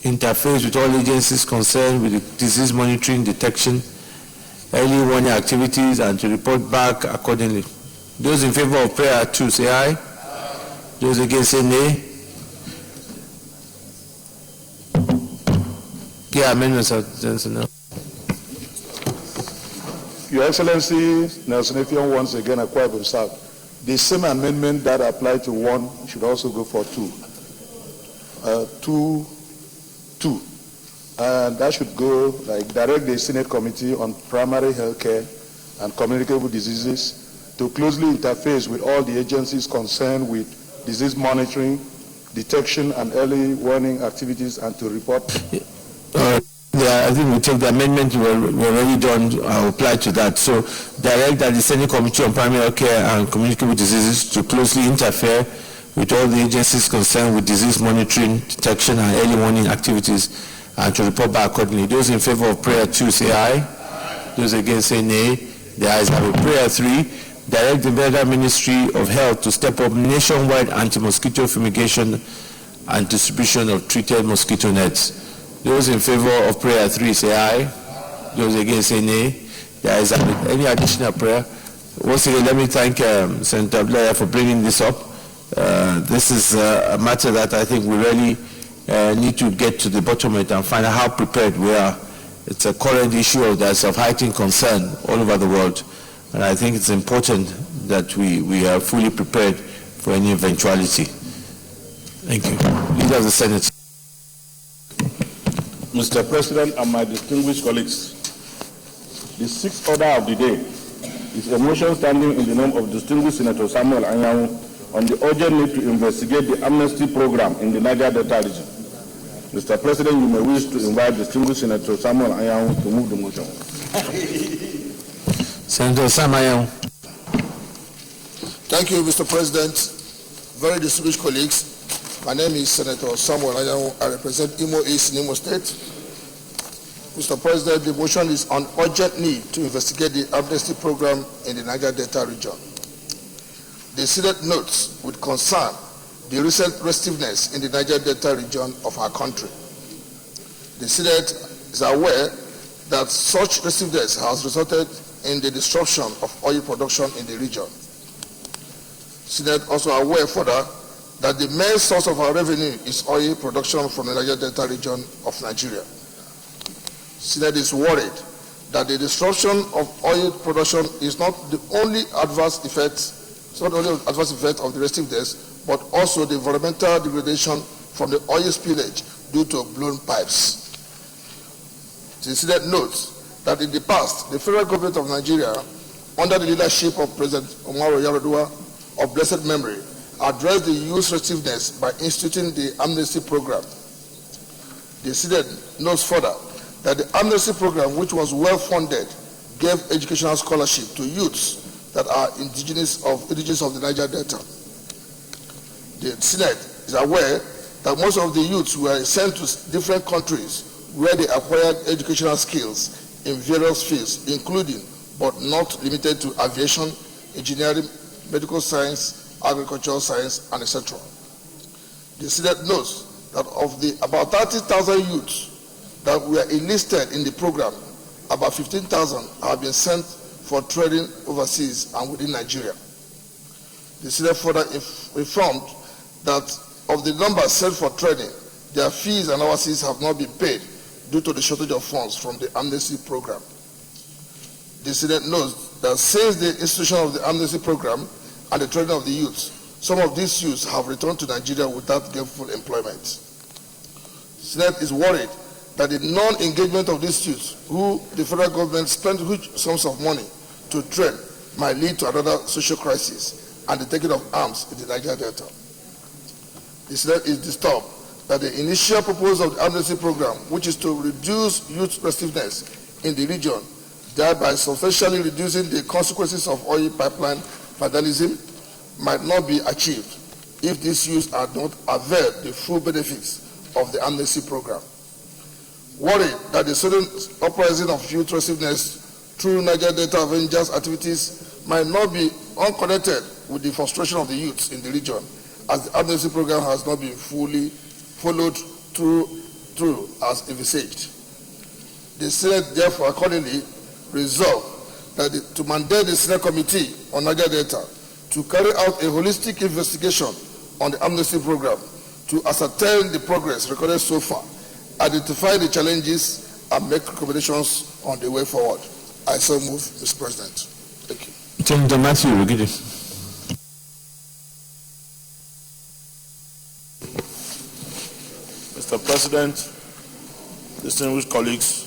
interface with all agencies concerned with the disease monitoring, detection, early warning activities, and to report back accordingly. Those in favor of prayer 2 say aye. Those against say nay. Yeah, amendments are now. Your Excellency, Nelson Efiong once again acquired himself. The same amendment that applied to 1 should also go for 2. 2. And that should go, like, direct the Senate Committee on Primary Health Care and Communicable Diseases to closely interface with all the agencies concerned with disease monitoring, detection, and early warning activities, and to report. Yeah, I think we take the amendment we're already done. I'll apply to that. So direct that the Senate Committee on Primary Health Care and Communicable Diseases to closely interfere with all the agencies concerned with disease monitoring, detection, and early warning activities, and to report back accordingly. Those in favor of prayer 2 say aye. Those against say nay. The ayes have it. Prayer 3, direct the Federal Ministry of Health to step up nationwide anti-mosquito fumigation and distribution of treated mosquito nets. Those in favor of prayer 3 say aye. Those against say nay. The ayes have it. Any additional prayer? Once again, let me thank Senator Blair for bringing this up. This is a matter that I think we really need to get to the bottom of it and find out how prepared we are. It's a current issue that's of heightened concern all over the world, and I think it's important that we are fully prepared for any eventuality. Thank you. Leader of the Senate. Mr. President and my distinguished colleagues, the sixth order of the day is a motion standing in the name of distinguished Senator Samuel Anyanwu on the urgent need to investigate the amnesty program in the Niger Delta region. Mr. President, you may wish to invite distinguished Senator Samuel Anyanwu to move the motion. Senator Sam Anyanwu. Thank you, Mr. President. Very distinguished colleagues, my name is Senator Samuel Anyanwu. I represent Imo East in Imo State. Mr. President, the motion is on urgent need to investigate the amnesty program in the Niger Delta region. The Senate notes with concern the recent restiveness in the Niger Delta region of our country. The Senate is aware that such restiveness has resulted in the disruption of oil production in the region. Senate also aware further that the main source of our revenue is oil production from the Niger Delta region of Nigeria. Senate is worried that the disruption of oil production is not the only adverse effect, of the restiveness, but also the environmental degradation from the oil spillage due to blown pipes. The Senate notes that in the past, the federal government of Nigeria, under the leadership of President Umaro Yar'Adua of blessed memory, addressed the youth restiveness by instituting the amnesty program. The Senate notes further that the amnesty program, which was well funded, gave educational scholarship to youths that are indigenous of the Niger Delta. The Senate is aware that most of the youths were sent to different countries where they acquired educational skills in various fields, including but not limited to aviation, engineering, medical science, agricultural science, and etc. The Senate knows that of the about 30,000 youths that were enlisted in the program, about 15,000 have been sent for training overseas and within Nigeria. The Senate further informed that of the numbers sent for training, their fees and overseas have not been paid due to the shortage of funds from the amnesty program. The Senate knows that since the institution of the amnesty program and the training of the youths, some of these youths have returned to Nigeria without gainful employment. Senate is worried that the non-engagement of these youths, who the federal government spent huge sums of money to train, might lead to another social crisis and the taking of arms in the Niger Delta. The Senate is disturbed that the initial purpose of the amnesty program, which is to reduce youth restiveness in the region, thereby substantially reducing the consequences of oil pipeline vandalism, might not be achieved if these youths are not availed the full benefits of the amnesty program. Worried that the sudden uprising of youth restiveness through Niger Delta Avengers activities might not be unconnected with the frustration of the youths in the region, as the amnesty program has not been fully followed through as envisaged. The Senate therefore accordingly resolved that to mandate the Senate Committee on Niger Delta to carry out a holistic investigation on the amnesty program to ascertain the progress recorded so far, identify the challenges, and make recommendations on the way forward. I so move, Mr. President. Thank you. Senator Matthew Rugidi. Mr. President, distinguished colleagues,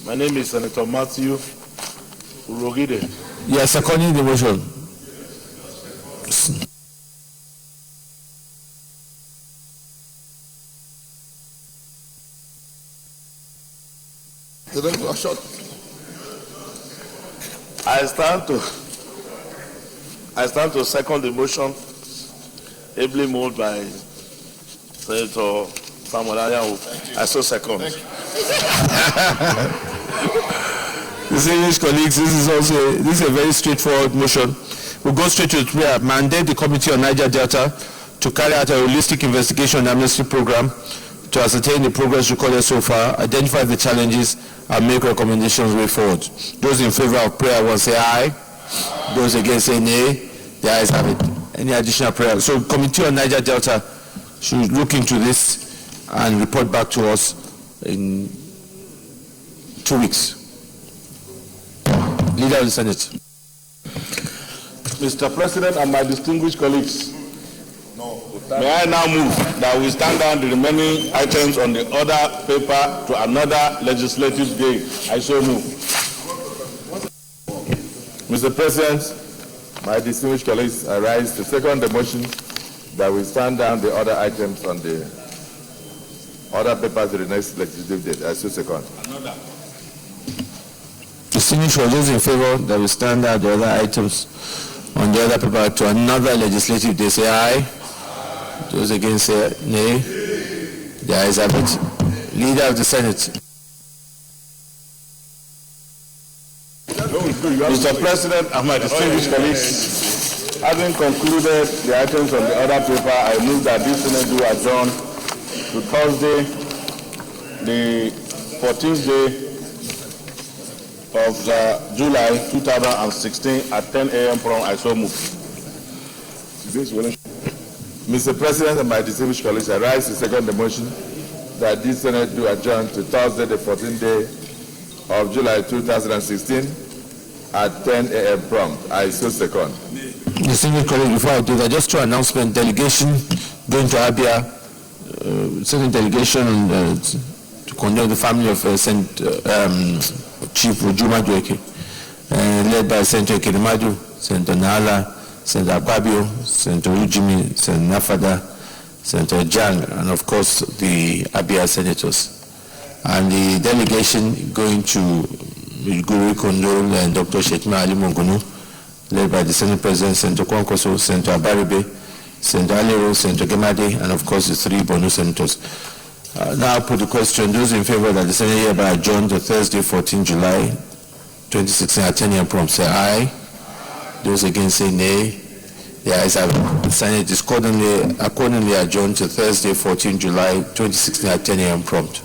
my name is Senator Matthew Urogide. Yes, seconding the motion. I stand to second the motion ably moved by Senator Samuel Anyanwu. I so second. Distinguished colleagues, this is a very straightforward motion. We'll go straight to the prayer. Mandate the Committee on Niger Delta to carry out a holistic investigation on the amnesty program to ascertain the progress recorded so far, identify the challenges, and make recommendations way forward. Those in favor of prayer will say aye. Those against say nay. The ayes have it. Any additional prayer? So Committee on Niger Delta should look into this and report back to us in 2 weeks. Leader of the Senate. Mr. President and my distinguished colleagues, may I now move that we stand down the remaining items on the order paper to another legislative day. I so move. Mr. President, my distinguished colleagues, I rise to second the motion that we stand down the other items on the order papers to the next legislative date. I so second. Distinguished, for those in favor that we stand down the other items on the other paper to another legislative day, say aye. Those against say nay. The ayes have it. Leader of the Senate. Mr. President and my distinguished colleagues, having concluded the items on the other paper, I move that this Senate do adjourn to Thursday, the 14th day of July 2016 at 10 a.m. from I so move. Mr. President and my distinguished colleagues, I rise to second the motion that this Senate do adjourn to Thursday, the 14th day of July 2016 at 10 a.m. prompt. I so second. Distinguished colleagues, before I do that, just to announcement, delegation going to Abia, Senate delegation to condole the family of Chief Ujuma Dweke, led by Senator Kirimadu, Senator Nala, Senator Akwabio, Senator Ujimi, Senator Nafada, Senator Jang, and of course the Abia senators. And the delegation going to Guru Kondol and Dr. Shetma Ali Monguno, led by the Senate President, Senator Kwankoso, Senator Abaribe, Senator Alero, Senator Gemade, and of course the 3 Bonu senators. Now I put the question, those in favor that the Senate hereby adjourn to Thursday, 14 July 2016 at 10 a.m. prompt, say aye. Those against say nay. The ayes have it. The Senate is accordingly adjourned to Thursday, 14 July 2016 at 10 a.m. prompt.